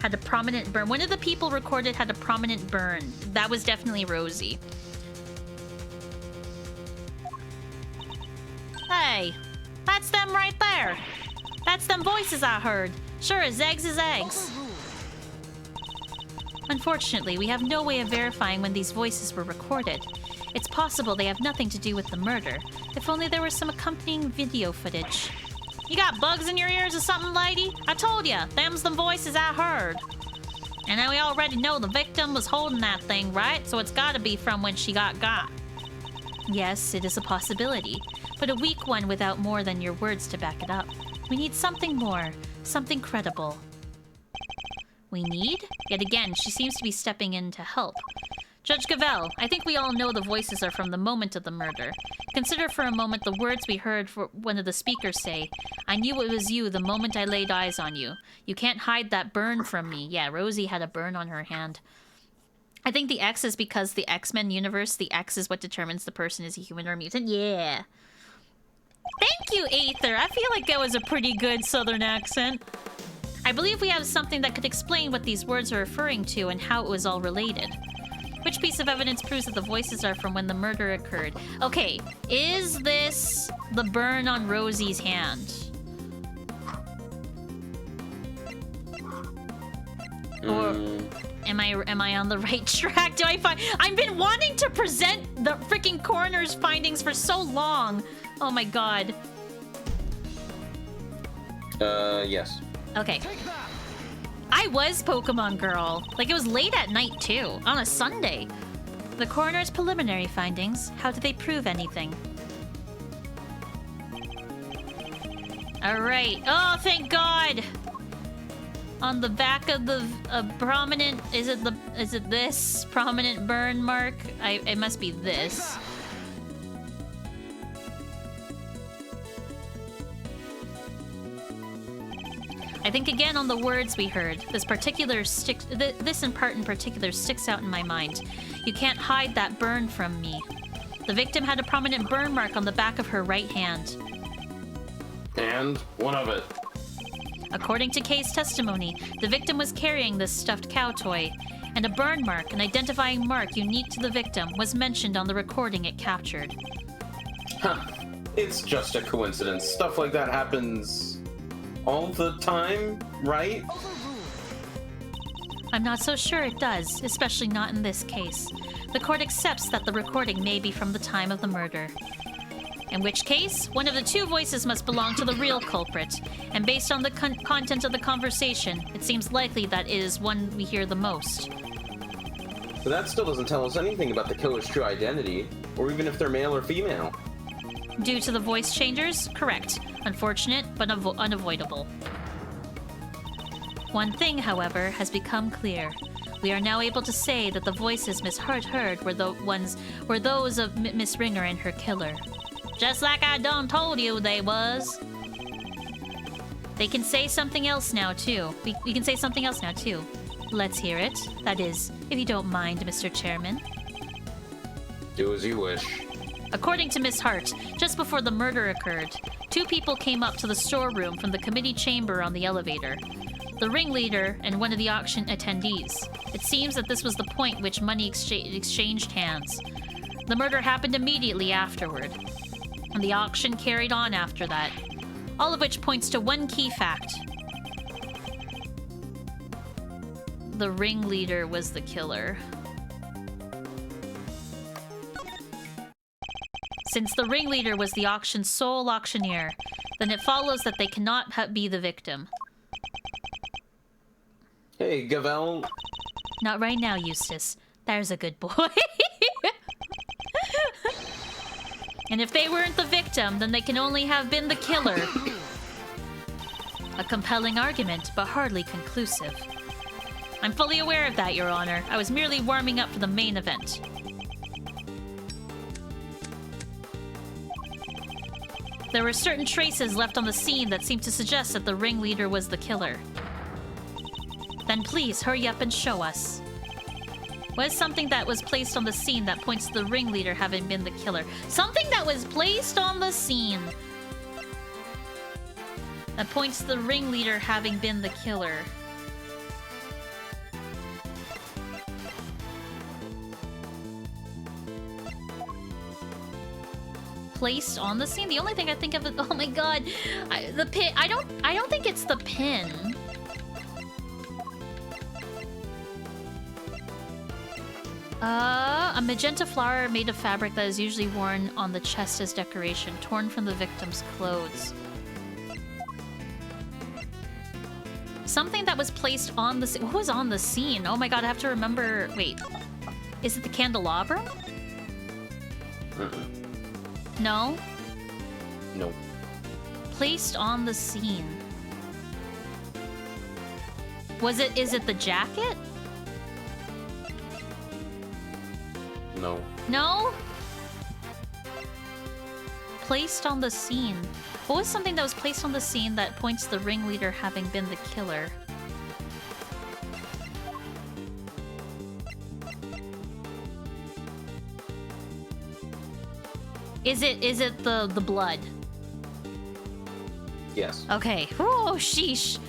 had a prominent burn. One of the people recorded had a prominent burn. That was definitely Rosie. Hey, that's them right there. That's them voices I heard. Sure as eggs is eggs. Unfortunately, we have no way of verifying when these voices were recorded. It's possible they have nothing to do with the murder. If only there was some accompanying video footage. You got bugs in your ears or something, lady? I told ya, them's the voices I heard. And now we already know the victim was holding that thing, right? So it's gotta be from when she got. Yes, it is a possibility, but a weak one without more than your words to back it up. We need something more, something credible. We need? Yet again, she seems to be stepping in to help. Judge Gavel, I think we all know the voices are from the moment of the murder. Consider for a moment the words we heard for one of the speakers say. I knew it was you the moment I laid eyes on you. You can't hide that burn from me. Yeah, Rosie had a burn on her hand. I think the X is because the X-Men universe, the X is what determines the person is a human or a mutant. Yeah. Thank you, Aether. I feel like that was a pretty good southern accent. I believe we have something that could explain what these words are referring to and how it was all related. Which piece of evidence proves that the voices are from when the murder occurred? Okay, is this the burn on Rosie's hand? Or am I on the right track? Do I find I've been wanting to present the freaking coroner's findings for so long. Oh my god. Yes. Okay. I was Pokemon Girl. Like, it was late at night, too. On a Sunday. The coroner's preliminary findings. How do they prove anything? Alright. Oh, thank God! On the back of the prominent... Is it this prominent burn mark? It must be this. I think again on the words we heard. This in particular sticks out in my mind. You can't hide that burn from me. The victim had a prominent burn mark on the back of her right hand. And what of it? According to Kay's testimony, the victim was carrying this stuffed cow toy, and a burn mark, an identifying mark unique to the victim, was mentioned on the recording it captured. Huh. It's just a coincidence. Stuff like that happens all the time, right? I'm not so sure it does, especially not in this case. The court accepts that the recording may be from the time of the murder. In which case, one of the two voices must belong to the real culprit, and based on the content of the conversation, it seems likely that it is one we hear the most. But that still doesn't tell us anything about the killer's true identity, or even if they're male or female. Due to the voice changers? Correct. Unfortunate, but unavoidable. One thing, however, has become clear. We are now able to say that the voices Miss Hart heard were those of Miss Ringer and her killer. Just like I done told you they was. They can say something else now, too. We can say something else now, too. Let's hear it. That is, if you don't mind, Mr. Chairman. Do as you wish. According to Miss Hart, just before the murder occurred, two people came up to the storeroom from the committee chamber on the elevator. The ringleader and one of the auction attendees. It seems that this was the point which money exchanged hands. The murder happened immediately afterward, and the auction carried on after that. All of which points to one key fact. The ringleader was the killer. Since the ringleader was the auction's sole auctioneer, then it follows that they cannot be the victim. Hey, Gavel. Not right now, Eustace. There's a good boy. And if they weren't the victim, then they can only have been the killer. A compelling argument, but hardly conclusive. I'm fully aware of that, Your Honor. I was merely warming up for the main event. There were certain traces left on the scene that seemed to suggest that the ringleader was the killer. Then please, hurry up and show us. What is something that was placed on the scene that points to the ringleader having been the killer? Something that was placed on the scene that points to the ringleader having been the killer. placed on the scene. The only thing I think of is, oh my god, the pin. I don't think it's the pin. A magenta flower made of fabric that is usually worn on the chest as decoration, torn from the victim's clothes. Something that was placed on the scene. What was on the scene? Oh my god, I have to remember. Wait. Is it the candelabrum? No? No. Placed on the scene. Is it the jacket? No. No? Placed on the scene. What was something that was placed on the scene that points to the ringleader having been the killer? Is it the blood? Yes. Okay. Oh, sheesh.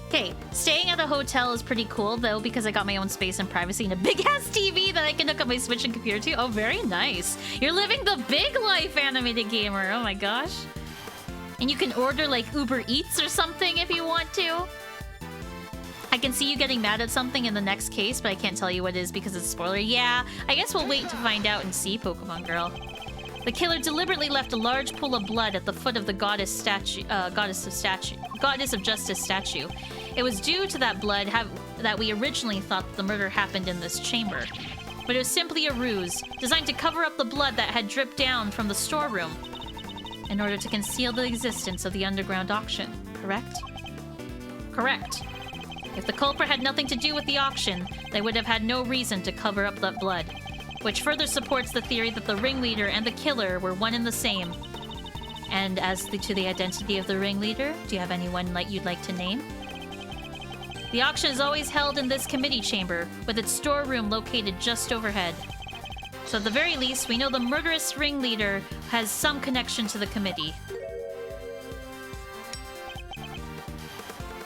Okay, staying at a hotel is pretty cool, though, because I got my own space and privacy and a big-ass TV that I can hook up my Switch and computer to. Oh, very nice. You're living the big life, animated gamer. Oh my gosh. And you can order, like, Uber Eats or something if you want to. I can see you getting mad at something in the next case, but I can't tell you what it is because it's a spoiler. Yeah, I guess we'll wait to find out and see, Pokemon Girl. The killer deliberately left a large pool of blood at the foot of the goddess of justice statue. It was due to that blood that we originally thought the murder happened in this chamber. But it was simply a ruse, designed to cover up the blood that had dripped down from the storeroom in order to conceal the existence of the underground auction, correct? Correct. If the culprit had nothing to do with the auction, they would have had no reason to cover up that blood. Which further supports the theory that the ringleader and the killer were one and the same. And as to the identity of the ringleader, do you have anyone you'd like to name? The auction is always held in this committee chamber, with its storeroom located just overhead. So at the very least, we know the murderous ringleader has some connection to the committee.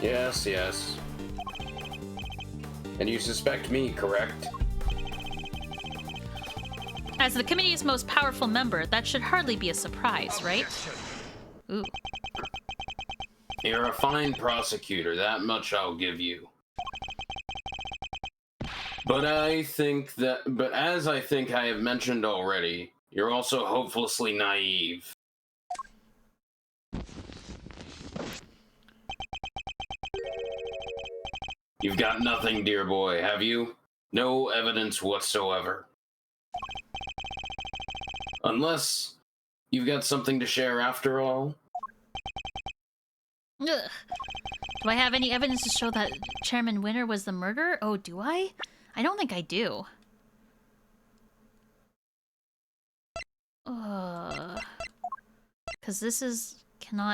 Yes, yes. And you suspect me, correct? As the committee's most powerful member, that should hardly be a surprise, right? Ooh. You're a fine prosecutor, that much I'll give you. But as I think I have mentioned already, you're also hopelessly naive. You've got nothing, dear boy, have you? No evidence whatsoever. Unless you've got something to share after all. Ugh. Do I have any evidence to show that Chairman Winter was the murderer? Oh, do I? I don't think I do. Because this is...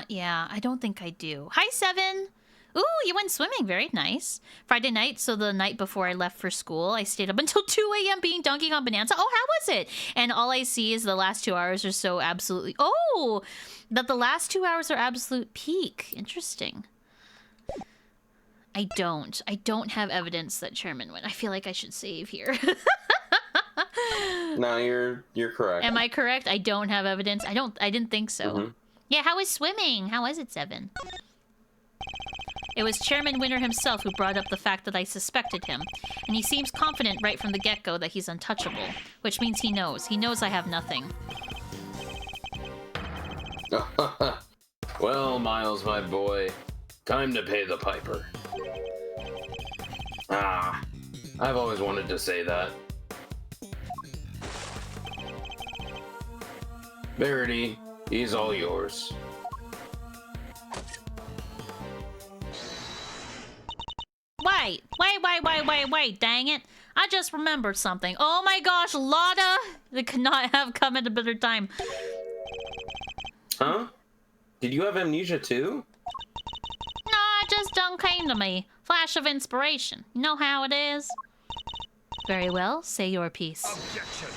Yeah, I don't think I do. Hi, Seven! Ooh, you went swimming. Very nice. Friday night, so the night before I left for school, I stayed up until 2 a.m. being Donkey Kong Bonanza. Oh, how was it? And all I see is the last 2 hours are so absolutely... Oh! That the last 2 hours are absolute peak. Interesting. I don't have evidence that Chairman went. I feel like I should save here. No, you're correct. Am I correct? I don't have evidence. I didn't think so. Mm-hmm. Yeah, how was swimming? How was it, Seven? It was Chairman Winter himself who brought up the fact that I suspected him, and he seems confident right from the get-go that he's untouchable, which means he knows. He knows I have nothing. Well, Miles, my boy, time to pay the piper. Ah, I've always wanted to say that. Verity, he's all yours. Wait, dang it. I just remembered something. Oh my gosh, Lotta! They could not have come at a better time. Huh? Did you have amnesia too? No, it just done came to me. Flash of inspiration. You know how it is? Very well, say your piece. Objection.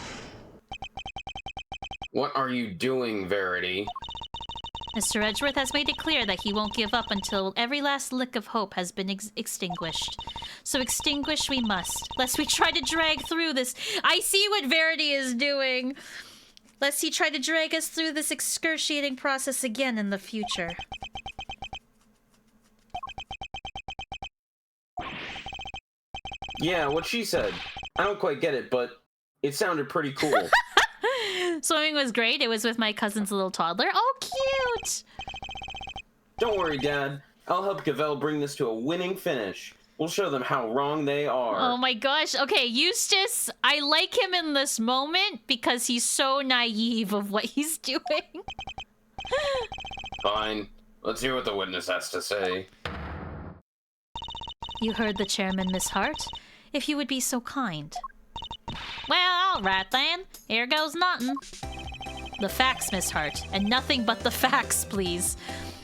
What are you doing, Verity? Mr. Edgeworth has made it clear that he won't give up until every last lick of hope has been extinguished. So extinguish we must, lest we try to drag through this. I see what Verity is doing. Lest he try to drag us through this excruciating process again in the future. Yeah, what she said. I don't quite get it, but it sounded pretty cool. Swimming was great. It was with my cousin's little toddler. Oh, cute! Don't worry, Dad. I'll help Gavel bring this to a winning finish. We'll show them how wrong they are. Oh my gosh. Okay, Eustace, I like him in this moment because he's so naive of what he's doing. Fine. Let's hear what the witness has to say. You heard the chairman, Miss Hart. If you would be so kind. Well, alright then. Here goes nothing. The facts, Miss Hart. And nothing but the facts, please.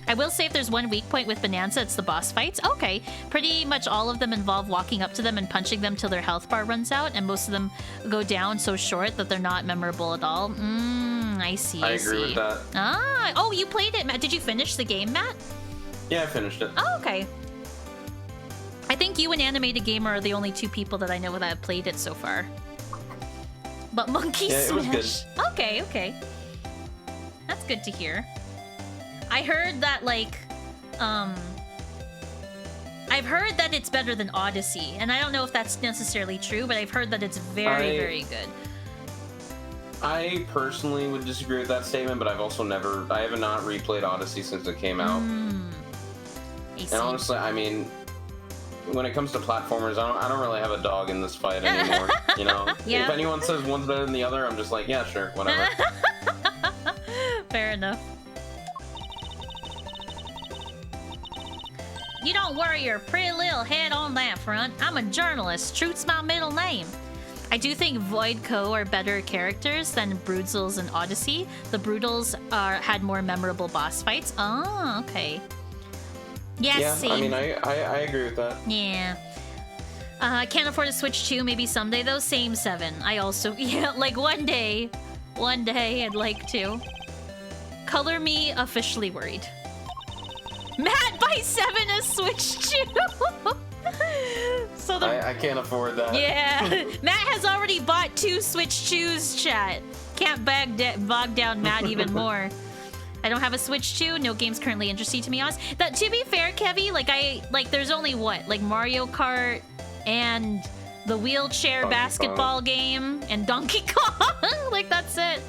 I will say if there's one weak point with Bonanza, it's the boss fights. Okay. Pretty much all of them involve walking up to them and punching them till their health bar runs out, and most of them go down so short that they're not memorable at all. I see, I agree with that. Ah, oh, you played it, Matt. Did you finish the game, Matt? Yeah, I finished it. Oh, okay. I think you and Animated Gamer are the only two people that I know that have played it so far. But Monkey Yeah, Smash. it was good. Okay, okay. That's good to hear. I heard that, like, I've heard that it's better than Odyssey, and I don't know if that's necessarily true, but I've heard that it's very, very good. I personally would disagree with that statement, but I have not replayed Odyssey since it came out. And honestly, I mean, when it comes to platformers, I don't really have a dog in this fight anymore. You know, Yeah. If anyone says one's better than the other, I'm just like, yeah, sure, whatever. Fair enough. You don't worry your pretty little head on that front. I'm a journalist. Truth's my middle name. I do think Void Co. are better characters than Brutals and Odyssey. The Brutals had more memorable boss fights. Oh, okay. Yes, Yeah, see. I mean, I agree with that. Yeah. I can't afford to Switch 2, maybe someday though. Same 7. I also, yeah, like one day I'd like to. Color me officially worried. Matt, buy 7 a Switch 2! So I can't afford that. yeah, Matt has already bought 2 Switch 2s, chat. Can't bog down Matt even more. I don't have a Switch 2. No games currently interesting to me, honest. That, to be fair, Kevy, there's only what? Like Mario Kart and the wheelchair Donkey basketball game and Donkey Kong. Like, that's it.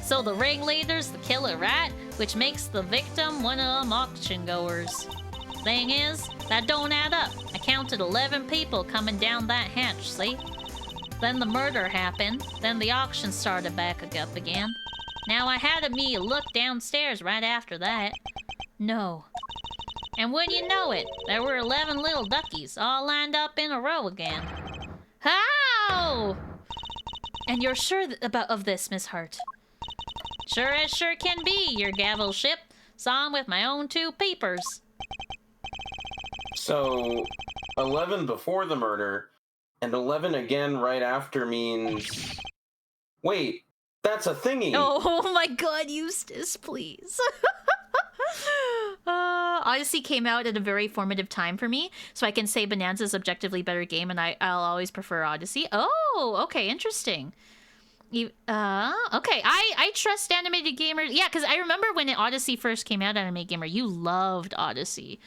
So the ringleader's the killer rat, which makes the victim one of them auction goers. Thing is, that don't add up. I counted 11 people coming down that hatch, see? Then the murder happened, then the auction started back up again. Now I had me look downstairs right after that. No. And wouldn't you know it, there were 11 little duckies all lined up in a row again. How? And you're sure of this, Miss Hart? Sure as sure can be, your gavel ship. Saw him with my own 2 peepers. So, 11 before the murder, and 11 again right after means... Wait, that's a thingy! Oh my god, Eustace, please. Odyssey came out at a very formative time for me, so I can say Bonanza's objectively better game, and I'll always prefer Odyssey. Oh, okay, interesting. Okay, I trust Animated Gamer. Yeah, because I remember when Odyssey first came out, Animated Gamer, you loved Odyssey.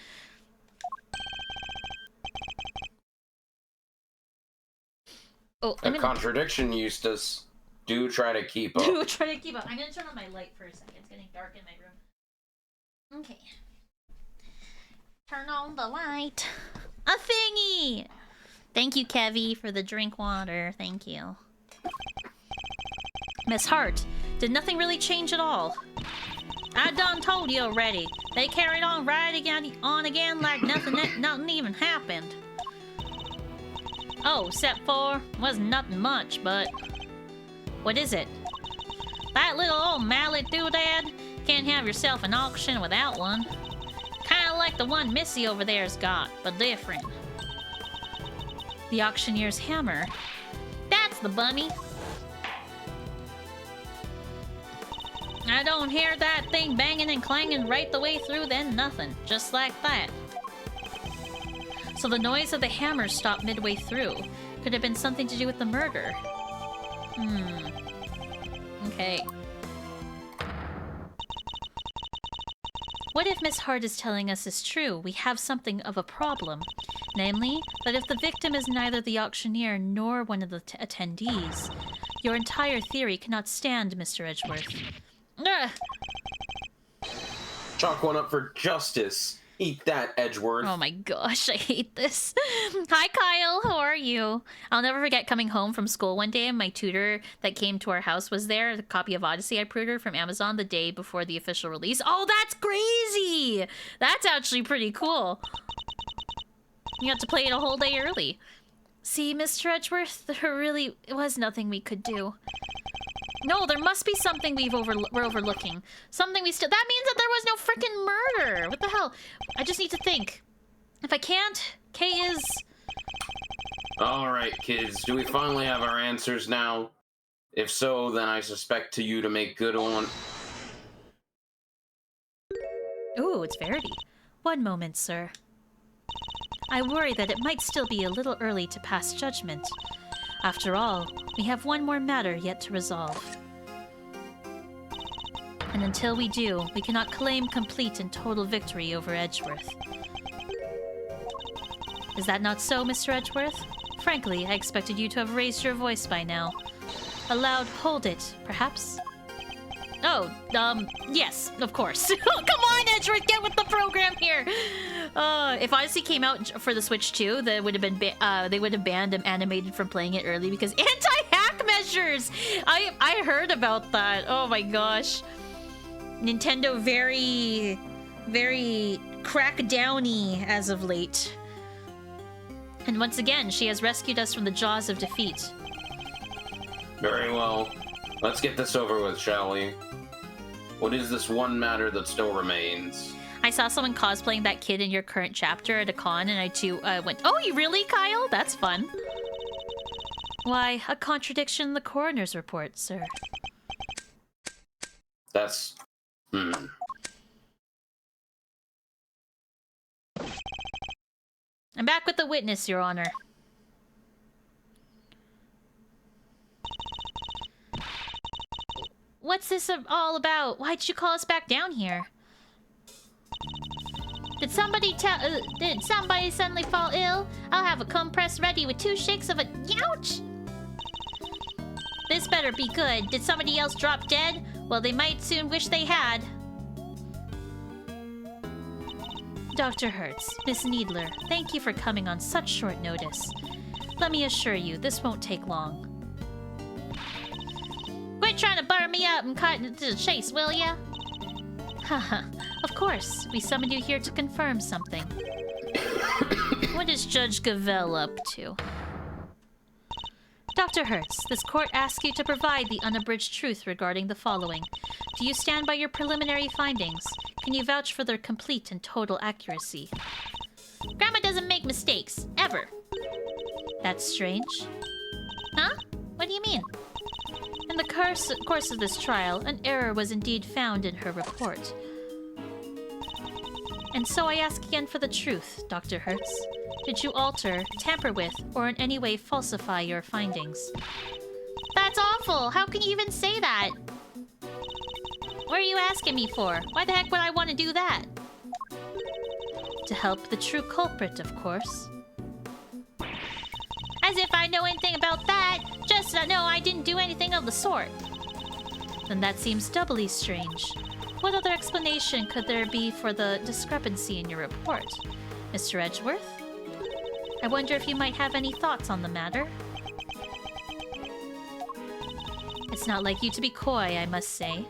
Oh, A contradiction, Eustace. Do try to keep up. Do try to keep up. I'm gonna turn on my light for a second. It's getting dark in my room. Okay. Turn on the light. A thingy! Thank you, Kevy, for the drink water. Thank you. Miss Hart, did nothing really change at all? I done told you already. They carried on right again like nothing even happened. Oh, except for wasn't nothing much, but what is it? That little old mallet doodad can't have yourself an auction without one. Kinda like the one Missy over there's got, but different. The auctioneer's hammer. That's the bunny. I don't hear that thing banging and clanging right the way through, then nothing. Just like that. So the noise of the hammer stopped midway through. Could have been something to do with the murder. Okay. What if Miss Hart is telling us is true? We have something of a problem. Namely, that if the victim is neither the auctioneer nor one of the attendees, your entire theory cannot stand, Mr. Edgeworth. Ugh. Chalk one up for justice. Eat that, Edgeworth. Oh my gosh, I hate this. Hi, Kyle. How are you? I'll never forget coming home from school one day and my tutor that came to our house was there. The copy of Odyssey I pre-ordered from Amazon the day before the official release. Oh, that's crazy! That's actually pretty cool. You have to play it a whole day early. See, Mr. Edgeworth, there really was nothing we could do. No, there must be something we're overlooking. Something we still... That means that there was no freaking murder! What the hell? I just need to think. If I can't, K is... Alright, kids. Do we finally have our answers now? If so, then I suspect to you to make good on... Ooh, it's Verity. One moment, sir. I worry that it might still be a little early to pass judgment. After all, we have one more matter yet to resolve. And until we do, we cannot claim complete and total victory over Edgeworth. Is that not so, Mr. Edgeworth? Frankly, I expected you to have raised your voice by now. A loud hold it, perhaps? Oh, yes, of course. Come on, Edgeworth, get with the program here! If Odyssey came out for the Switch too, they would have been they would have banned Animated from playing it early because anti-hack measures! I heard about that. Oh my gosh. Nintendo very crackdowny as of late. And once again, she has rescued us from the jaws of defeat. Very well. Let's get this over with, shall we? What is this one matter that still remains? I saw someone cosplaying that kid in your current chapter at a con, and I too went, "Oh, you really, Kyle? That's fun." Why, a contradiction in the coroner's report, sir. That's... I'm back with the witness, Your Honor. What's this all about? Why'd you call us back down here? Did somebody suddenly fall ill? I'll have a compress ready with 2 shakes of a... Ouch! This better be good. Did somebody else drop dead? Well, they might soon wish they had. Dr. Hertz, Miss Needler, thank you for coming on such short notice. Let me assure you, this won't take long. Quit trying to bar me up and cut to the chase, will ya? Haha, of course. We summoned you here to confirm something. What is Judge Gavelle up to? Dr. Hertz, this court asks you to provide the unabridged truth regarding the following. Do you stand by your preliminary findings? Can you vouch for their complete and total accuracy? Grandma doesn't make mistakes, ever. That's strange. Huh? What do you mean? In the course of this trial, an error was indeed found in her report. And so I ask again for the truth, Dr. Hertz. Did you alter, tamper with, or in any way falsify your findings? That's awful! How can you even say that? What are you asking me for? Why the heck would I want to do that? To help the true culprit, of course. As if I know anything about that! Just know I didn't do anything of the sort. Then that seems doubly strange. What other explanation could there be for the discrepancy in your report? Mr. Edgeworth? I wonder if you might have any thoughts on the matter? It's not like you to be coy, I must say.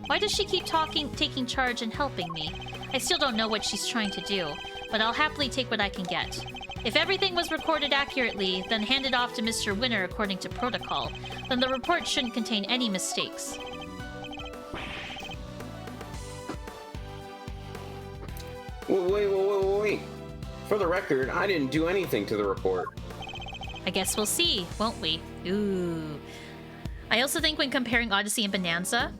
Why does she keep taking charge and helping me? I still don't know what she's trying to do, but I'll happily take what I can get. If everything was recorded accurately, then handed off to Mr. Winner according to protocol, then the report shouldn't contain any mistakes. Wait. For the record, I didn't do anything to the report. I guess we'll see, won't we? Ooh. I also think when comparing Odyssey and Bonanza,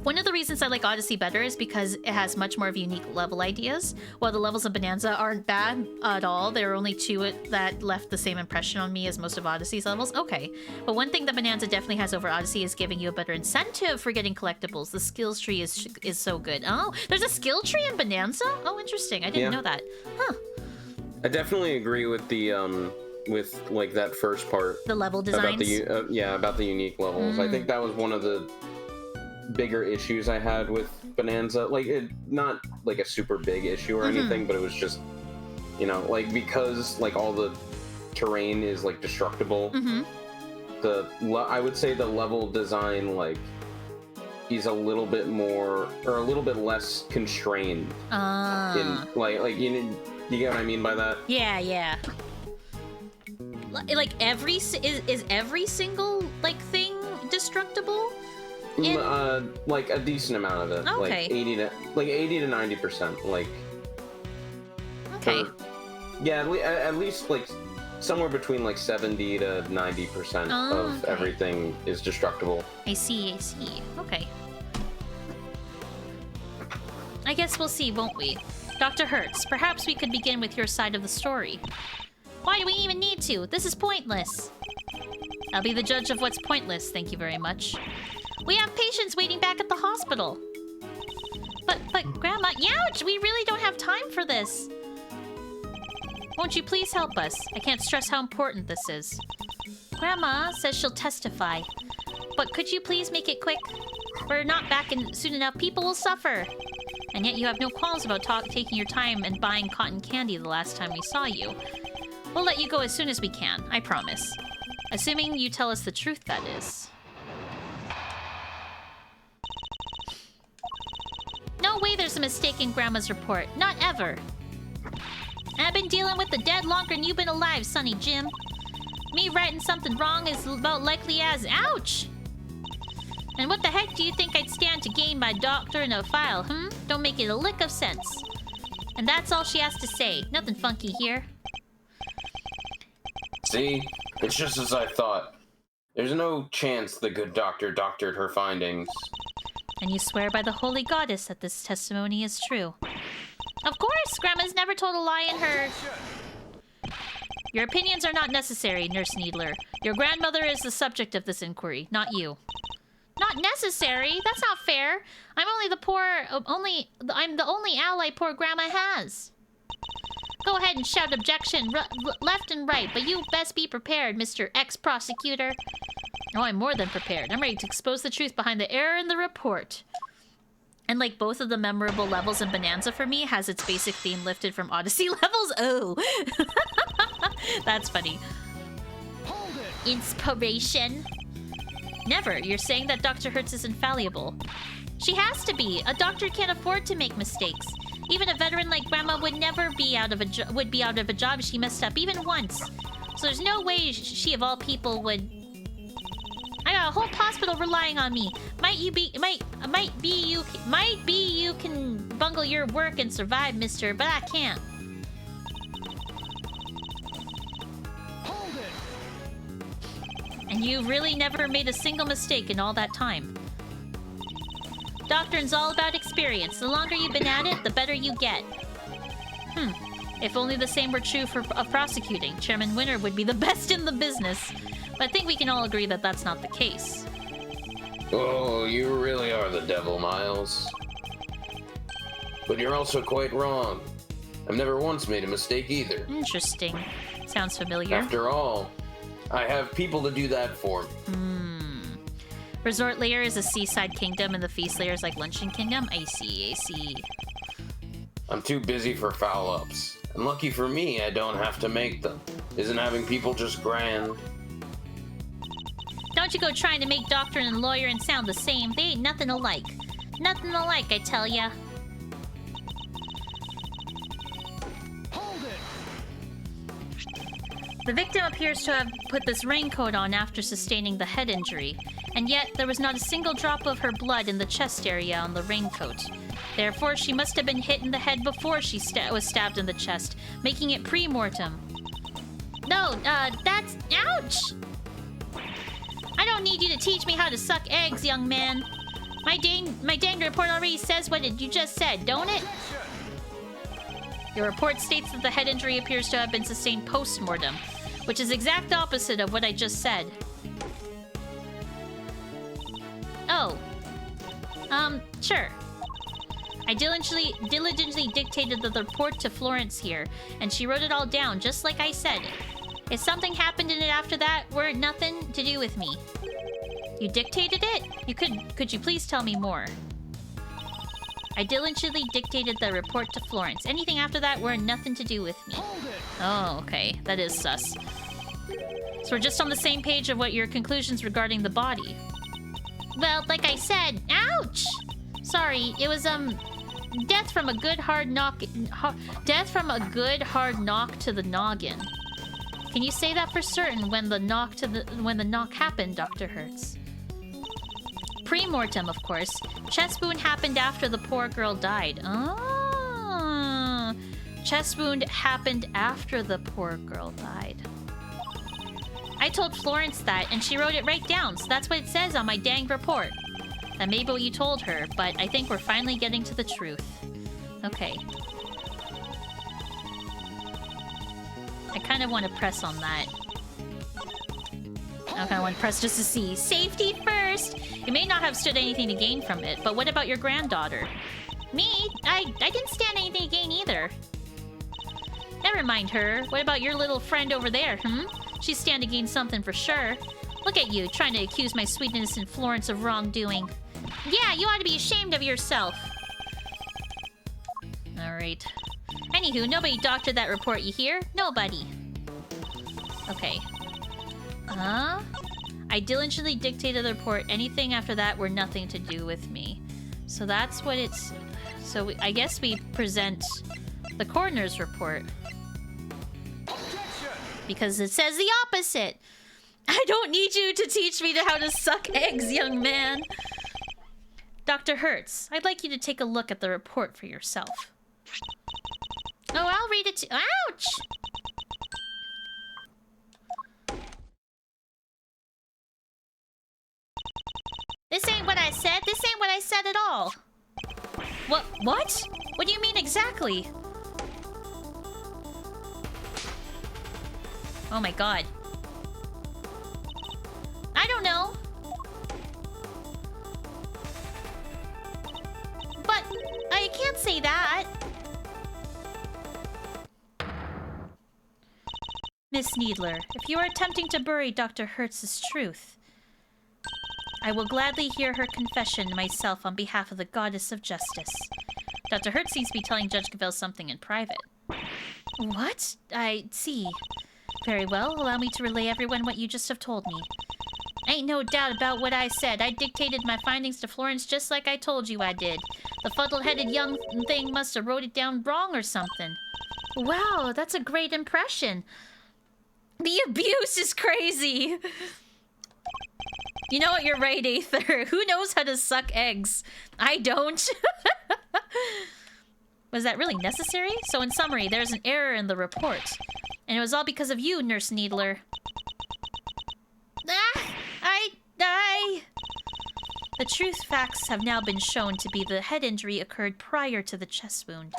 One of the reasons I like Odyssey better is because it has much more of unique level ideas. While the levels of Bonanza aren't bad at all, there are only two that left the same impression on me as most of Odyssey's levels. Okay, but one thing that Bonanza definitely has over Odyssey is giving you a better incentive for getting collectibles. The skills tree is so good. Oh, there's a skill tree in Bonanza? Oh, interesting. I didn't know that. Huh. I definitely agree with the with like that first part. The level designs? About the unique levels. I think that was one of the bigger issues I had with Bonanza. Like, not like a super big issue or anything, but it was just, you know, like, because like all the terrain is like destructible, I would say the level design like is a little bit more or a little bit less constrained in like you get what I mean by that? Yeah. Like is every single like thing destructible? Like a decent amount of it. Okay. Like 80 to 90%. Like. Okay. At least like somewhere between like 70 to 90% of everything is destructible. I see. Okay. I guess we'll see, won't we? Dr. Hertz, perhaps we could begin with your side of the story. Why do we even need to? This is pointless. I'll be the judge of what's pointless, thank you very much. We have patients waiting back at the hospital. But Grandma, ouch! We really don't have time for this. Won't you please help us? I can't stress how important this is. Grandma says she'll testify. But could you please make it quick? We're not back in soon enough. People will suffer. And yet you have no qualms about taking your time and buying cotton candy the last time we saw you. We'll let you go as soon as we can, I promise. Assuming you tell us the truth, that is. No way there's a mistake in Grandma's report. Not ever. I've been dealing with the dead longer than you've been alive, Sonny Jim. Me writing something wrong is about likely as... Ouch! And what the heck do you think I'd stand to gain by doctoring a file, Don't make it a lick of sense. And that's all she has to say. Nothing funky here. See? It's just as I thought. There's no chance the good doctor doctored her findings. And you swear by the holy goddess that this testimony is true. Of course! Grandma's never told a lie in her... Your opinions are not necessary, Nurse Needler. Your grandmother is the subject of this inquiry, not you. Not necessary? That's not fair. I'm the only ally poor Grandma has. Go ahead and shout objection left and right, but you best be prepared, Mr. Ex-Prosecutor. Oh, I'm more than prepared. I'm ready to expose the truth behind the error in the report. And like both of the memorable levels in Bonanza for me has its basic theme lifted from Odyssey levels. Oh, that's funny. Hold it. Inspiration. Never. You're saying that Dr. Hertz is infallible. She has to be. A doctor can't afford to make mistakes. Even a veteran like Grandma would never be out of a job if she messed up even once. So there's no way she of all people would. I got a whole hospital relying on me. Might be you can bungle your work and survive, mister, but I can't. Hold it. And you really never made a single mistake in all that time. Doctoring's all about experience. The longer you've been at it, the better you get. If only the same were true of prosecuting. Chairman Winter would be the best in the business. But I think we can all agree that that's not the case. Oh, you really are the devil, Miles. But you're also quite wrong. I've never once made a mistake either. Interesting. Sounds familiar. After all, I have people to do that for me. Resort Layer is a seaside kingdom and the Feast Layer is like Luncheon Kingdom? I see. I'm too busy for foul-ups. And lucky for me, I don't have to make them. Isn't having people just grand? Don't you go trying to make doctor and lawyer and sound the same. They ain't nothing alike. Nothing alike, I tell ya. Hold it. The victim appears to have put this raincoat on after sustaining the head injury, and yet there was not a single drop of her blood in the chest area on the raincoat. Therefore, she must have been hit in the head before she was stabbed in the chest, making it pre-mortem. No, that's... Ouch! I don't need you to teach me how to suck eggs, young man. My dang report already says what you just said, don't it? Your report states that the head injury appears to have been sustained post-mortem, which is exact opposite of what I just said. Oh. Sure. I diligently dictated the report to Florence here, and she wrote it all down, just like I said. If something happened in it after that, were nothing to do with me. You dictated it? Could you please tell me more? I diligently dictated the report to Florence. Anything after that were nothing to do with me. Oh, okay. That is sus. So we're just on the same page of what your conclusions regarding the body. Well, like I said, ouch! Sorry, it was, death from a good hard knock to the noggin. Can you say that for certain when the knock happened, Dr. Hertz? Pre-mortem, of course. Chest wound happened after the poor girl died. Ah, chest wound happened after the poor girl died. I told Florence that, and she wrote it right down, so that's what it says on my dang report. That may be what you told her, but I think we're finally getting to the truth. Okay. I kind of want to press on that. I kind of want to press just to see. Safety first! You may not have stood anything to gain from it, but what about your granddaughter? Me? I didn't stand anything to gain either. Never mind her. What about your little friend over there, She's stand to gain something for sure. Look at you, trying to accuse my sweet innocent Florence of wrongdoing. Yeah, you ought to be ashamed of yourself. Alright. Anywho, nobody doctored that report, you hear? Nobody. Okay. I diligently dictated the report. Anything after that were nothing to do with me. So that's what it's... So I guess we present the coroner's report. Because it says the opposite. I don't need you to teach me how to suck eggs, young man. Dr. Hertz, I'd like you to take a look at the report for yourself. Oh, I'll read it too. Ouch! This ain't what I said. This ain't what I said at all. What? What? What do you mean exactly? Oh my god. I don't know. But I can't say that. Miss Needler, if you are attempting to bury Dr. Hertz's truth, I will gladly hear her confession myself on behalf of the Goddess of Justice. Dr. Hertz seems to be telling Judge Gavelle something in private. What? I see. Very well, allow me to relay everyone what you just have told me. Ain't no doubt about what I said. I dictated my findings to Florence just like I told you I did. The fuddle-headed young thing must have wrote it down wrong or something. Wow, that's a great impression. The abuse is crazy. You know what? You're right, Aether. Who knows how to suck eggs? I don't. Was that really necessary? So in summary, there's an error in the report. And it was all because of you, Nurse Needler. The truth facts have now been shown to be the head injury occurred prior to the chest wound.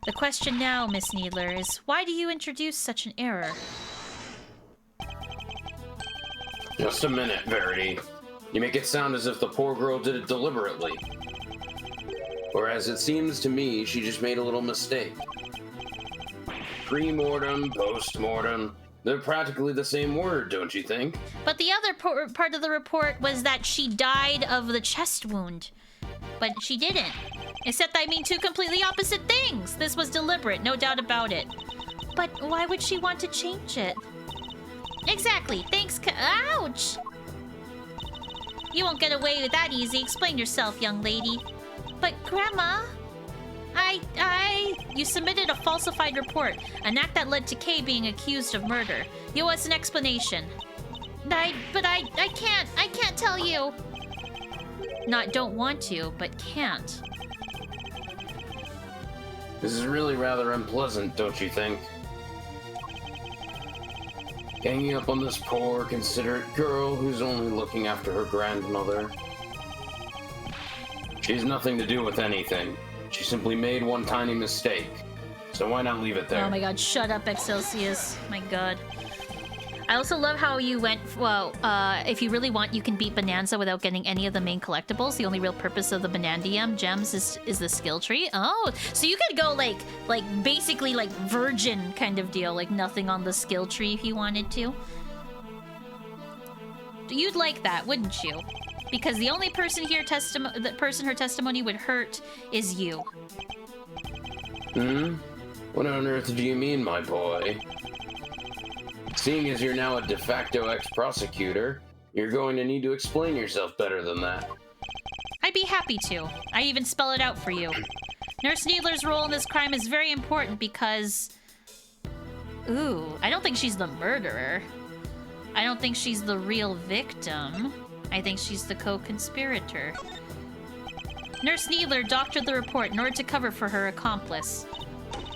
The question now, Miss Needler, is why do you introduce such an error? Just a minute, Verity. You make it sound as if the poor girl did it deliberately. Whereas it seems to me she just made a little mistake. Pre-mortem, post-mortem, they're practically the same word, don't you think? But the other part of the report was that she died of the chest wound. But she didn't. Except I mean two completely opposite things. This was deliberate, no doubt about it. But why would she want to change it? Exactly. Thanks, ouch! You won't get away with that easy. Explain yourself, young lady. But, Grandma... You submitted a falsified report, an act that led to Kay being accused of murder. You owe us an explanation. I can't tell you. Not don't want to, but can't. This is really rather unpleasant, don't you think? Ganging up on this poor, considerate girl who's only looking after her grandmother. She has nothing to do with anything. She simply made one tiny mistake. So why not leave it there? Oh my god, shut up, Excelsius. My god. I also love how you went, well, if you really want, you can beat Bonanza without getting any of the main collectibles. The only real purpose of the Bonandium gems is the skill tree. Oh, so you could go like basically like virgin kind of deal, like nothing on the skill tree if you wanted to. You'd like that, wouldn't you? Because the only person here her testimony would hurt is you. What on earth do you mean, my boy? Seeing as you're now a de facto ex-prosecutor, you're going to need to explain yourself better than that. I'd be happy to. I even spell it out for you. Nurse Needler's role in this crime is very important because... Ooh, I don't think she's the murderer. I don't think she's the real victim. I think she's the co-conspirator. Nurse Needler doctored the report in order to cover for her accomplice.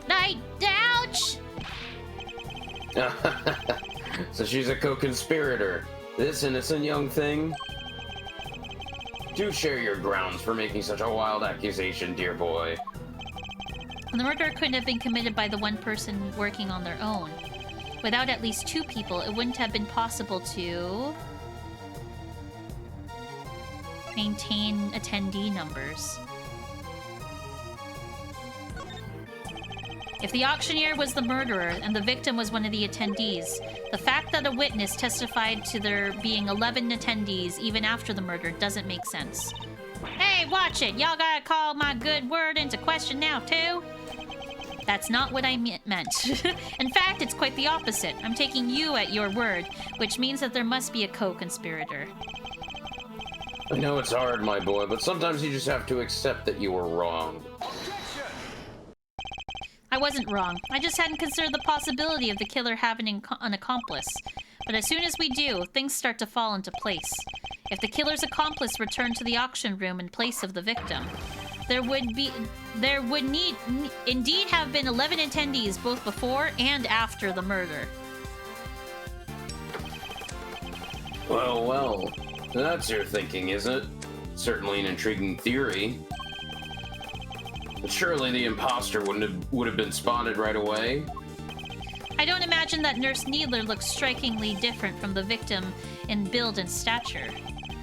Ouch! So she's a co-conspirator. This innocent young thing? Do share your grounds for making such a wild accusation, dear boy. The murder couldn't have been committed by the one person working on their own. Without at least two people, it wouldn't have been possible to maintain attendee numbers. If the auctioneer was the murderer and the victim was one of the attendees, the fact that a witness testified to there being 11 attendees even after the murder doesn't make sense. Hey, watch it! Y'all gotta call my good word into question now, too? That's not what I meant. In fact, it's quite the opposite. I'm taking you at your word, which means that there must be a co-conspirator. I know it's hard, my boy, but sometimes you just have to accept that you were wrong. I wasn't wrong. I just hadn't considered the possibility of the killer having an accomplice. But as soon as we do, things start to fall into place. If the killer's accomplice returned to the auction room in place of the victim, there would indeed have been 11 attendees both before and after the murder. Well, that's your thinking, isn't it? Certainly an intriguing theory. But surely the imposter would have been spotted right away. I don't imagine that Nurse Needler looks strikingly different from the victim in build and stature.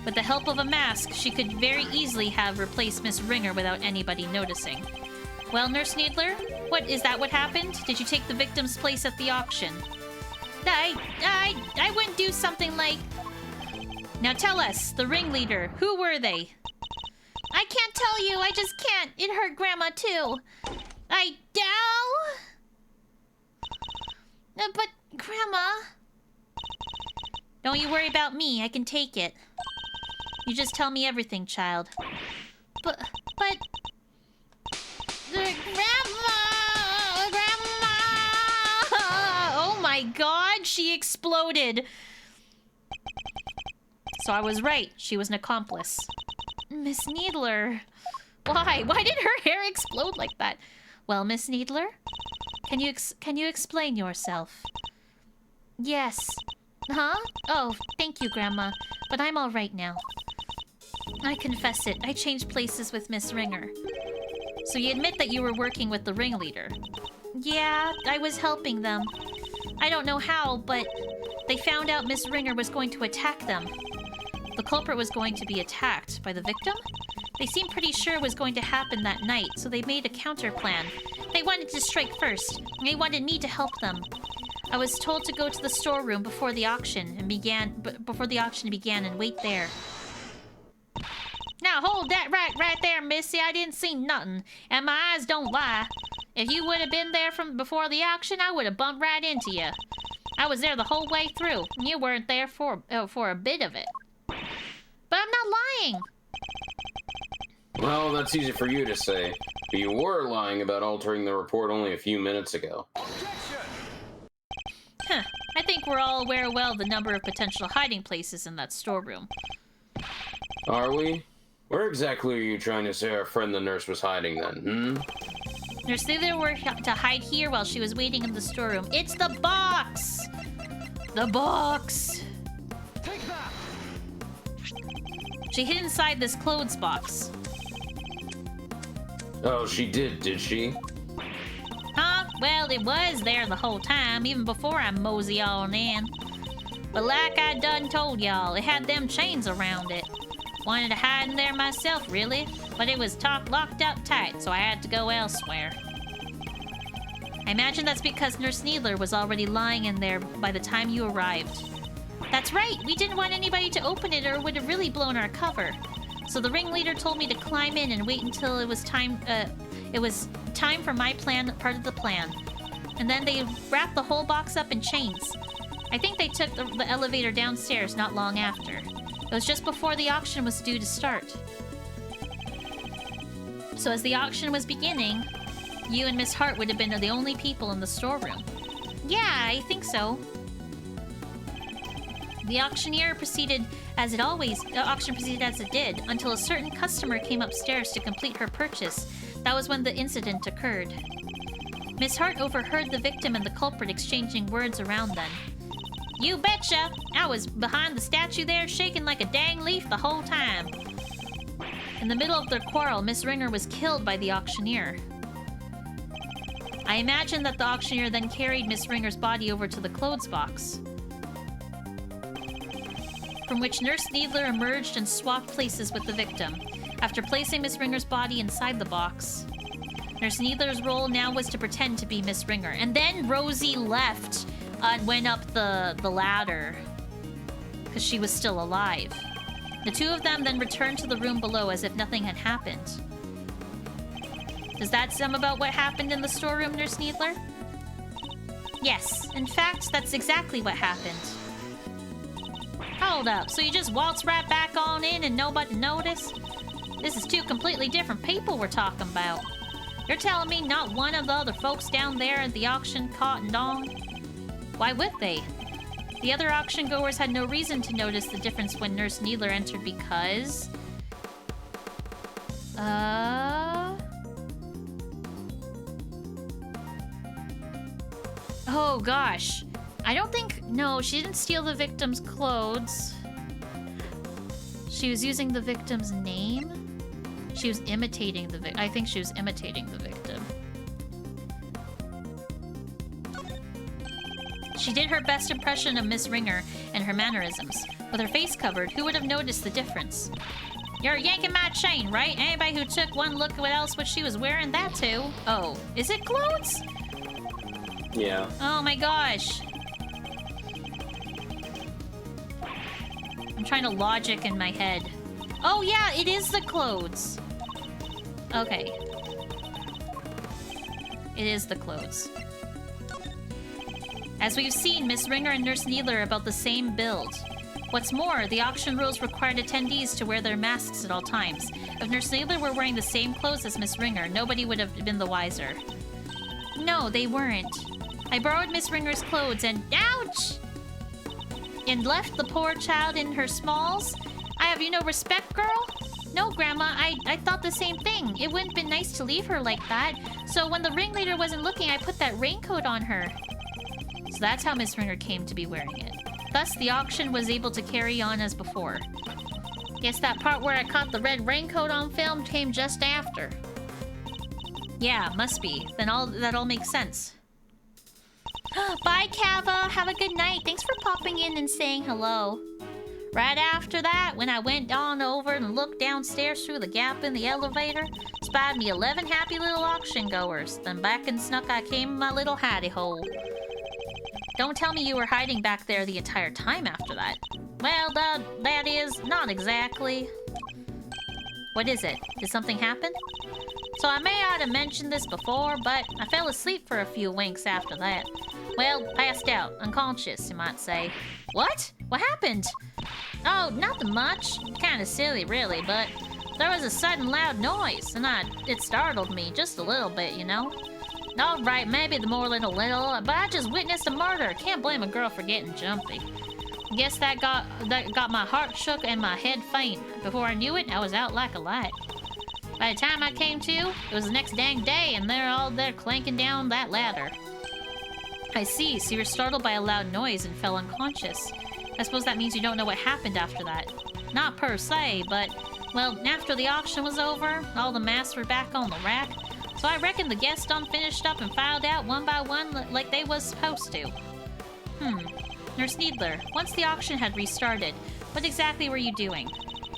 With the help of a mask, she could very easily have replaced Miss Ringer without anybody noticing. Well, Nurse Needler, is that what happened? Did you take the victim's place at the auction? I wouldn't do something like... Now tell us, the ringleader, who were they? I can't tell you, I just can't. It hurt Grandma, too. But, Grandma... Don't you worry about me, I can take it. You just tell me everything, child. But... Grandma! Oh my god, she exploded! So I was right, she was an accomplice. Miss Needler... Why? Why did her hair explode like that? Well, Miss Needler? Can you explain yourself? Yes. Huh? Oh, thank you, Grandma. But I'm all right now. I confess it. I changed places with Miss Ringer. So you admit that you were working with the ringleader? Yeah, I was helping them. I don't know how, but they found out Miss Ringer was going to attack them. The culprit was going to be attacked by the victim? They seemed pretty sure it was going to happen that night, so they made a counter plan. They wanted to strike first, and they wanted me to help them. I was told to go to the storeroom before the auction began and wait there. Now hold that right there, Missy. I didn't see nothing, and my eyes don't lie. If you would have been there from before the auction, I would have bumped right into you. I was there the whole way through. You weren't there for a bit of it. But I'm not lying. Well, that's easy for you to say. But you were lying about altering the report only a few minutes ago. Huh. I think we're all aware well of the number of potential hiding places in that storeroom. Are we? Where exactly are you trying to say our friend the nurse was hiding then, Nurse Needler were to hide here while she was waiting in the storeroom. It's the box! The box! Take that! She hid inside this clothes box. Oh, she did she? Huh? Well, it was there the whole time, even before I mosey on in. But like I done told y'all, it had them chains around it. Wanted to hide in there myself, really, but it was locked up tight, so I had to go elsewhere. I imagine that's because Nurse Needler was already lying in there by the time you arrived. That's right, we didn't want anybody to open it or it would have really blown our cover. So the ringleader told me to climb in and wait until it was time for my part of the plan. And then they wrapped the whole box up in chains. I think they took the elevator downstairs not long after. It was just before the auction was due to start. So as the auction was beginning, you and Miss Hart would have been the only people in the storeroom. Yeah, I think so. The auctioneer proceeded as it did, until a certain customer came upstairs to complete her purchase. That was when the incident occurred. Miss Hart overheard the victim and the culprit exchanging words around them. You betcha! I was behind the statue there, shaking like a dang leaf the whole time. In the middle of their quarrel, Miss Ringer was killed by the auctioneer. I imagine that the auctioneer then carried Miss Ringer's body over to the clothes box, from which Nurse Needler emerged and swapped places with the victim. After placing Miss Ringer's body inside the box, Nurse Needler's role now was to pretend to be Miss Ringer. And then Rosie left and went up the ladder because she was still alive. The two of them then returned to the room below as if nothing had happened. Does that sum about what happened in the storeroom, Nurse Needler? Yes, in fact, that's exactly what happened. Hold up, so you just waltz right back on in and nobody noticed? This is two completely different people we're talking about. You're telling me not one of the other folks down there at the auction cottoned on? Why would they? The other auction goers had no reason to notice the difference when Nurse Needler entered because... Oh gosh. I don't think... No, she didn't steal the victim's clothes. She was using the victim's name? She was imitating the victim. I think she was imitating the victim. She did her best impression of Miss Ringer and her mannerisms. With her face covered, who would have noticed the difference? You're yanking my chain, right? Anybody who took one look at what she was wearing, that too. Oh, is it clothes? Yeah. Oh my gosh. I'm trying to logic in my head. Oh yeah, it is the clothes. Okay. It is the clothes. As we've seen, Miss Ringer and Nurse Needler are about the same build. What's more, the auction rules required attendees to wear their masks at all times. If Nurse Needler were wearing the same clothes as Miss Ringer, nobody would have been the wiser. No, they weren't. I borrowed Miss Ringer's clothes and... Ouch! And left the poor child in her smalls? I have you no respect, girl? No, Grandma, I thought the same thing. It wouldn't have been nice to leave her like that. So when the ringleader wasn't looking, I put that raincoat on her. So that's how Miss Ringer came to be wearing it. Thus, the auction was able to carry on as before. Guess that part where I caught the red raincoat on film came just after. Yeah, must be. Then that all makes sense. Bye, Kava. Have a good night. Thanks for popping in and saying hello. Right after that, when I went on over and looked downstairs through the gap in the elevator, spied me 11 happy little auction goers. Then back and snuck I came in my little hidey hole. Don't tell me you were hiding back there the entire time after that. Well, that is not exactly. What is it? Did something happen? So I may not have mentioned this before, but I fell asleep for a few winks after that. Well, passed out. Unconscious, you might say. What? What happened? Oh, nothing much. Kinda silly, really, but there was a sudden loud noise, and it startled me just a little bit, you know? Alright, maybe the more little, but I just witnessed a murder. Can't blame a girl for getting jumpy. Guess that got my heart shook and my head faint. Before I knew it, I was out like a light. By the time I came to, it was the next dang day, and they're all there clanking down that ladder. I see, so you were startled by a loud noise and fell unconscious. I suppose that means you don't know what happened after that. Not per se, but, well, after the auction was over, all the masks were back on the rack, so I reckon the guests done finished up and filed out one by one like they was supposed to. Nurse Needler, once the auction had restarted, what exactly were you doing?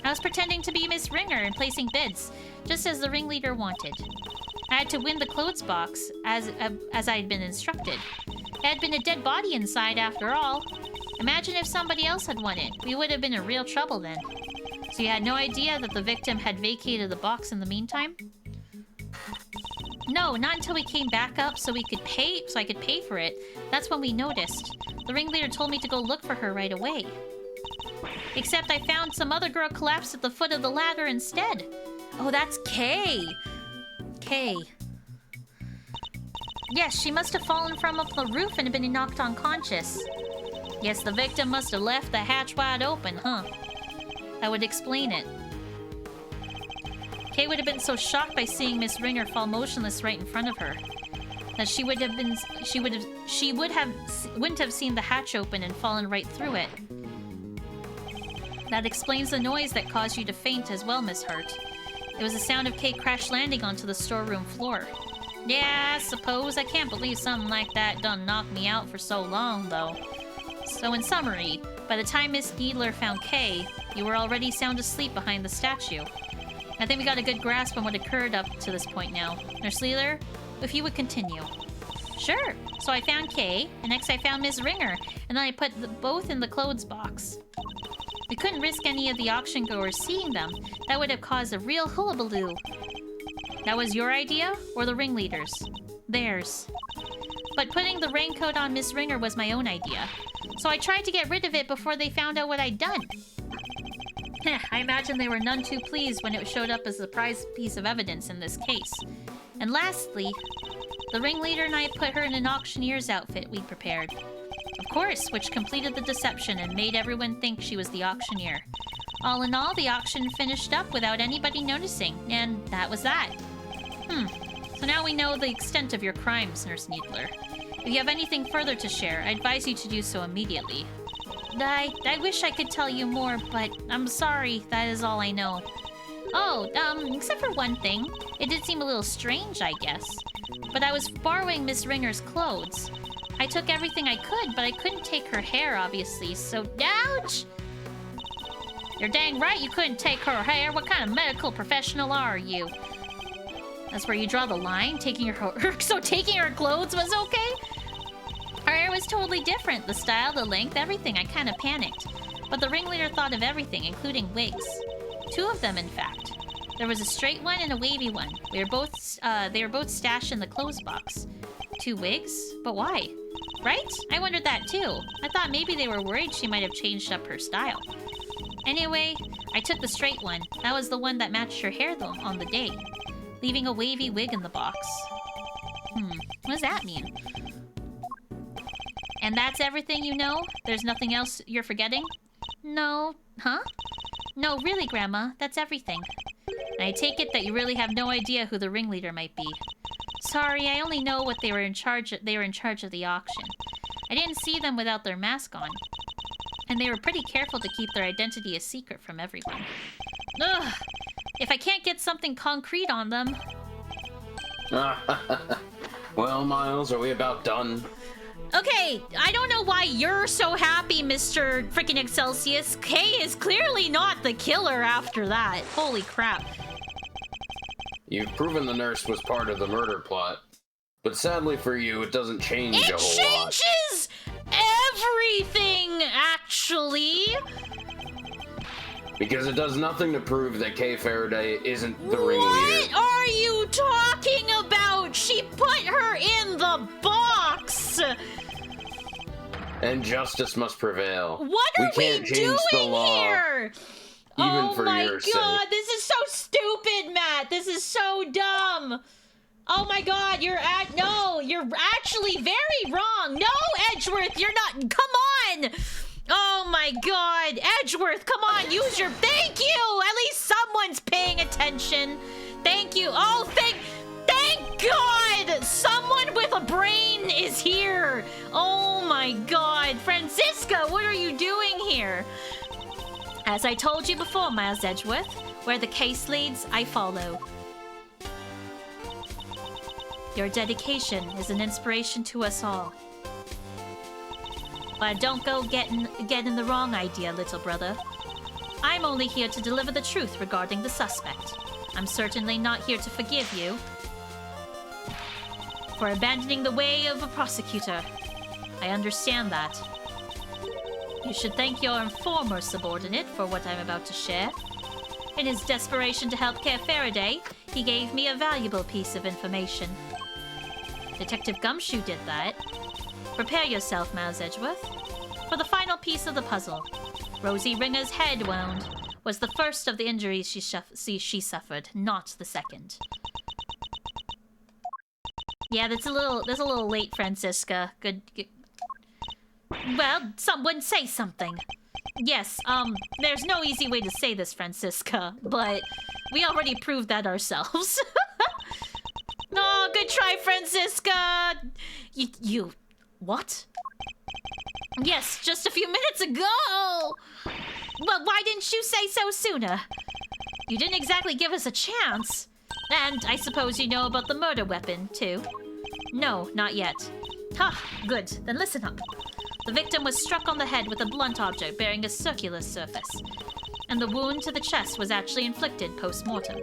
I was pretending to be Miss Ringer and placing bids, just as the ringleader wanted. I had to win the clothes box, as I had been instructed. There had been a dead body inside after all. Imagine if somebody else had won it. We would have been in real trouble then. So you had no idea that the victim had vacated the box in the meantime? No, not until we came back up so I could pay for it. That's when we noticed. The ringleader told me to go look for her right away. Except I found some other girl collapsed at the foot of the ladder instead. Oh, that's Kay. Kay. Yes, she must have fallen from up the roof and been knocked unconscious. Yes, the victim must have left the hatch wide open, huh? That would explain it. Kay would have been so shocked by seeing Miss Ringer fall motionless right in front of her that she wouldn't have seen the hatch open and fallen right through it. That explains the noise that caused you to faint as well, Miss Hart. It was the sound of Kay crash landing onto the storeroom floor. Yeah, I suppose. I can't believe something like that done knocked me out for so long, though. So in summary, by the time Miss Needler found Kay, you were already sound asleep behind the statue. I think we got a good grasp on what occurred up to this point now. Nurse Needler, if you would continue. Sure. So I found Kay, and next I found Miss Ringer, and then I put both in the clothes box. We couldn't risk any of the auction goers seeing them. That would have caused a real hullabaloo. That was your idea, or the ringleader's? Theirs. But putting the raincoat on Miss Ringer was my own idea. So I tried to get rid of it before they found out what I'd done. I imagine they were none too pleased when it showed up as a prize piece of evidence in this case. And lastly, the ringleader and I put her in an auctioneer's outfit we'd prepared. Of course, which completed the deception and made everyone think she was the auctioneer. All in all, the auction finished up without anybody noticing, and that was that. So now we know the extent of your crimes, Nurse Needler. If you have anything further to share, I advise you to do so immediately. I wish I could tell you more, but I'm sorry, that is all I know. Oh, except for one thing. It did seem a little strange, I guess. But I was borrowing Miss Ringer's clothes. I took everything I could, but I couldn't take her hair, obviously, so... Ouch! You're dang right you couldn't take her hair. What kind of medical professional are you? That's where you draw the line? Taking so taking her clothes was okay? Her hair was totally different. The style, the length, everything. I kind of panicked. But the ringleader thought of everything, including wigs. 2 of them, in fact. There was a straight one and a wavy one. They were both stashed in the clothes box. 2 wigs? But why? Right? I wondered that too. I thought maybe they were worried she might have changed up her style. Anyway, I took the straight one. That was the one that matched her hair though on the day, leaving a wavy wig in the box. What does that mean? And that's everything you know? There's nothing else you're forgetting? No. Huh? No, really, Grandma. That's everything. And I take it that you really have no idea who the ringleader might be. Sorry, I only know what they were in charge of the auction. I didn't see them without their mask on. And they were pretty careful to keep their identity a secret from everyone. Ugh! If I can't get something concrete on them... Well, Miles, are we about done? Okay, I don't know why you're so happy, Mr. Frickin' Excelsius. Kay is clearly not the killer after that. Holy crap. You've proven the nurse was part of the murder plot. But sadly for you, it doesn't change a whole lot. It changes everything, actually. Because it does nothing to prove that Kay Faraday isn't the ringleader. What are you talking about? She put her in the box. And justice must prevail. What are we can't change the doing law, here? even for my your god, sake. this is so stupid, Matt. This is so dumb. Oh my god, you're actually very wrong. No, Edgeworth, you're not. Come on. Oh my god, Edgeworth, come on, use your. Thank you. At least someone's paying attention. Thank you. Oh, thank God. god! Someone with a brain is here! Oh my god! Francisca, what are you doing here? As I told you before, Miles Edgeworth, where the case leads, I follow. Your dedication is an inspiration to us all. But don't go getting the wrong idea, little brother. I'm only here to deliver the truth regarding the suspect. I'm certainly not here to forgive you for abandoning the way of a prosecutor. I understand that. You should thank your former subordinate for what I'm about to share. In his desperation to help Care Faraday, he gave me a valuable piece of information. Detective Gumshoe did that. Prepare yourself, Miles Edgeworth, for the final piece of the puzzle. Rosie Ringer's head wound was the first of the injuries she suffered, not the second. Yeah, that's a little late, Francisca. Good. Well, someone say something. Yes, there's no easy way to say this, Francisca, but we already proved that ourselves. No, good try, Francisca! You... What? Yes, just a few minutes ago! Well, why didn't you say so sooner? You didn't exactly give us a chance. And I suppose you know about the murder weapon, too? No, not yet. Ha, good. Then listen up. The victim was struck on the head with a blunt object bearing a circular surface. And the wound to the chest was actually inflicted post-mortem.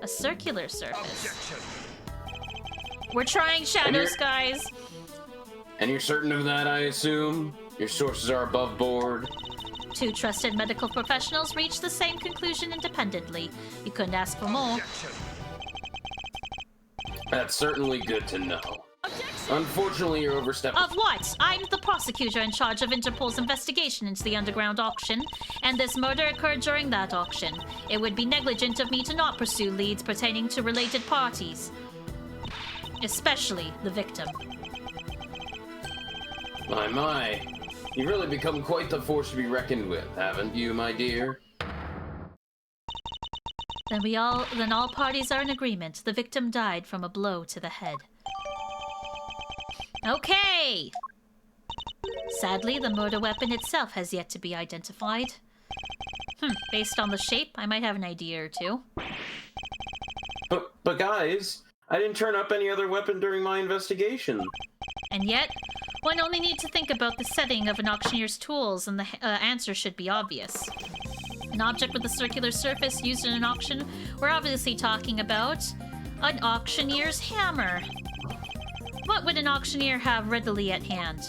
A circular surface. Objection. We're trying shadows, guys. And you're certain of that, I assume? Your sources are above board? Two trusted medical professionals reached the same conclusion independently. You couldn't ask for more. Objection. That's certainly good to know. Objection! Unfortunately, you're overstepping. Of what? I'm the prosecutor in charge of Interpol's investigation into the underground auction, and this murder occurred during that auction. It would be negligent of me to not pursue leads pertaining to related parties. Especially the victim. My. You've really become quite the force to be reckoned with, haven't you, my dear? Then all parties are in agreement. The victim died from a blow to the head. Okay! Sadly, the murder weapon itself has yet to be identified. Based on the shape, I might have an idea or two. But guys, I didn't turn up any other weapon during my investigation. And yet, one only needs to think about the setting of an auctioneer's tools and the answer should be obvious. An object with a circular surface used in an auction, we're obviously talking about an auctioneer's hammer. What would an auctioneer have readily at hand?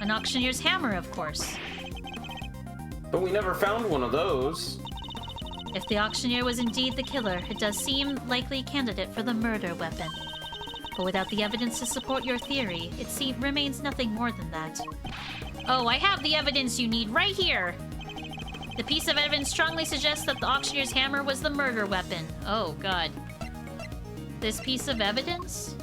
An auctioneer's hammer, of course. But we never found one of those. If the auctioneer was indeed the killer, it does seem likely candidate for the murder weapon. But without the evidence to support your theory, it remains nothing more than that. Oh, I have the evidence you need right here! The piece of evidence strongly suggests that the auctioneer's hammer was the murder weapon. Oh, God. This piece of evidence?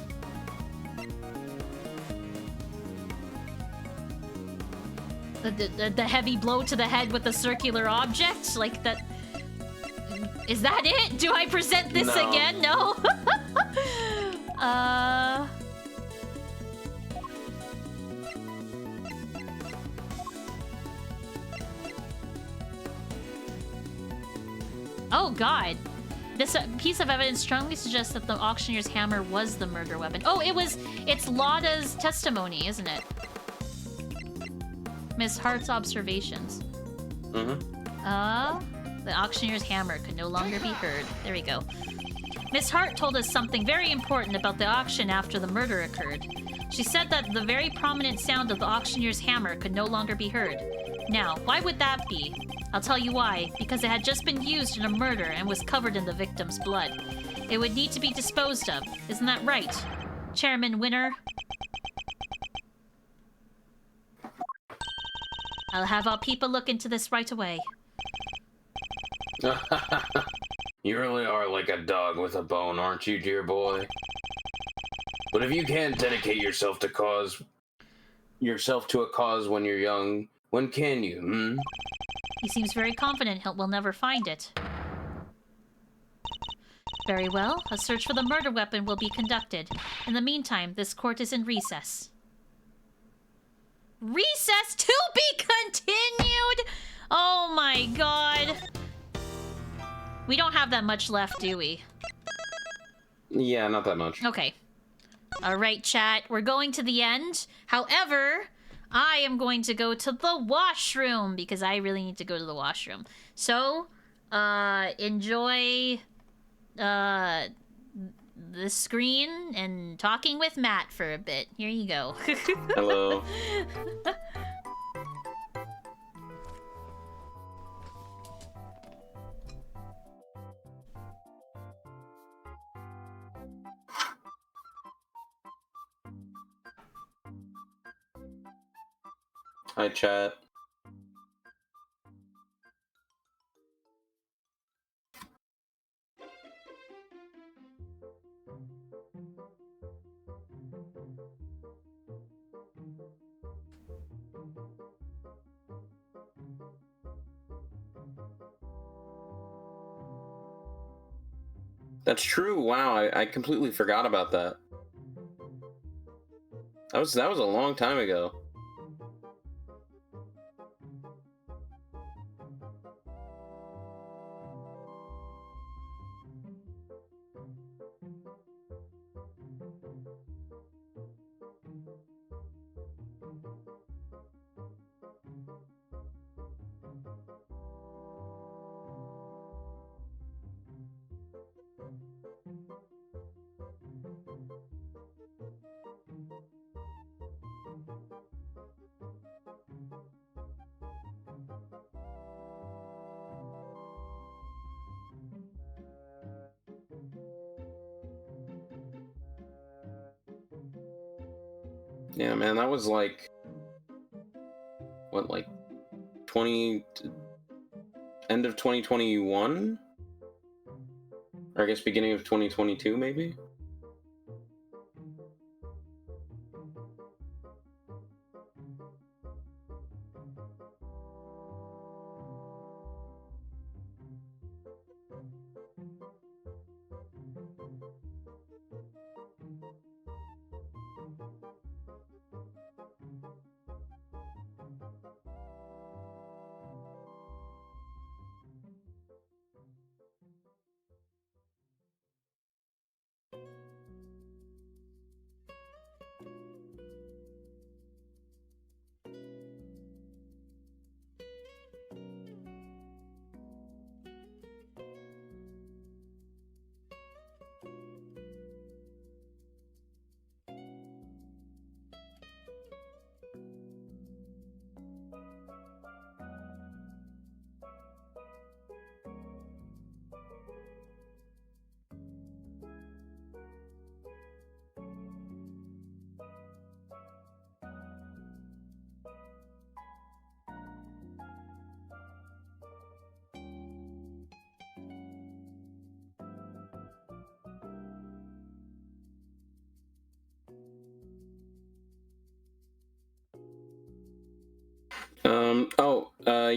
The heavy blow to the head with the circular object? Like that... Is that it? Do I present this No. again? No? Oh, God. This piece of evidence strongly suggests that the auctioneer's hammer was the murder weapon. Oh, it's Lada's testimony, isn't it? Miss Hart's observations. The auctioneer's hammer could no longer be heard. There we go. Miss Hart told us something very important about the auction after the murder occurred. She said that the very prominent sound of the auctioneer's hammer could no longer be heard. Now, why would that be? I'll tell you why. Because it had just been used in a murder and was covered in the victim's blood. It would need to be disposed of. Isn't that right, Chairman Winner? I'll have our people look into this right away. You really are like a dog with a bone, aren't you, dear boy? But if you can't dedicate yourself to a cause when you're young, when can you, He seems very confident we'll never find it. Very well. A search for the murder weapon will be conducted. In the meantime, this court is in recess. Recess to be continued? Oh my god. We don't have that much left, do we? Yeah, not that much. Okay. Alright, chat. We're going to the end. However, I am going to go to the washroom because I really need to go to the washroom. So, enjoy the screen and talking with Matt for a bit. Here you go. Hello. Hi, chat. That's true. Wow, I completely forgot about that. That was a long time ago. Yeah, man, that was like what, like 20 end of 2021? Or I guess beginning of 2022 maybe?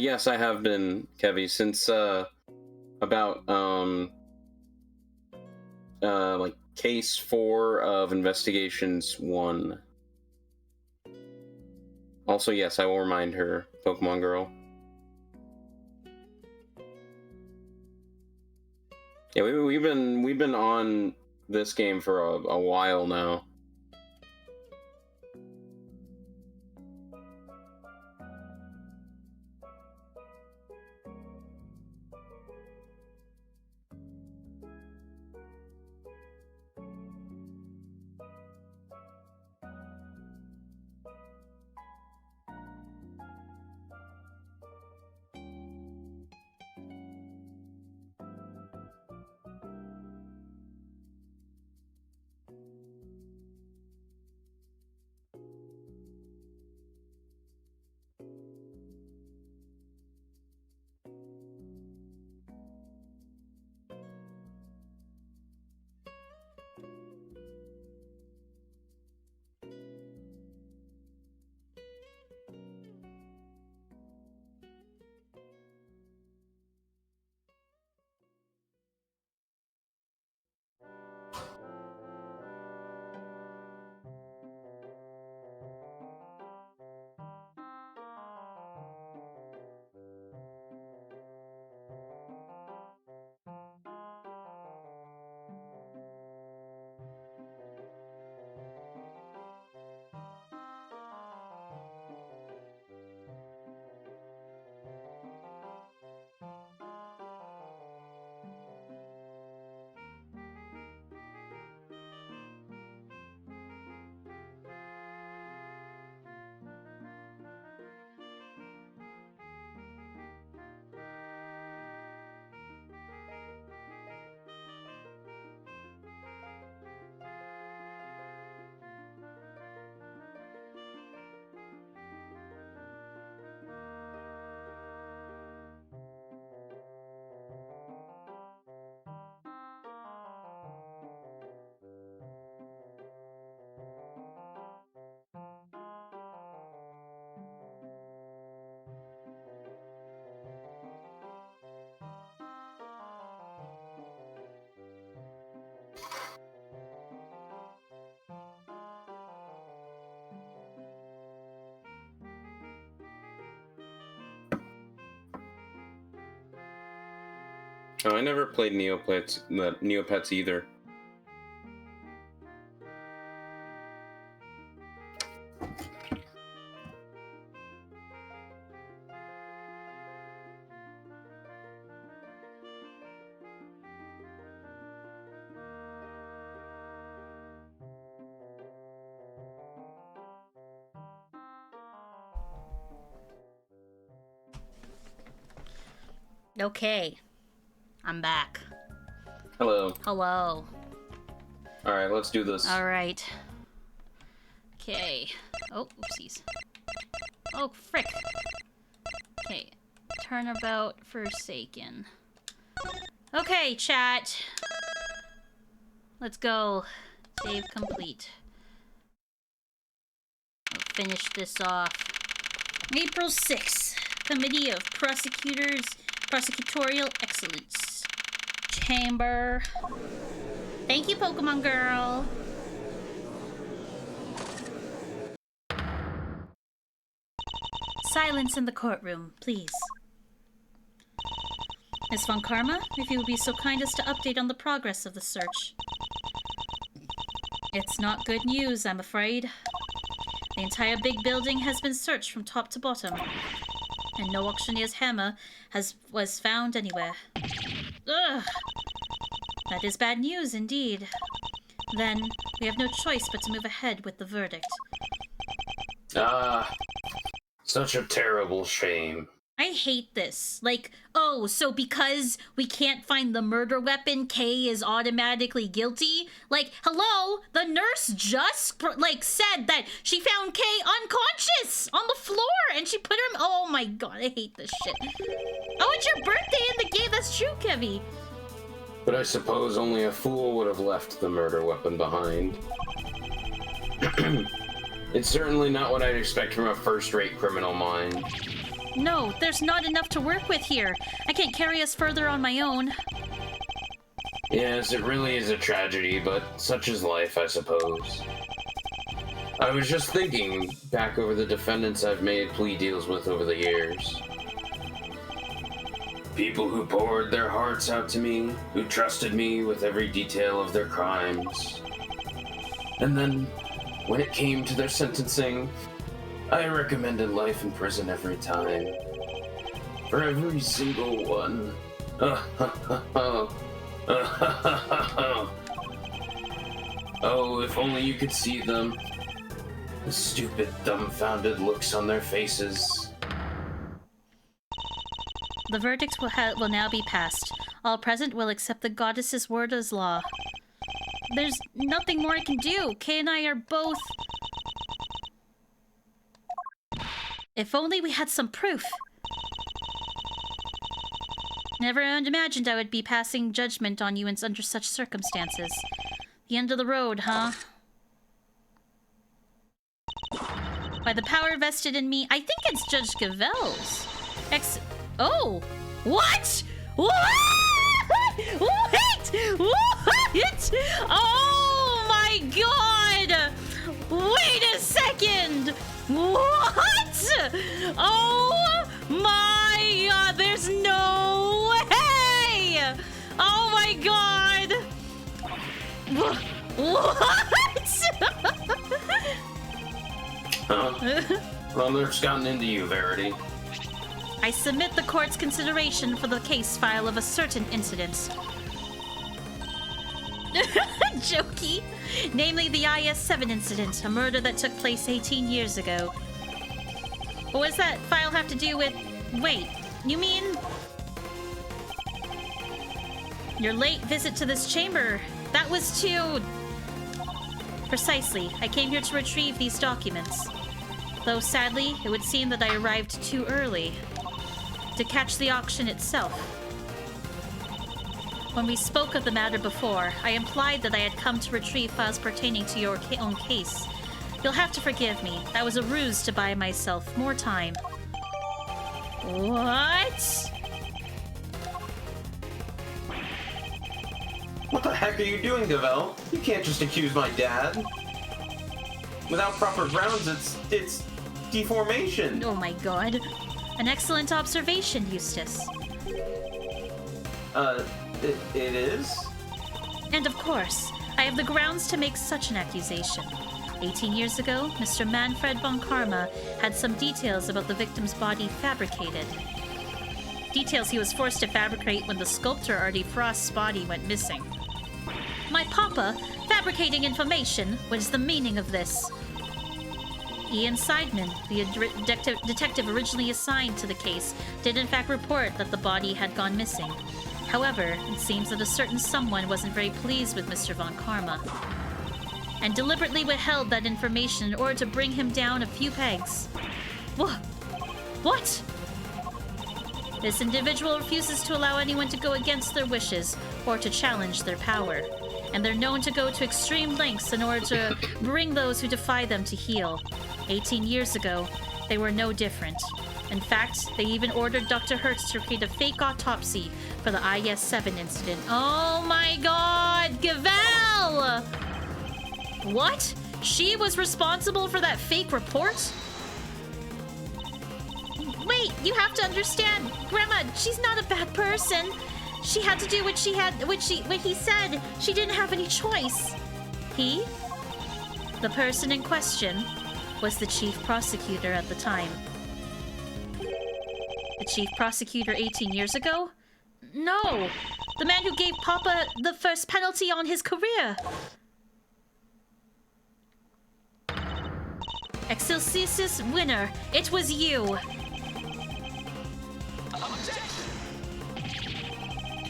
Yes, I have been, Kevy, since about like case 4 of investigations 1. Also, yes, I will remind her, Pokemon Girl. Yeah, we've been on this game for a while now. Oh, I never played Neopets either. Okay. I'm back. Hello. Hello. Alright, let's do this. Alright. Okay. Oh, oopsies. Oh, frick. Okay. Turnabout Forsaken. Okay, chat. Let's go. Save complete. I'll finish this off. April 6th. Committee of Prosecutorial Excellence. Chamber. Thank you, Pokemon Girl. Silence in the courtroom, please. Miss Von Karma, if you would be so kind as to update on the progress of the search. It's not good news, I'm afraid. The entire big building has been searched from top to bottom, and no auctioneer's hammer was found anywhere. Ugh! That is bad news indeed. Then, we have no choice but to move ahead with the verdict. Ah, such a terrible shame. I hate this. Like, oh, so because we can't find the murder weapon, Kay is automatically guilty? Like, hello? The nurse just, said that she found Kay unconscious on the floor, and she put her... Oh my god, I hate this shit. Oh, it's your birthday in the game. That's true, Kevy. But I suppose only a fool would have left the murder weapon behind. It's certainly not what I'd expect from a first-rate criminal mind. No, there's not enough to work with here. I can't carry us further on my own. Yes, it really is a tragedy, but such is life, I suppose. I was just thinking back over the defendants I've made plea deals with over the years. People who poured their hearts out to me, who trusted me with every detail of their crimes. And then, when it came to their sentencing, I recommended life in prison every time. For every single one. Oh, if only you could see them. The stupid, dumbfounded looks on their faces. The verdict will now be passed. All present will accept the goddess's word as law. There's nothing more I can do. Kay and I are both... If only we had some proof. Never imagined I would be passing judgment on you under such circumstances. The end of the road, huh? By the power vested in me, I think it's Judge Gavel's. Oh! What? What? Wait! What? Oh my god! Wait a second! What? Oh my god, there's no way! Oh my god! What? Well, there's gotten into you, Verity. I submit the court's consideration for the case file of a certain incident. Jokey. Namely the IS-7 incident, a murder that took place 18 years ago. What does that file have to do with... Wait, you mean... Your late visit to this chamber? That was to... Precisely. I came here to retrieve these documents. Though sadly, it would seem that I arrived too early to catch the auction itself. When we spoke of the matter before, I implied that I had come to retrieve files pertaining to your own case. You'll have to forgive me. That was a ruse to buy myself more time. What? What the heck are you doing, Gavel? You can't just accuse my dad. Without proper grounds, it's deformation. Oh my god. An excellent observation, Eustace. It is? And of course, I have the grounds to make such an accusation. 18 years ago, Mr. Manfred von Karma had some details about the victim's body fabricated. Details he was forced to fabricate when the sculptor Artie Frost's body went missing. My papa, fabricating information, what is the meaning of this? Ian Seidman, the detective originally assigned to the case, did in fact report that the body had gone missing. However, it seems that a certain someone wasn't very pleased with Mr. von Karma, and deliberately withheld that information in order to bring him down a few pegs. What? This individual refuses to allow anyone to go against their wishes or to challenge their power, and they're known to go to extreme lengths in order to bring those who defy them to heel. 18 years ago, they were no different. In fact, they even ordered Dr. Hertz to create a fake autopsy for the IS-7 incident. Oh my god, Gavel! What? She was responsible for that fake report? Wait, you have to understand, Grandma, she's not a bad person. She had to do what he said. She didn't have any choice. He? The person in question was the chief prosecutor at the time. The chief prosecutor 18 years ago? No! The man who gave Papa the first penalty on his career! Excelsis winner, it was you!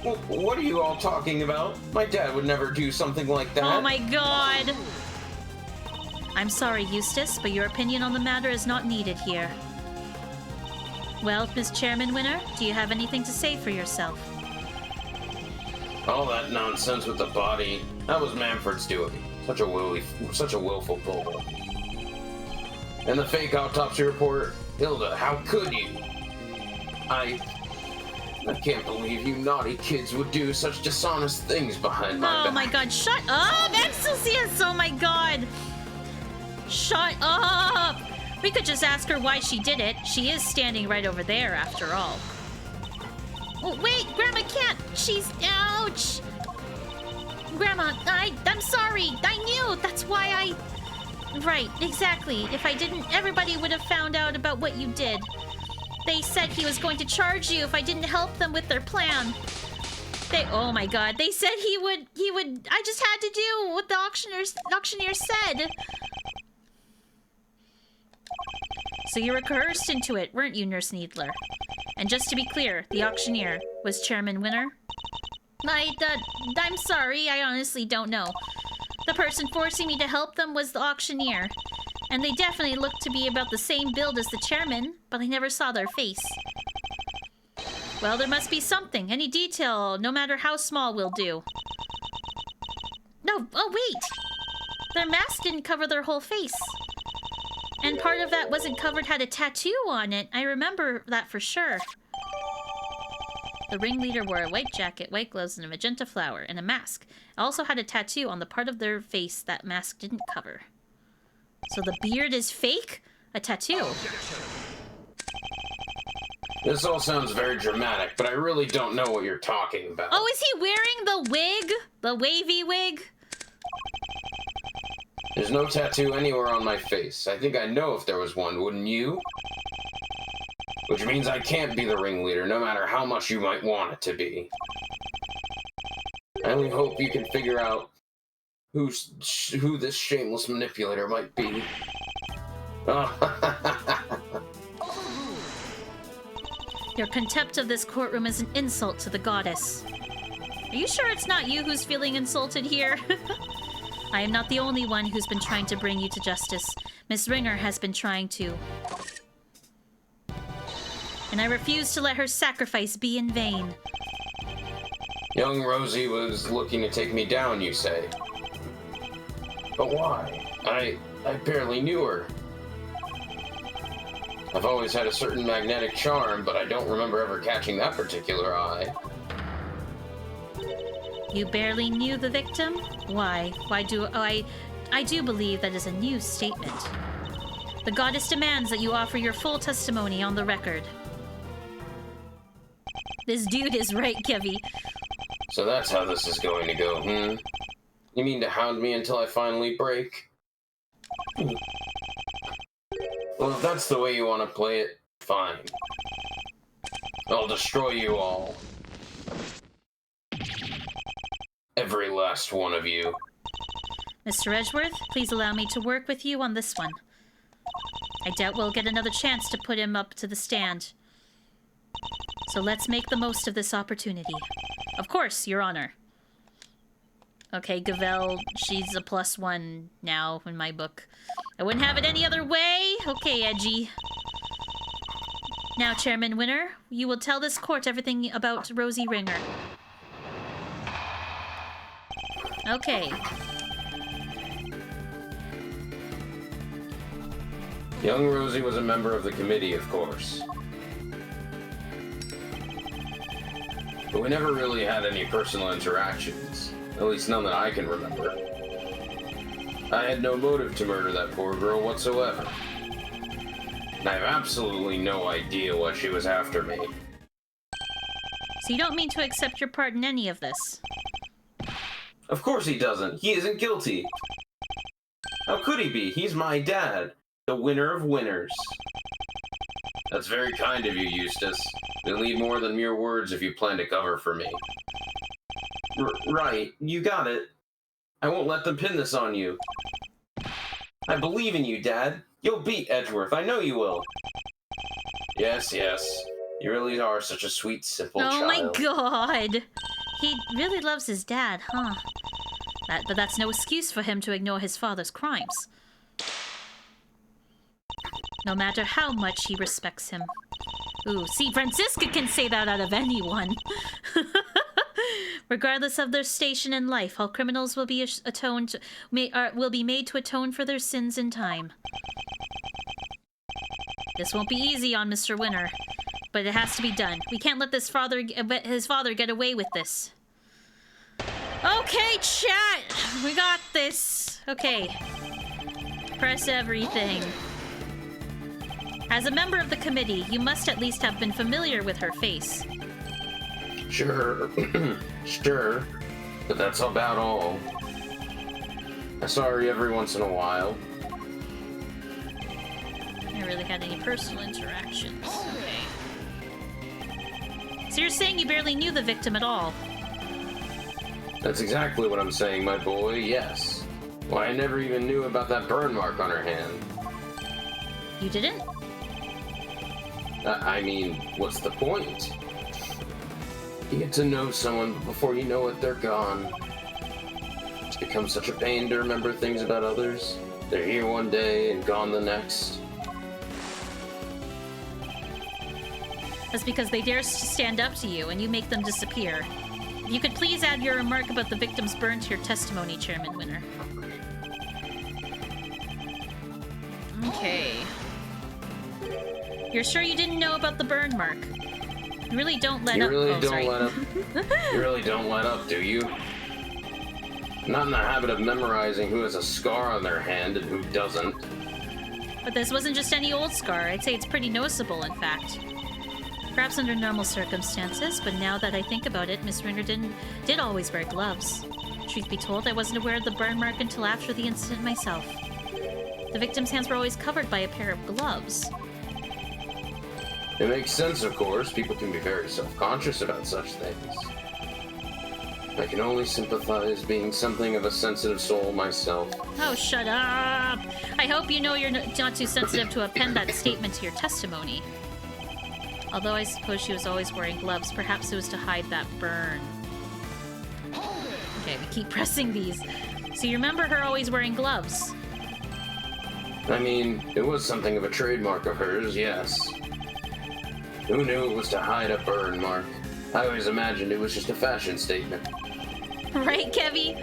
What are you all talking about? My dad would never do something like that. Oh my god! I'm sorry, Eustace, but your opinion on the matter is not needed here. Well, Miss Chairman Winner, do you have anything to say for yourself? All that nonsense with the body, that was Manfred's doing. Such a willful bull. And the fake autopsy report, Hilda, how could you? I can't believe you naughty kids would do such dishonest things behind my back. Oh my god, shut up! Excelsius! Oh my god! Shut up! We could just ask her why she did it. She is standing right over there, after all. Oh, wait! Grandma can't! She's... Ouch! Grandma, I'm sorry! I knew! That's why I... Right, exactly. If I didn't, everybody would have found out about what you did. They said he was going to charge you if I didn't help them with their plan. Oh my god, they said he would, I just had to do what the auctioneer said. So you were coerced into it, weren't you, Nurse Needler? And just to be clear, the auctioneer was Chairman Winner? I'm sorry, I honestly don't know. The person forcing me to help them was the auctioneer. And they definitely looked to be about the same build as the chairman, but I never saw their face. Well, there must be something. Any detail, no matter how small, will do. No, oh wait! Their mask didn't cover their whole face. And part of that wasn't covered had a tattoo on it. I remember that for sure. The ringleader wore a white jacket, white gloves, and a magenta flower, and a mask. Also had a tattoo on the part of their face that mask didn't cover. So the beard is fake? A tattoo. This all sounds very dramatic, but I really don't know what you're talking about. Oh, is he wearing the wig? The wavy wig? There's no tattoo anywhere on my face. I think I know if there was one, wouldn't you? Which means I can't be the ringleader, no matter how much you might want it to be. I only hope you can figure out who this shameless manipulator might be. Your contempt of this courtroom is an insult to the goddess. Are you sure it's not you who's feeling insulted here? I am not the only one who's been trying to bring you to justice. Miss Ringer has been trying to. And I refuse to let her sacrifice be in vain. Young Rosie was looking to take me down, you say? But why? I barely knew her. I've always had a certain magnetic charm, but I don't remember ever catching that particular eye. You barely knew the victim? Why? I do believe that is a new statement. The goddess demands that you offer your full testimony on the record. This dude is right, Kevy. So that's how this is going to go, You mean to hound me until I finally break? Well, if that's the way you want to play it, fine. I'll destroy you all. Every last one of you. Mr. Edgeworth, please allow me to work with you on this one. I doubt we'll get another chance to put him up to the stand. So let's make the most of this opportunity. Of course, Your Honor. Okay, Gavel, she's a +1 now in my book. I wouldn't have it any other way. Okay, Edgy. Now, Chairman Winner, you will tell this court everything about Rosie Ringer. Okay. Young Rosie was a member of the committee, of course. But we never really had any personal interactions. At least none that I can remember. I had no motive to murder that poor girl whatsoever. And I have absolutely no idea why she was after me. So you don't mean to accept your part in any of this? Of course he doesn't. He isn't guilty. How could he be? He's my dad. The winner of winners. That's very kind of you, Eustace. You'll need more than mere words if you plan to cover for me. Right, you got it. I won't let them pin this on you. I believe in you, Dad. You'll beat Edgeworth. I know you will. Yes, yes. You really are such a sweet, simple child. Oh my god! He really loves his dad, huh? But that's no excuse for him to ignore his father's crimes. No matter how much he respects him. Ooh, see, Franziska can say that out of anyone. Regardless of their station in life, all criminals will be will be made to atone for their sins in time. This won't be easy on Mr. Winner, but it has to be done. We can't let his father get away with this. Okay, chat! We got this. Okay. Press everything. As a member of the committee, you must at least have been familiar with her face. Sure. Sure. But that's about all. I saw her every once in a while. I really had any personal interactions. Okay. So you're saying you barely knew the victim at all? That's exactly what I'm saying, my boy, yes. Why, I never even knew about that burn mark on her hand. You didn't? I mean, what's the point? You get to know someone, but before you know it, they're gone. It's become such a pain to remember things about others. They're here one day and gone the next. That's because they dare to stand up to you and you make them disappear. If you could please add your remark about the victim's burn to your testimony, Chairman Winner. Okay. You're sure you didn't know about the burn mark? You really don't let up. You really don't let up, do you? I'm not in the habit of memorizing who has a scar on their hand and who doesn't. But this wasn't just any old scar. I'd say it's pretty noticeable, in fact. Perhaps under normal circumstances, but now that I think about it, Miss Ringer did always wear gloves. Truth be told, I wasn't aware of the burn mark until after the incident myself. The victim's hands were always covered by a pair of gloves. It makes sense, of course. People can be very self-conscious about such things. I can only sympathize, being something of a sensitive soul myself. Oh, shut up! I hope you know you're not too sensitive to append that statement to your testimony. Although I suppose she was always wearing gloves, perhaps it was to hide that burn. Okay, we keep pressing these. So you remember her always wearing gloves? I mean, it was something of a trademark of hers, yes. Who knew it was to hide a burn mark? I always imagined it was just a fashion statement. Right, Kevy?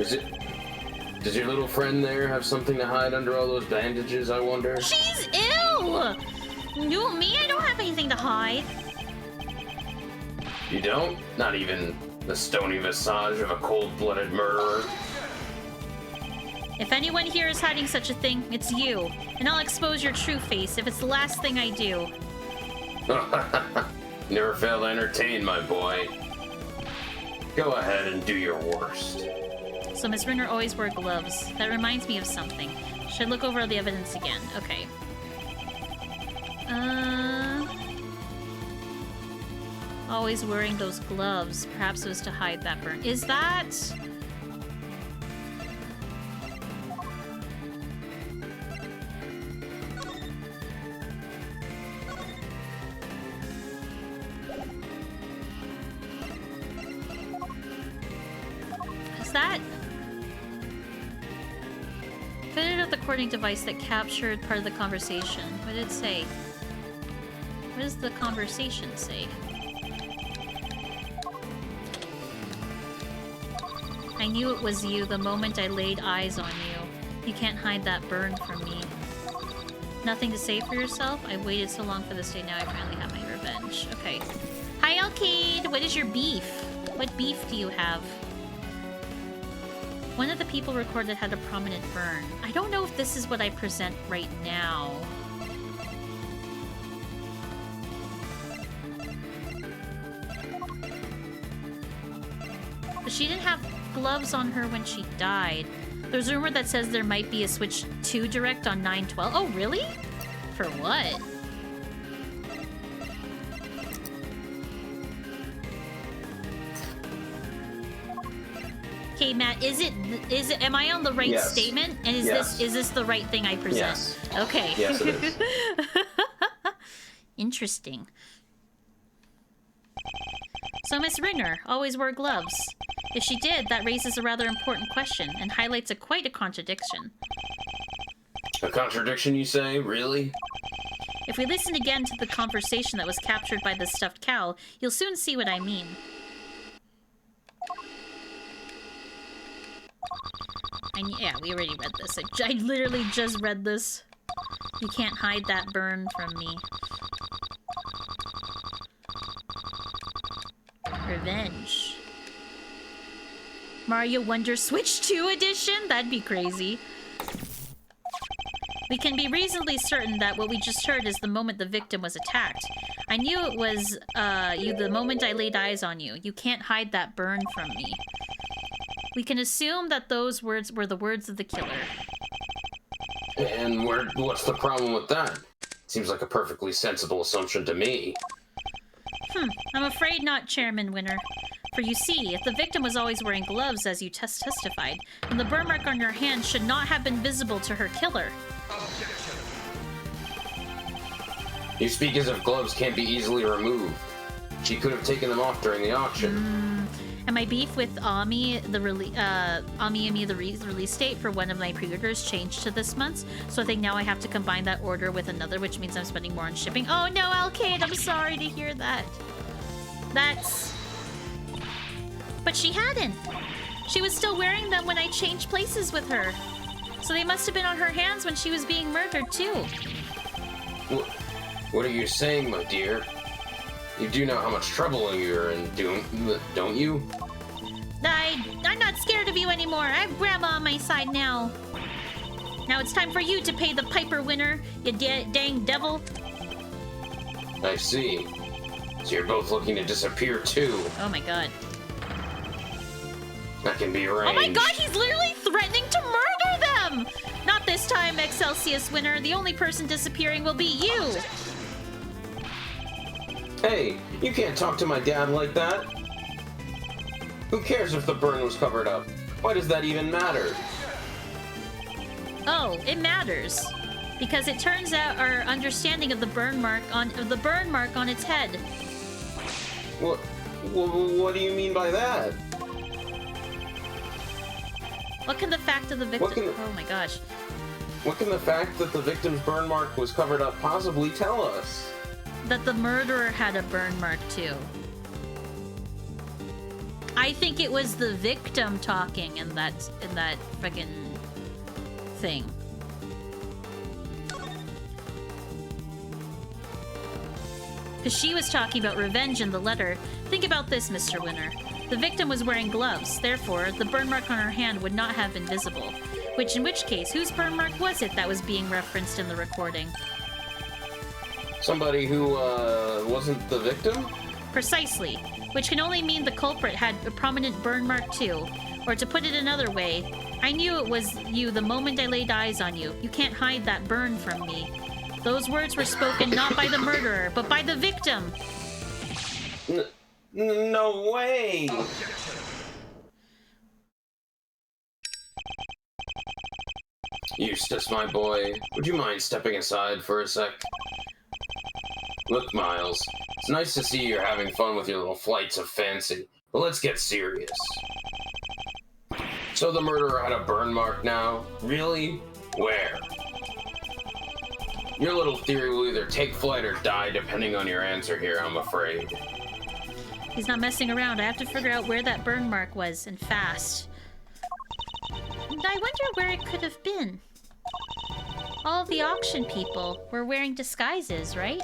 Does your little friend there have something to hide under all those bandages, I wonder? She's ill! Me? I don't have anything to hide. You don't? Not even the stony visage of a cold-blooded murderer? If anyone here is hiding such a thing, it's you. And I'll expose your true face if it's the last thing I do. Never fail to entertain, my boy. Go ahead and do your worst. So Miss Renner always wore gloves. That reminds me of something. Should I look over the evidence again? Okay. Always wearing those gloves. Perhaps it was to hide that burn. Is that... Is that... Fitted with the recording device that captured part of the conversation. What did it say? What does the conversation say? I knew it was you the moment I laid eyes on you. You can't hide that burn from me. Nothing to say for yourself? I waited so long for this day, now I finally have my revenge. Okay. Hi, Alcade! What is your beef? What beef do you have? One of the people recorded had a prominent burn. I don't know if this is what I present right now. But she didn't have gloves on her when she died. There's a rumor that says there might be a Switch 2 Direct on 9/12. Oh, really? For what? Okay, Matt, is it am I on the right statement? And is this the right thing I present? Yes. Okay. Yes, it is. Interesting. So Miss Ringer always wore gloves. If she did, that raises a rather important question and highlights quite a contradiction. A contradiction, you say? Really? If we listen again to the conversation that was captured by the stuffed cow, you'll soon see what I mean. Yeah, we already read this. I literally just read this. You can't hide that burn from me. Revenge. Mario Wonder Switch 2 edition? That'd be crazy. We can be reasonably certain that what we just heard is the moment the victim was attacked. I knew it was you the moment I laid eyes on you. You can't hide that burn from me. We can assume that those words were the words of the killer. And what's the problem with that? Seems like a perfectly sensible assumption to me. I'm afraid not, Chairman Winner. For you see, if the victim was always wearing gloves as you testified, then the burn mark on your hand should not have been visible to her killer. You speak as if gloves can't be easily removed. She could have taken them off during the auction. And my beef with Ami, the release date for one of my pre-orders changed to this month, so I think now I have to combine that order with another, which means I'm spending more on shipping. Oh no, Alcade, I'm sorry to hear that. But she hadn't. She was still wearing them when I changed places with her. So they must have been on her hands when she was being murdered too. What are you saying, my dear? You do know how much trouble you're in, don't you? I'm not scared of you anymore. I have Grandma on my side now. Now it's time for you to pay the piper, Winner, you dang devil. I see. So you're both looking to disappear too. Oh my god. That can be arranged. Oh my god, he's literally threatening to murder them! Not this time, Excelsius Winner. The only person disappearing will be you. Hey, you can't talk to my dad like that. Who cares if the burn was covered up? Why does that even matter? Oh, it matters. Because it turns out our understanding of the burn mark on its head. What do you mean by that? What can the fact of the victim... Oh my gosh. What can the fact that the victim's burn mark was covered up possibly tell us? That the murderer had a burn mark too. I think it was the victim talking in that freaking thing. Because she was talking about revenge in the letter. Think about this, Mr. Winner. The victim was wearing gloves, therefore, the burn mark on her hand would not have been visible. In which case, whose burn mark was it that was being referenced in the recording? Somebody who, wasn't the victim? Precisely. Which can only mean the culprit had a prominent burn mark too. Or to put it another way, I knew it was you the moment I laid eyes on you. You can't hide that burn from me. Those words were spoken not by the murderer, but by the victim. No way! Eustace, my boy, would you mind stepping aside for a sec? Look, Miles, it's nice to see you're having fun with your little flights of fancy, but let's get serious. So the murderer had a burn mark now? Really? Where? Your little theory will either take flight or die depending on your answer here, I'm afraid. He's not messing around. I have to figure out where that burn mark was, and fast. And I wonder where it could have been. All of the auction people were wearing disguises, right?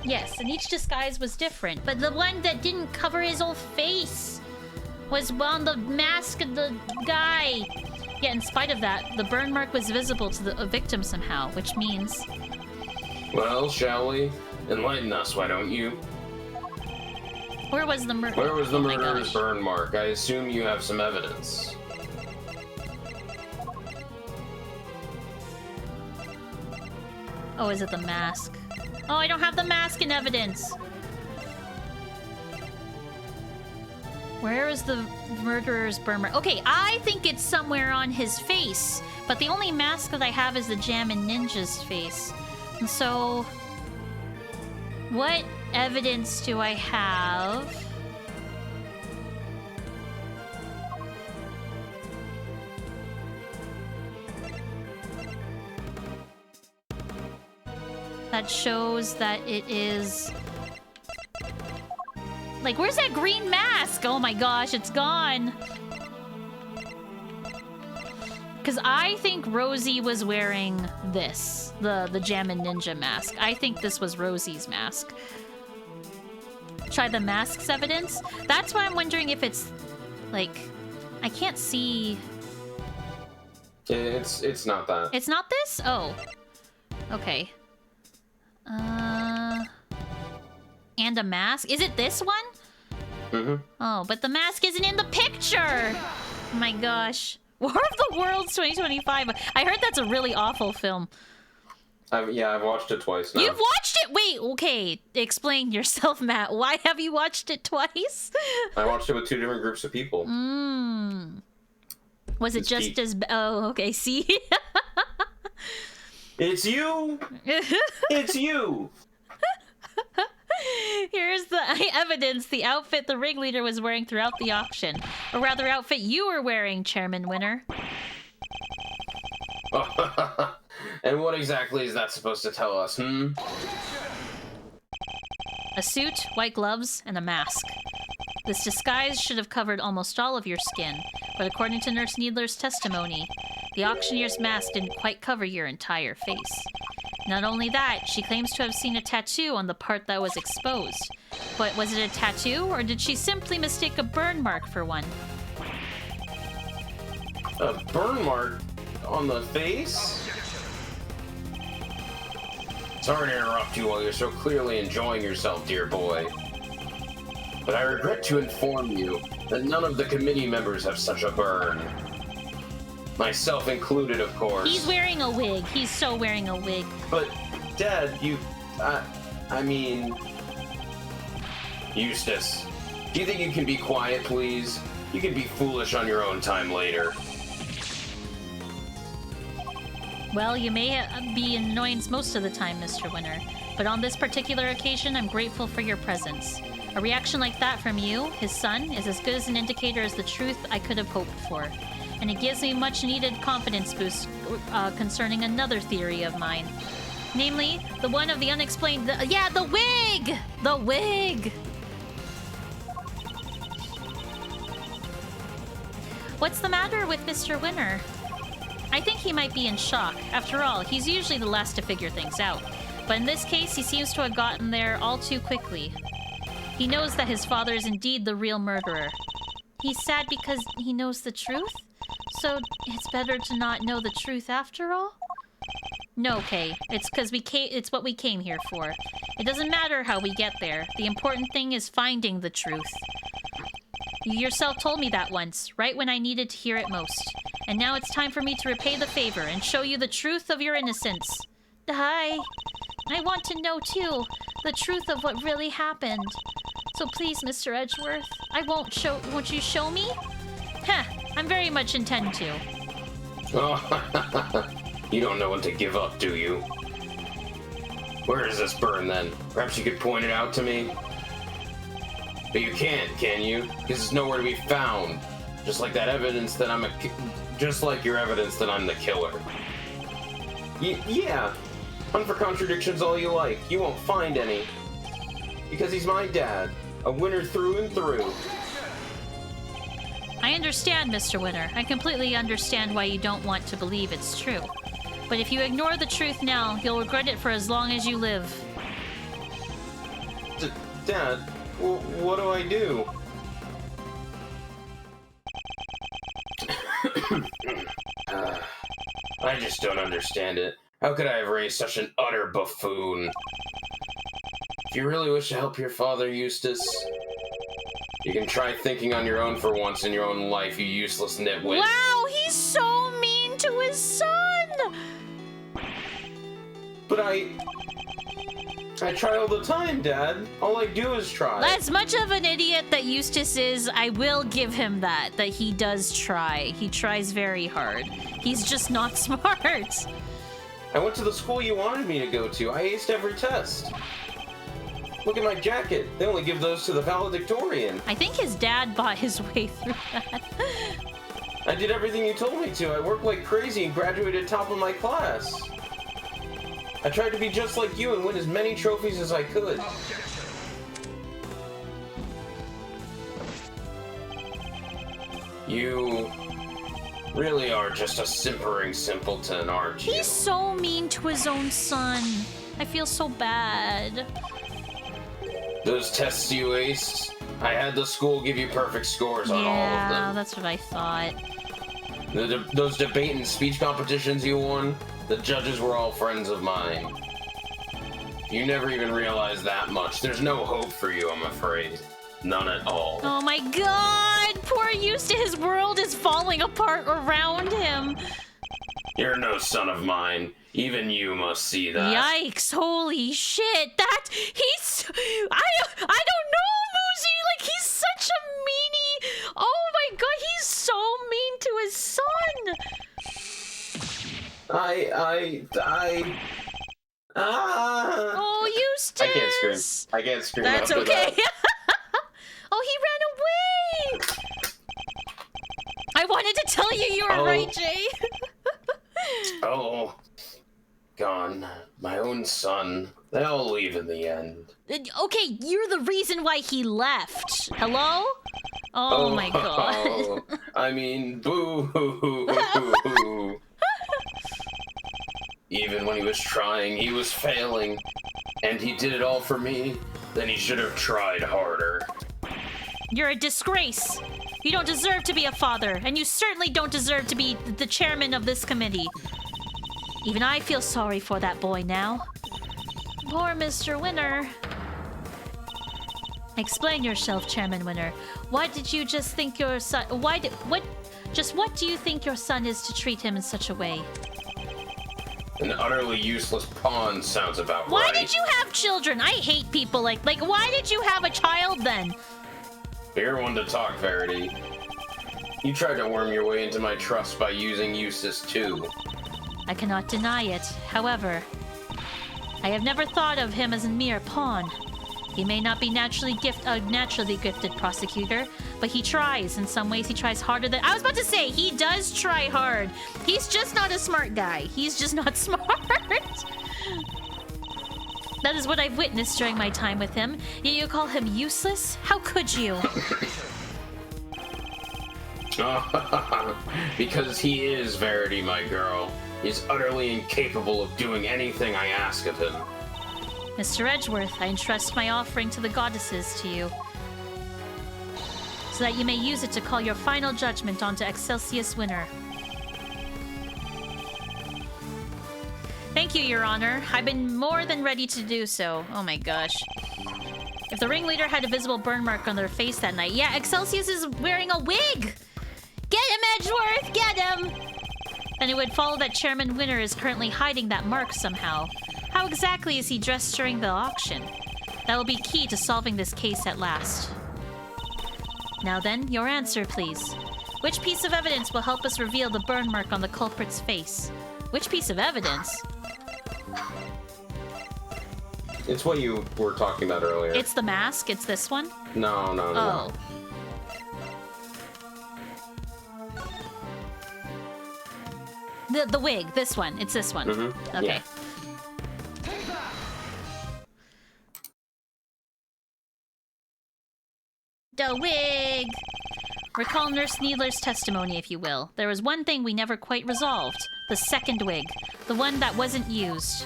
Yes, and each disguise was different, but the one that didn't cover his whole face was on the mask of the guy. Yet in spite of that, the burn mark was visible to the victim somehow, which means... Well, shall we? Enlighten us, why don't you? Where was the murder? Where was the murderer's burn mark? I assume you have some evidence. Oh, is it the mask? Oh, I don't have the mask in evidence. Where is the murderer's burn mark? Okay, I think it's somewhere on his face. But the only mask that I have is the Jammin' Ninja's face. And so... what evidence do I have? That shows that it is... like, where's that green mask? Oh my gosh, it's gone. Because I think Rosie was wearing this. The Jammin' Ninja mask. I think this was Rosie's mask. Try the mask's evidence? That's why I'm wondering if it's... like... I can't see... It's not that. It's not this? Oh. Okay. And a mask? Is it this one? Mm-hmm. Oh, but the mask isn't in the picture! Oh my gosh. War of the Worlds 2025. I heard that's a really awful film. Yeah, I've watched it twice now. You've watched it? Wait, okay. Explain yourself, Matt. Why have you watched it twice? I watched it with two different groups of people. Was it just as... oh, okay, see? It's you! It's you! Here's the evidence. The outfit the ringleader was wearing throughout the auction. Or rather, outfit you were wearing, Chairman Winner. And what exactly is that supposed to tell us, A suit, white gloves, and a mask. This disguise should have covered almost all of your skin, but according to Nurse Needler's testimony, the auctioneer's mask didn't quite cover your entire face. Not only that, she claims to have seen a tattoo on the part that was exposed. But was it a tattoo, or did she simply mistake a burn mark for one? A burn mark on the face? Sorry to interrupt you while you're so clearly enjoying yourself, dear boy. But I regret to inform you that none of the committee members have such a burn. Myself included, of course. He's wearing a wig. He's so wearing a wig. But, Dad, I mean... Eustace, do you think you can be quiet, please? You can be foolish on your own time later. Well, you may be an annoyance most of the time, Mr. Winner, but on this particular occasion, I'm grateful for your presence. A reaction like that from you, his son, is as good as an indicator as the truth I could have hoped for. And it gives me much-needed confidence boost concerning another theory of mine. Namely, the one of the unexplained... yeah, the wig! The wig! What's the matter with Mr. Winner? I think he might be in shock. After all, he's usually the last to figure things out. But in this case, he seems to have gotten there all too quickly. He knows that his father is indeed the real murderer. He's sad because he knows the truth? So it's better to not know the truth after all? No, Kay. It's because it's what we came here for. It doesn't matter how we get there. The important thing is finding the truth. You yourself told me that once, right when I needed to hear it most. And now it's time for me to repay the favor and show you the truth of your innocence. Hi. I want to know, too, the truth of what really happened. So please, Mr. Edgeworth, won't you show me? Heh, I'm very much intend to. Oh, you don't know when to give up, do you? Where is this burn, then? Perhaps you could point it out to me? But you can't, can you? Because it's nowhere to be found. Just like that evidence that just like your evidence that I'm the killer. Yeah. Hunt for contradictions all you like. You won't find any. Because he's my dad. A winner through and through. I understand, Mr. Winner. I completely understand why you don't want to believe it's true. But if you ignore the truth now, you'll regret it for as long as you live. Dad, what do I do? I just don't understand it. How could I have raised such an utter buffoon? If you really wish to help your father, Eustace, you can try thinking on your own for once in your own life, you useless nitwit. Wow, he's so mean to his son! But I try all the time, Dad. All I do is try. As much of an idiot that Eustace is, I will give him that he does try. He tries very hard. He's just not smart. I went to the school you wanted me to go to. I aced every test. Look at my jacket. They only give those to the valedictorian. I think his dad bought his way through that. I did everything you told me to. I worked like crazy and graduated top of my class. I tried to be just like you and win as many trophies as I could. You really are just a simpering simpleton, aren't you? He's so mean to his own son. I feel so bad. Those tests you aced, I had the school give you perfect scores on all of them. Yeah, that's what I thought. Those debate and speech competitions you won, the judges were all friends of mine. You never even realized that much. There's no hope for you, I'm afraid. None at all. Oh my god! Poor Eustace, his world is falling apart around him. You're no son of mine. Even you must see that. Yikes, holy shit. I don't know, Muzi. Like, he's such a meanie. Oh my god, he's so mean to his son. Oh, Eustace. I can't scream. I can't scream. That's after okay. That. Oh, he ran away. I wanted to tell you were right, Jay. Oh, gone. My own son. They all leave in the end. Okay, you're the reason why he left. Hello? Oh my god. I mean, boo-hoo-hoo-hoo-hoo. Even when he was trying, he was failing. And he did it all for me. Then he should have tried harder. You're a disgrace. You don't deserve to be a father, and you certainly don't deserve to be the chairman of this committee. Even I feel sorry for that boy now. Poor Mr. Winner. Explain yourself, Chairman Winner. Why did you just think your son... what do you think your son is to treat him in such a way? An utterly useless pawn sounds about right. Why did you have children? I hate people like, why did you have a child then? You're one to talk, Verity. You tried to worm your way into my trust by using Eustace too. I cannot deny it. However, I have never thought of him as a mere pawn. He may not be a naturally gifted prosecutor, but he tries. In some ways, he tries harder than... I was about to say, he does try hard. He's just not a smart guy. He's just not smart. That is what I've witnessed during my time with him. Yet you call him useless? How could you? Because he is Verity, my girl. He's utterly incapable of doing anything I ask of him. Mr. Edgeworth, I entrust my offering to the goddesses to you, so that you may use it to call your final judgment onto Excelsius Winner. Thank you, Your Honor. I've been more than ready to do so. Oh my gosh. If the ringleader had a visible burn mark on their face that night... Yeah, Excelsius is wearing a wig! Get him, Edgeworth! Get him! Then it would follow that Chairman Winner is currently hiding that mark somehow. How exactly is he dressed during the auction? That will be key to solving this case at last. Now then, your answer, please. Which piece of evidence will help us reveal the burn mark on the culprit's face? Which piece of evidence? It's what you were talking about earlier. It's the mask? It's this one? No. Oh. The wig, this one. It's this one. Mm-hmm. Okay. Yeah. Take that! The wig! Recall Nurse Needler's testimony, if you will. There was one thing we never quite resolved. The second wig. The one that wasn't used.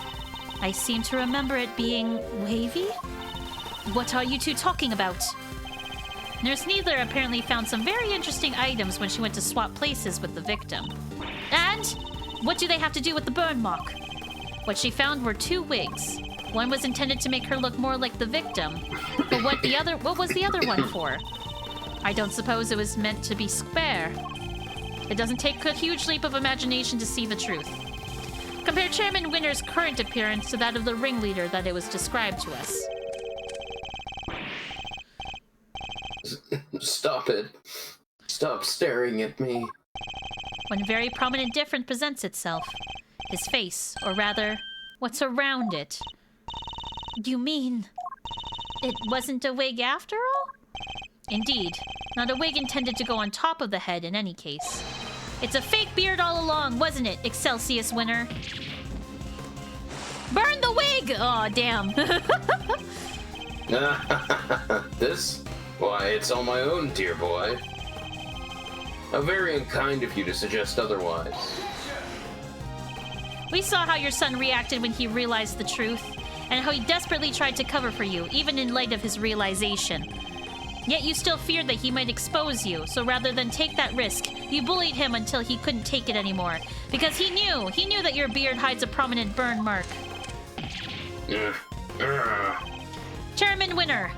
I seem to remember it being wavy? What are you two talking about? Nurse Needler apparently found some very interesting items when she went to swap places with the victim. And what do they have to do with the burn mark? What she found were two wigs. One was intended to make her look more like the victim. But what was the other one for? I don't suppose it was meant to be square. It doesn't take a huge leap of imagination to see the truth. Compare Chairman Winner's current appearance to that of the ringleader that it was described to us. Stop it. Stop staring at me. One very prominent difference presents itself. His face, or rather, what's around it. Do you mean it wasn't a wig after all? Indeed, not a wig intended to go on top of the head in any case. It's a fake beard all along, wasn't it, Excelsius Winner? Burn the wig! Aw, damn. This? Why, it's on my own, dear boy. How very unkind of you to suggest otherwise. We saw how your son reacted when he realized the truth, and how he desperately tried to cover for you, even in light of his realization. Yet you still feared that he might expose you, so rather than take that risk, you bullied him until he couldn't take it anymore. Because he knew that your beard hides a prominent burn mark. Chairman Winner,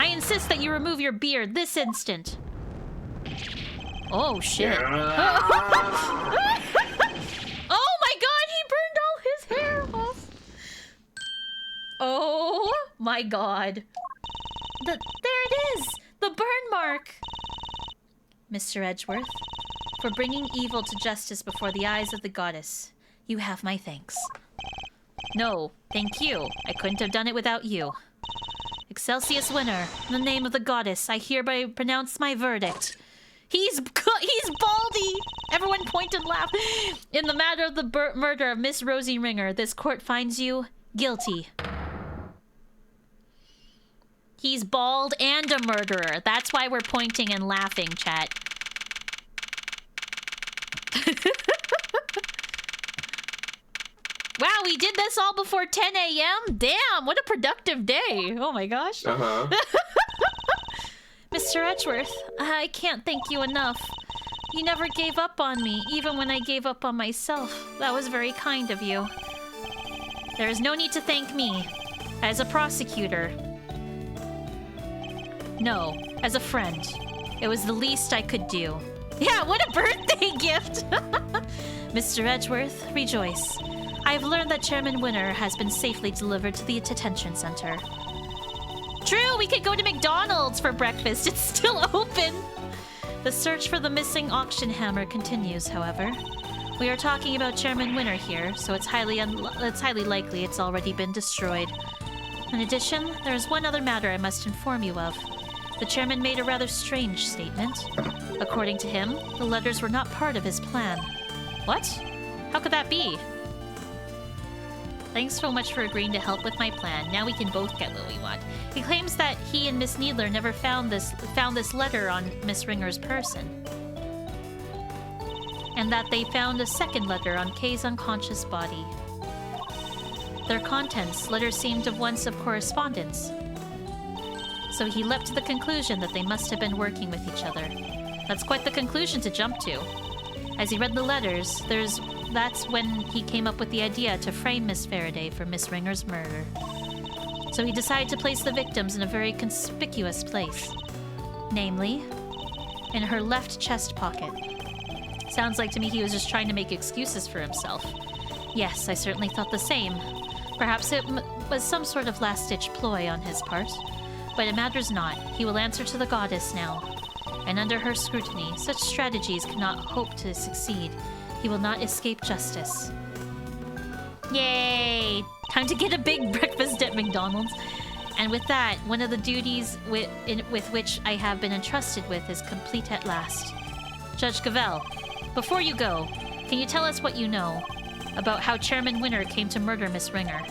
I insist that you remove your beard this instant. Oh, shit. Oh my god, he burned all his hair off. Oh my god. There it is! The burn mark! Mr. Edgeworth, for bringing evil to justice before the eyes of the goddess, you have my thanks. No, thank you. I couldn't have done it without you. Excelsius Winner, in the name of the goddess, I hereby pronounce my verdict. He's Baldy! Everyone point and laugh. In the matter of the murder of Miss Rosie Ringer, this court finds you guilty. He's bald and a murderer. That's why we're pointing and laughing, chat. Wow, we did this all before 10 a.m.? Damn, what a productive day. Oh my gosh. Uh-huh. Mr. Edgeworth, I can't thank you enough. You never gave up on me, even when I gave up on myself. That was very kind of you. There is no need to thank me. As a prosecutor... No, as a friend. It was the least I could do. Yeah, what a birthday gift! Mr. Edgeworth, rejoice. I have learned that Chairman Winner has been safely delivered to the detention center. True, we could go to McDonald's for breakfast. It's still open. The search for the missing auction hammer continues, however. We are talking about Chairman Winner here, so it's highly likely it's already been destroyed. In addition, there is one other matter I must inform you of. The chairman made a rather strange statement. According to him, the letters were not part of his plan. What? How could that be? Thanks so much for agreeing to help with my plan. Now we can both get what we want. He claims that he and Miss Needler never found this letter on Miss Ringer's person. And that they found a second letter on Kay's unconscious body. Their contents, letters seemed of once of correspondence. So he leapt to the conclusion that they must have been working with each other. That's quite the conclusion to jump to. As he read the letters, there's that's when he came up with the idea to frame Miss Faraday for Miss Ringer's murder. So he decided to place the victims in a very conspicuous place. Namely, in her left chest pocket. Sounds like to me he was just trying to make excuses for himself. Yes, I certainly thought the same. Perhaps it was some sort of last-ditch ploy on his part. But it matters not. He will answer to the goddess now. And under her scrutiny, such strategies cannot hope to succeed. He will not escape justice. Yay! Time to get a big breakfast at McDonald's. And with that, one of the duties with which I have been entrusted with is complete at last. Judge Gavel, before you go, can you tell us what you know about how Chairman Winner came to murder Miss Ringer?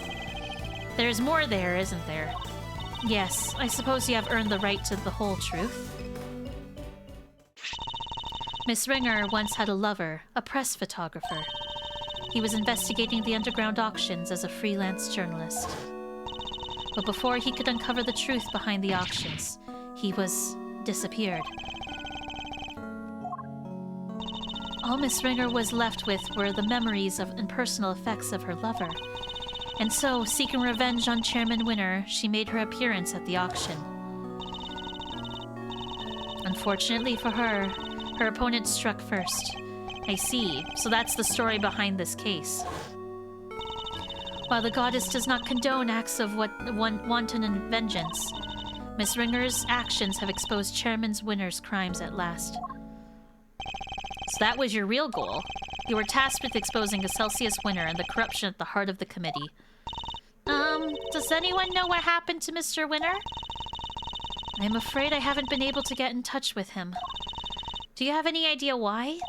There's more there, isn't there? Yes, I suppose you have earned the right to the whole truth. Miss Ringer once had a lover, a press photographer. He was investigating the underground auctions as a freelance journalist. But before he could uncover the truth behind the auctions, he was disappeared. All Miss Ringer was left with were the memories of and personal effects of her lover. And so, seeking revenge on Chairman Winner, she made her appearance at the auction. Unfortunately for her, her opponent struck first. I see. So that's the story behind this case. While the goddess does not condone acts of wanton and vengeance, Miss Ringer's actions have exposed Chairman Winner's crimes at last. So that was your real goal. You were tasked with exposing Celsius Winner and the corruption at the heart of the committee. Does anyone know what happened to Mr. Winner? I'm afraid I haven't been able to get in touch with him. Do you have any idea why?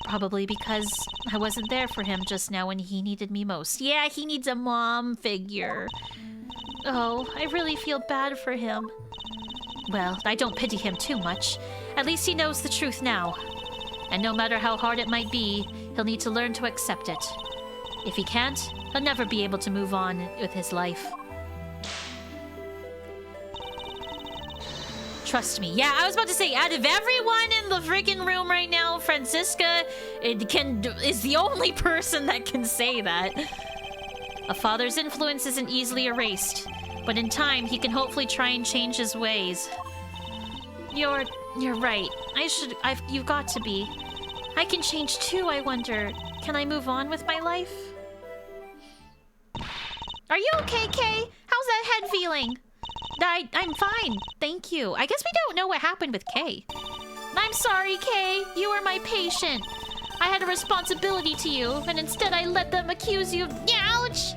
Probably because I wasn't there for him just now when he needed me most. Yeah, he needs a mom figure. Oh, I really feel bad for him. Well, I don't pity him too much. At least he knows the truth now. And no matter how hard it might be, he'll need to learn to accept it. If he can't, he'll never be able to move on with his life. Trust me. Yeah, I was about to say, out of everyone in the freaking room right now, Francisca is the only person that can say that. A father's influence isn't easily erased, but in time, he can hopefully try and change his ways. You're right. You've got to be. I can change too, I wonder. Can I move on with my life? Are you okay, Kay? How's that head feeling? I'm fine, thank you. I guess we don't know what happened with Kay. I'm sorry, Kay. You were my patient. I had a responsibility to you, and instead I let them accuse you. Ouch!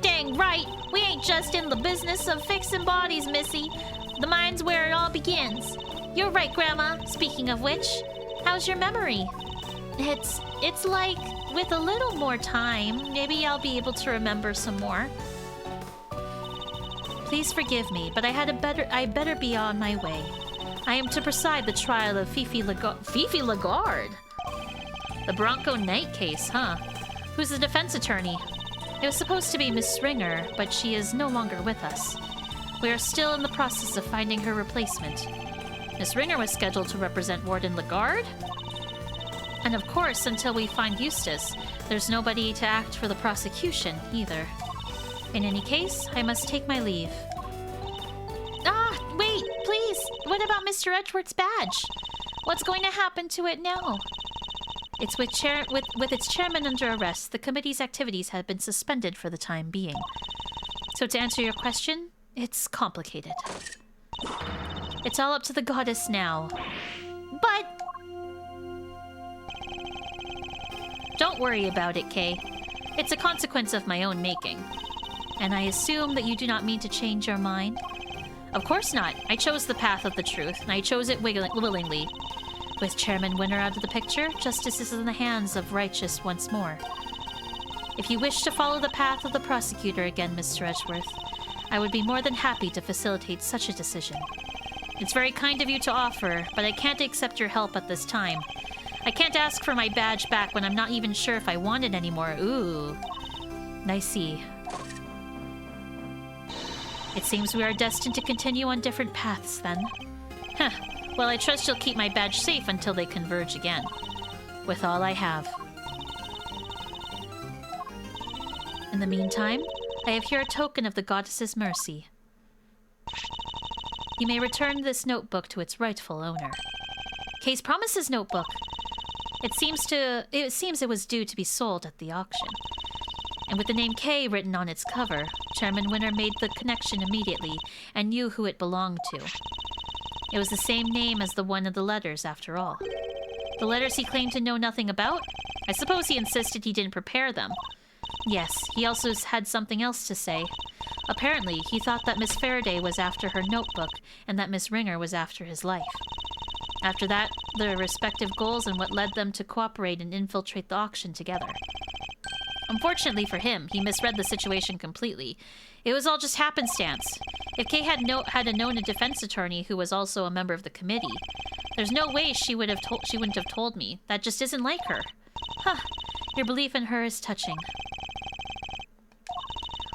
Dang right. We ain't just in the business of fixing bodies, Missy. The mind's where it all begins. You're right, Grandma. Speaking of which, how's your memory? It's like, with a little more time, maybe I'll be able to remember some more. Please forgive me, but I better be on my way. I am to preside the trial of Fifi Lagarde? The Bronco Knight case, huh? Who's the defense attorney? It was supposed to be Miss Ringer, but she is no longer with us. We are still in the process of finding her replacement. Miss Ringer was scheduled to represent Warden Lagarde? And of course, until we find Eustace, there's nobody to act for the prosecution, either. In any case, I must take my leave. Ah, wait, please! What about Mr. Edgeworth's badge? What's going to happen to it now? It's with its chairman under arrest, the committee's activities have been suspended for the time being. So to answer your question, it's complicated. It's all up to the goddess now. But... don't worry about it, Kay. It's a consequence of my own making. And I assume that you do not mean to change your mind? Of course not. I chose the path of the truth, and I chose it willingly. With Chairman Winner out of the picture, justice is in the hands of righteous once more. If you wish to follow the path of the prosecutor again, Mr. Edgeworth, I would be more than happy to facilitate such a decision. It's very kind of you to offer, but I can't accept your help at this time. I can't ask for my badge back when I'm not even sure if I want it anymore. Ooh. I see. It seems we are destined to continue on different paths, then. Huh. Well, I trust you'll keep my badge safe until they converge again. with all I have. In the meantime, I have here a token of the goddess's mercy. You may return this notebook to its rightful owner. Kay's Promises notebook. It seems it was due to be sold at the auction. And with the name Kay written on its cover, Chairman Winner made the connection immediately and knew who it belonged to. It was the same name as the one of the letters, after all. The letters he claimed to know nothing about? I suppose he insisted he didn't prepare them. Yes, he also had something else to say. Apparently, he thought that Miss Faraday was after her notebook and that Miss Ringer was after his life. After that, their respective goals and what led them to cooperate and infiltrate the auction together. Unfortunately for him, he misread the situation completely. It was all just happenstance. If Kay had known a defense attorney who was also a member of the committee, there's no way she wouldn't have told me. That just isn't like her. Huh. Your belief in her is touching.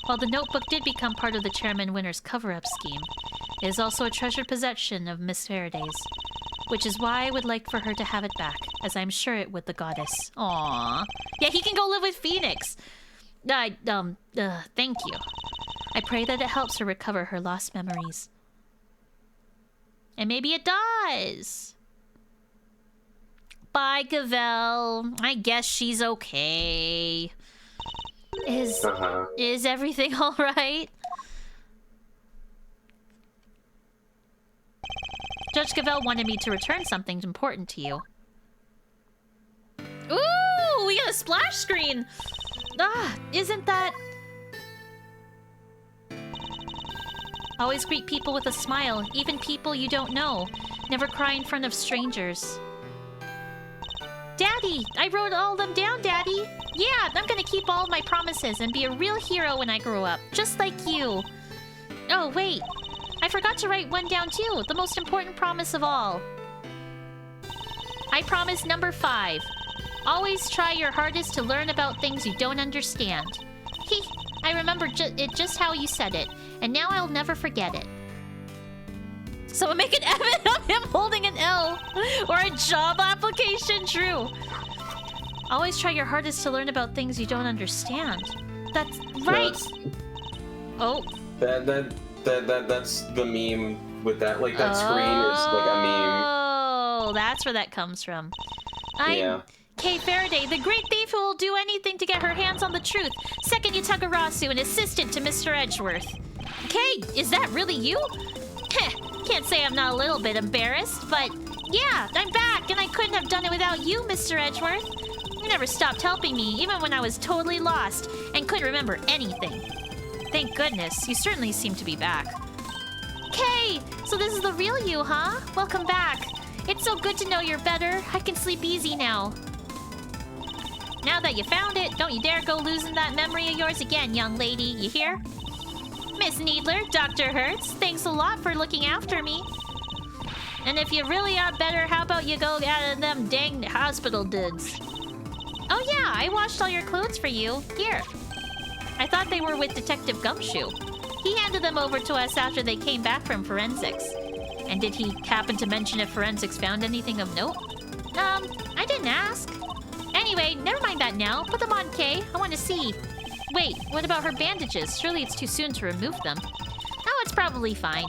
While the notebook did become part of the Chairman Winner's cover-up scheme, it is also a treasured possession of Miss Faraday's, which is why I would like for her to have it back, as I'm sure it would the goddess. Aww. Yeah, he can go live with Phoenix. Thank you. I pray that it helps her recover her lost memories. And maybe it does. Bye, Gavel. I guess she's okay. Is everything all right? Judge Gavel wanted me to return something important to you. Ooh, we got a splash screen. Isn't that... Always greet people with a smile, even people you don't know. Never cry in front of strangers. Daddy! I wrote all of them down, Daddy! Yeah, I'm gonna keep all of my promises and be a real hero when I grow up, just like you. Oh, wait. I forgot to write one down too, the most important promise of all. I promise number 5. Always try your hardest to learn about things you don't understand. Heh, I remember it just how you said it, and now I'll never forget it. Someone make an evidence of him holding an L or a job application. True. Always try your hardest to learn about things you don't understand. That's right. Oh. That's the meme with that. Like that screen is like a meme. Oh, that's where that comes from. I'm Kay Faraday, the great thief who will do anything to get her hands on the truth. Second Yutagarasu, an assistant to Mr. Edgeworth. Kay, is that really you? Can't say I'm not a little bit embarrassed, but yeah, I'm back, and I couldn't have done it without you, Mr. Edgeworth. You never stopped helping me, even when I was totally lost and couldn't remember anything. Thank goodness, you certainly seem to be back. Kay, so this is the real you, huh? Welcome back. It's so good to know you're better. I can sleep easy now. Now that you found it, don't you dare go losing that memory of yours again, young lady. You hear? Miss Needler, Dr. Hertz, thanks a lot for looking after me. And if you really are better, how about you go out of them dang hospital dudes? Oh yeah, I washed all your clothes for you. Here. I thought they were with Detective Gumshoe. He handed them over to us after they came back from forensics. And did he happen to mention if forensics found anything of note? I didn't ask. Anyway, never mind that now. Put them on, Kay. I want to see. Wait, what about her bandages? Surely it's too soon to remove them. Oh, it's probably fine.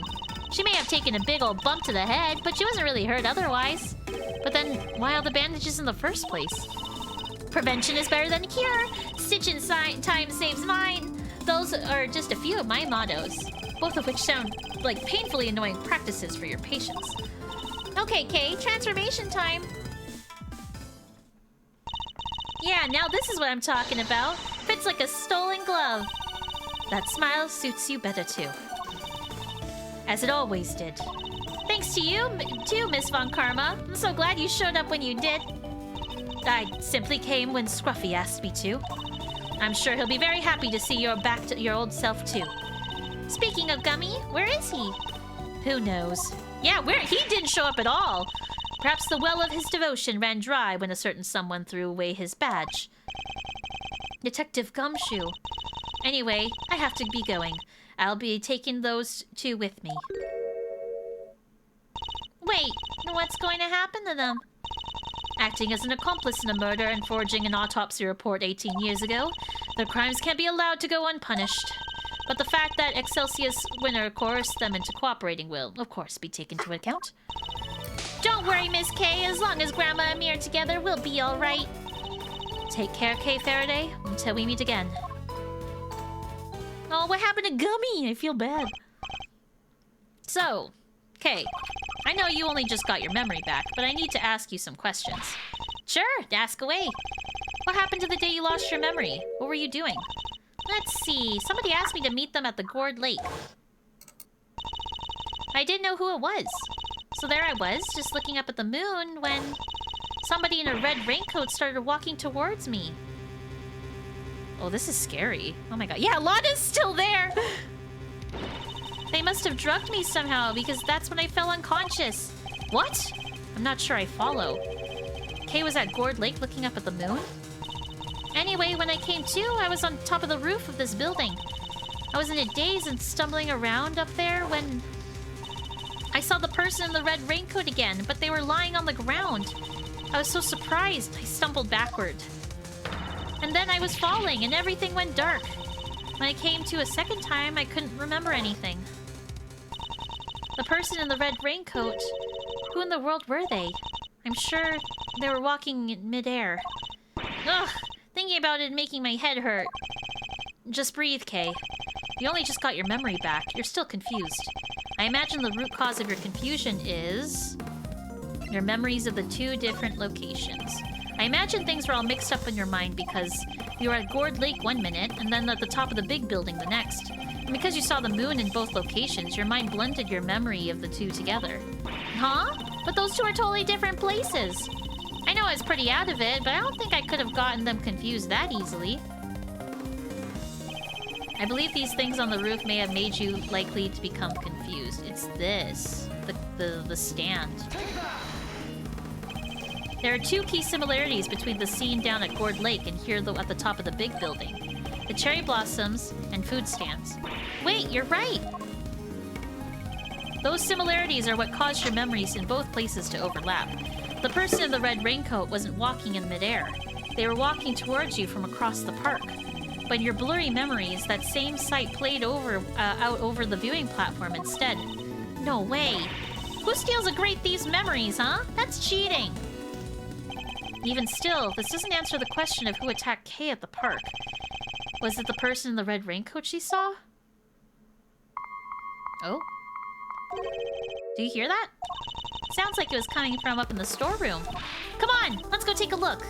She may have taken a big old bump to the head, but she wasn't really hurt otherwise. But then, why all the bandages in the first place? Prevention is better than cure. Stitch in time saves mine. Those are just a few of my mottos, both of which sound like painfully annoying practices for your patients. Okay, Kay, transformation time. Yeah, now this is what I'm talking about. Fits like a stolen glove. That smile suits you better too. As it always did. Thanks to you, too, Miss Von Karma. I'm so glad you showed up when you did. I simply came when Scruffy asked me to. I'm sure he'll be very happy to see you're back to your old self too. Speaking of Gummy, where is he? Who knows? Yeah, he didn't show up at all. Perhaps the well of his devotion ran dry when a certain someone threw away his badge. Detective Gumshoe. Anyway, I have to be going. I'll be taking those two with me. Wait, what's going to happen to them? acting as an accomplice in a murder and forging an autopsy report 18 years ago. Their crimes can't be allowed to go unpunished. But the fact that Excelsius Winner coerced them into cooperating will, of course, be taken into account. Don't worry, Miss K. As long as Grandma and me are together, we'll be all right. Take care, Kay Faraday, until we meet again. Oh, what happened to Gummy? I feel bad. So, Kay, I know you only just got your memory back, but I need to ask you some questions. Sure, ask away. What happened to the day you lost your memory? What were you doing? Let's see. Somebody asked me to meet them at the Gourd Lake. I didn't know who it was. So there I was, just looking up at the moon when somebody in a red raincoat started walking towards me. Oh, this is scary. Oh my god. Yeah, Lana's still there! They must have drugged me somehow because that's when I fell unconscious. What? I'm not sure I follow. Kay was at Gourd Lake looking up at the moon? Anyway, when I came to, I was on top of the roof of this building. I was in a daze and stumbling around up there when I saw the person in the red raincoat again, but they were lying on the ground. I was so surprised, I stumbled backward. And then I was falling and everything went dark. When I came to a second time, I couldn't remember anything. The person in the red raincoat, who in the world were they? I'm sure they were walking in midair. Ugh! Thinking about it making my head hurt. Just breathe, Kay. You only just got your memory back. You're still confused. I imagine the root cause of your confusion is your memories of the two different locations. I imagine things were all mixed up in your mind because you were at Gourd Lake one minute and then at the top of the big building the next. And because you saw the moon in both locations, your mind blended your memory of the two together. Huh? But those two are totally different places. I know I was pretty out of it, but I don't think I could have gotten them confused that easily. I believe these things on the roof may have made you likely to become confused. It's this. The stand. There are two key similarities between the scene down at Gourd Lake and here at the top of the big building. The cherry blossoms and food stands. Wait, you're right! Those similarities are what caused your memories in both places to overlap. The person in the red raincoat wasn't walking in midair. They were walking towards you from across the park. But in your blurry memories, that same sight played out over the viewing platform instead. No way! Who steals a great thief's memories, huh? That's cheating! Even still, this doesn't answer the question of who attacked Kay at the park. Was it the person in the red raincoat she saw? Oh? Do you hear that? Sounds like it was coming from up in the storeroom. Come on, let's go take a look.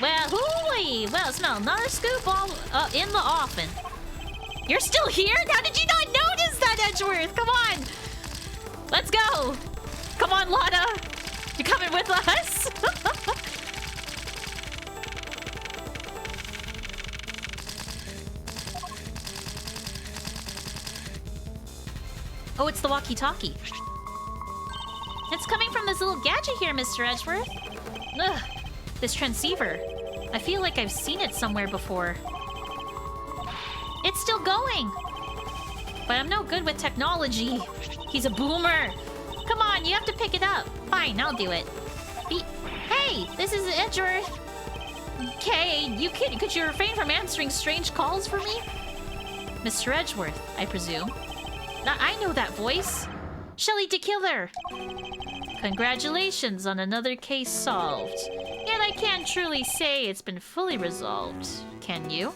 Well, hooey! Well, smell another scoop all in the oven. You're still here? How did you not notice that, Edgeworth? Come on! Let's go! Come on, Lana! You coming with us? Oh, it's the walkie-talkie. It's coming from this little gadget here, Mr. Edgeworth. Ugh, this transceiver. I feel like I've seen it somewhere before. It's still going! But I'm no good with technology. He's a boomer. Come on, you have to pick it up. Fine, I'll do it. Hey, this is Edgeworth. Okay, could you refrain from answering strange calls for me? Mr. Edgeworth, I presume. I know that voice. Shelly DeKiller. Congratulations on another case solved. Yet I can't truly say it's been fully resolved, can you?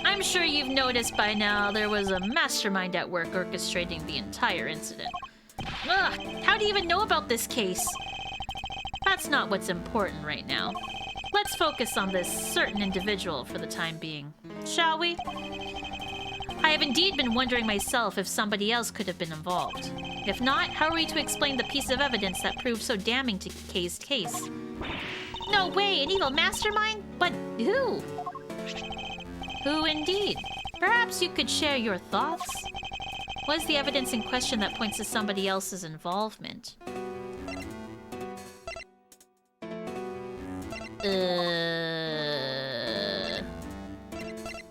I'm sure you've noticed by now there was a mastermind at work orchestrating the entire incident. Ugh, how do you even know about this case? That's not what's important right now. Let's focus on this certain individual for the time being, shall we? I have indeed been wondering myself if somebody else could have been involved. If not, how are we to explain the piece of evidence that proved so damning to Kay's case? No way, an evil mastermind? But who? Who indeed? Perhaps you could share your thoughts? What is the evidence in question that points to somebody else's involvement?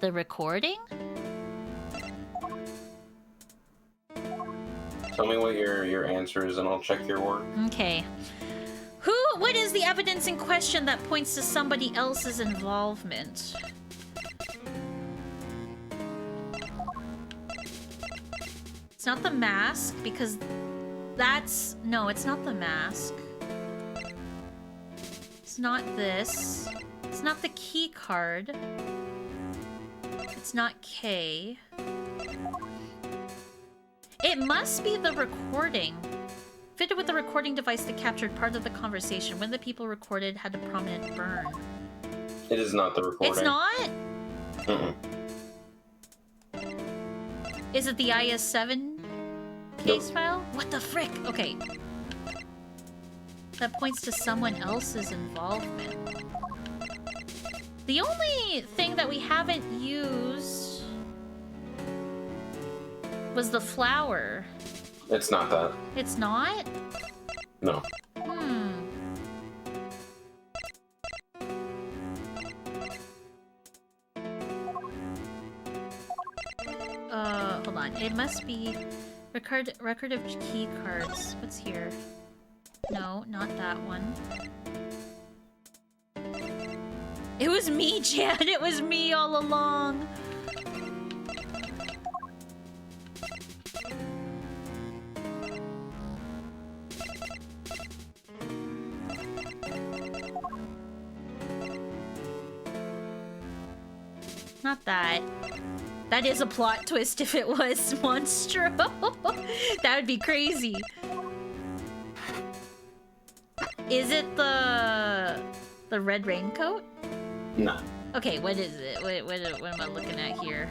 The recording? Tell me what your answer is and I'll check your work. Okay. What is the evidence in question that points to somebody else's involvement? It's not the mask, because that's... No, it's not the mask. It's not this. It's not the key card. It's not K. It must be the recording. Fitted with the recording device that captured part of the conversation when the people recorded had a prominent burn. It is not the recording. It's not? Mm-mm. Is it the IS-7 case file? What the frick? Okay. That points to someone else's involvement. The only thing that we haven't used was the flower. It's not that. It's not? No. Hold on. It must be record of key cards. What's here? No, not that one. It was me, Jan. It was me all along. Not that. That is a plot twist if it was Monstro. That would be crazy. Is it the red raincoat? No. Okay, what is it? What am I looking at here?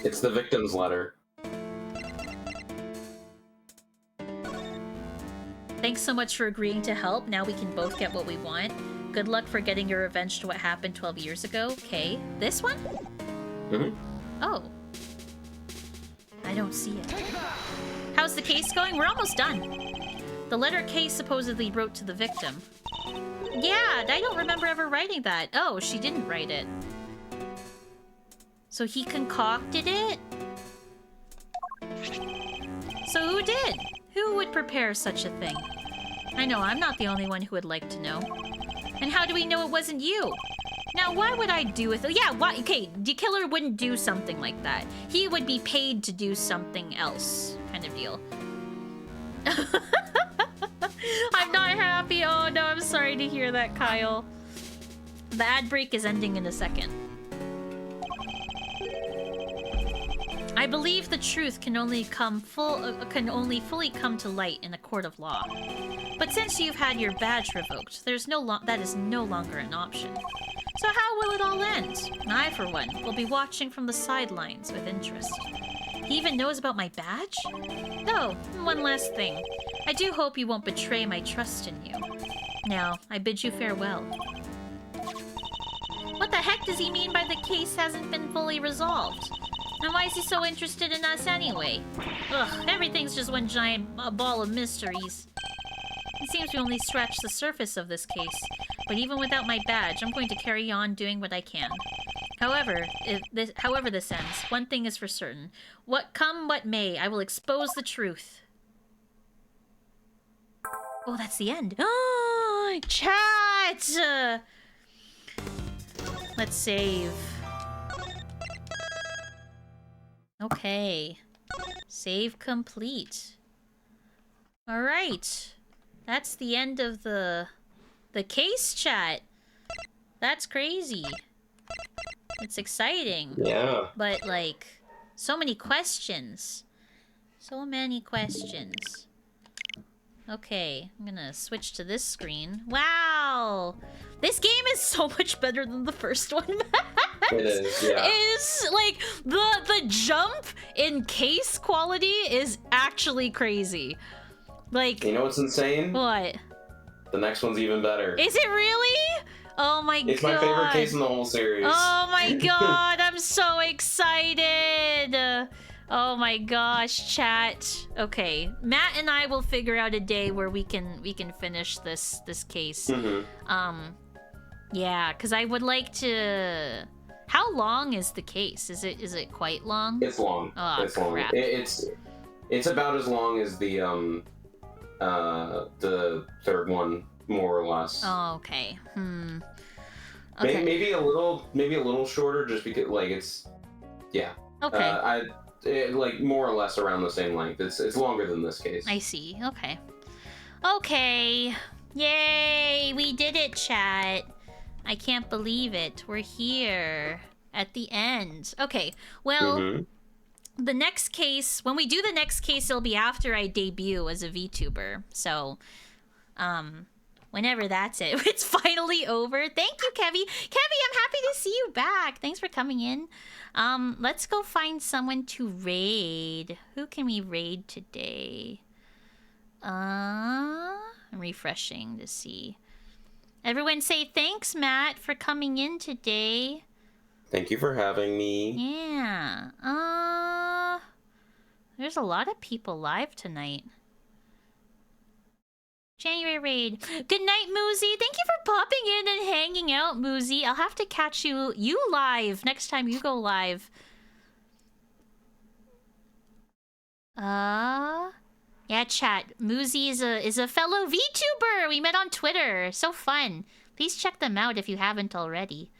It's the victim's letter. Thanks so much for agreeing to help. Now we can both get what we want. Good luck for getting your revenge to what happened 12 years ago. Okay, this one? Mm-hmm. Oh. I don't see it. How's the case going? We're almost done. The letter K supposedly wrote to the victim. Yeah, I don't remember ever writing that. Oh, she didn't write it. So he concocted it? So who did? Who would prepare such a thing? I know, I'm not the only one who would like to know. And how do we know it wasn't you? Now, why would I do with it? Yeah, why? Okay, the killer wouldn't do something like that. He would be paid to do something else, kind of deal. I'm not happy. Oh no, I'm sorry to hear that, Kyle. The ad break is ending in a second. I believe the truth can only fully come to light in a court of law. But since you've had your badge revoked, that is no longer an option. So how will it all end? I, for one, will be watching from the sidelines with interest. He even knows about my badge? No, one last thing. I do hope you won't betray my trust in you. Now, I bid you farewell. What the heck does he mean by the case hasn't been fully resolved? And why is he so interested in us anyway? Ugh, everything's just one giant ball of mysteries. It seems we only scratched the surface of this case, but even without my badge, I'm going to carry on doing what I can. However this ends, one thing is for certain. Come what may, I will expose the truth. Oh, that's the end. Oh, chat! Let's save. Okay. Save complete. Alright. That's the end of the case, chat. That's crazy. It's exciting. Yeah. But, like, so many questions. So many questions. Okay, I'm gonna switch to this screen. Wow! This game is so much better than the first one, Matt. It is, yeah. It is, like, the jump in case quality is actually crazy. Like... You know what's insane? What? The next one's even better. Is it really? Oh my god. It's my favorite case in the whole series. Oh my god, I'm so excited. Oh my gosh, chat. Okay, Matt and I will figure out a day where we can finish this case. Mm-hmm. Yeah, because I would like to. How long is the case? Is it quite long? It's long. Oh, it's long. crap. It's about as long as the third one more or less. Oh, okay. Maybe, Okay. maybe a little shorter, just because like it's, yeah. Okay. Like more or less around the same length. It's longer than this case. I see. Okay. Okay. Yay! We did it, chat. I can't believe it. We're here at the end. Okay. Well, the next case, when we do the next case, it'll be after I debut as a VTuber. So, whenever that's it. It's finally over. Thank you, Kevy. Kevy, I'm happy to see you back. Thanks for coming in. Let's go find someone to raid. Who can we raid today? I'm refreshing to see. Everyone say thanks, Matt, for coming in today. Thank you for having me. Yeah. There's a lot of people live tonight. January raid. Good night, Moozy. Thank you for popping in and hanging out, Moozy. I'll have to catch you live next time you go live. Yeah, chat. Moozy is a fellow VTuber. We met on Twitter. So fun. Please check them out if you haven't already.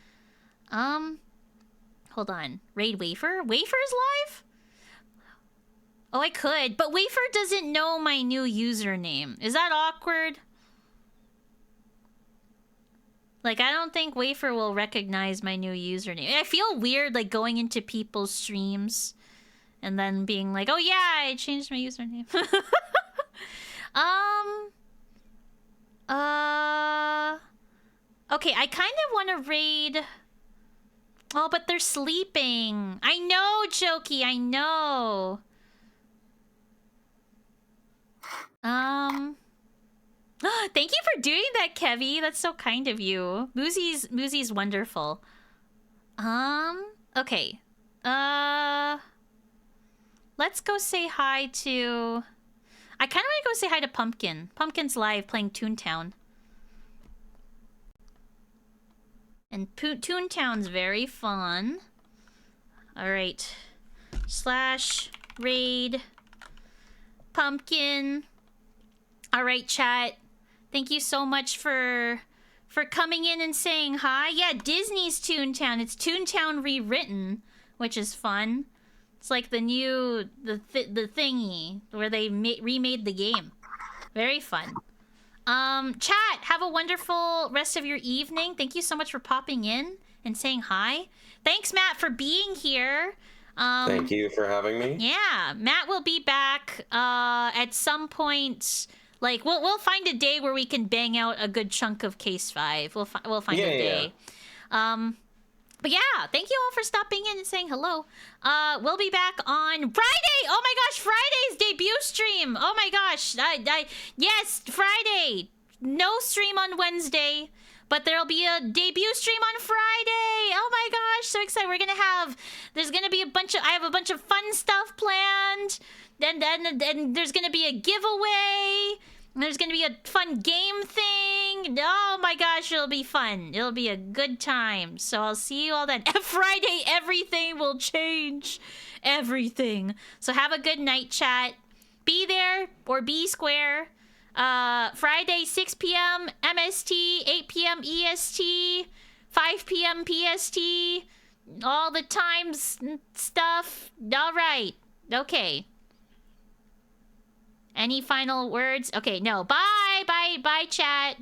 Hold on. Raid Wafer? Wafer's live? Oh, I could, but Wafer doesn't know my new username. Is that awkward? Like, I don't think Wafer will recognize my new username. I feel weird, like, going into people's streams and then being like, oh yeah, I changed my username. Okay, I kind of want to raid... Oh, but they're sleeping. I know, Jokey, I know. Thank you for doing that, Kevy. That's so kind of you. Moozy's wonderful. Okay. Let's go say hi to... I kind of want to go say hi to Pumpkin. Pumpkin's live playing Toontown. And Toontown's very fun. Alright. / raid... Pumpkin. Alright, chat. Thank you so much for coming in and saying hi. Yeah, Disney's Toontown. It's Toontown rewritten, which is fun. It's like the new... the thingy where they remade the game. Very fun. Chat, have a wonderful rest of your evening. Thank you so much for popping in and saying hi. Thanks, Matt, for being here. Thank you for having me. Yeah, Matt will be back at some point. Like, we'll find a day where we can bang out a good chunk of Case 5. We'll find a day. Yeah. But yeah, thank you all for stopping in and saying hello. We'll be back on Friday. Oh my gosh, Friday's debut stream. Oh my gosh, yes, Friday. No stream on Wednesday, but there'll be a debut stream on Friday. Oh my gosh, so excited. There's gonna be I have a bunch of fun stuff planned. Then there's gonna be a giveaway. And there's gonna be a fun game thing. Oh my gosh, it'll be fun. It'll be a good time. So I'll see you all then. Friday, everything will change. Everything. So have a good night, chat. Be there or be square. Friday, 6 p.m. MST, 8 p.m. EST, 5 p.m. PST. All the times and stuff. All right. Okay. Any final words? Okay, no. Bye, chat.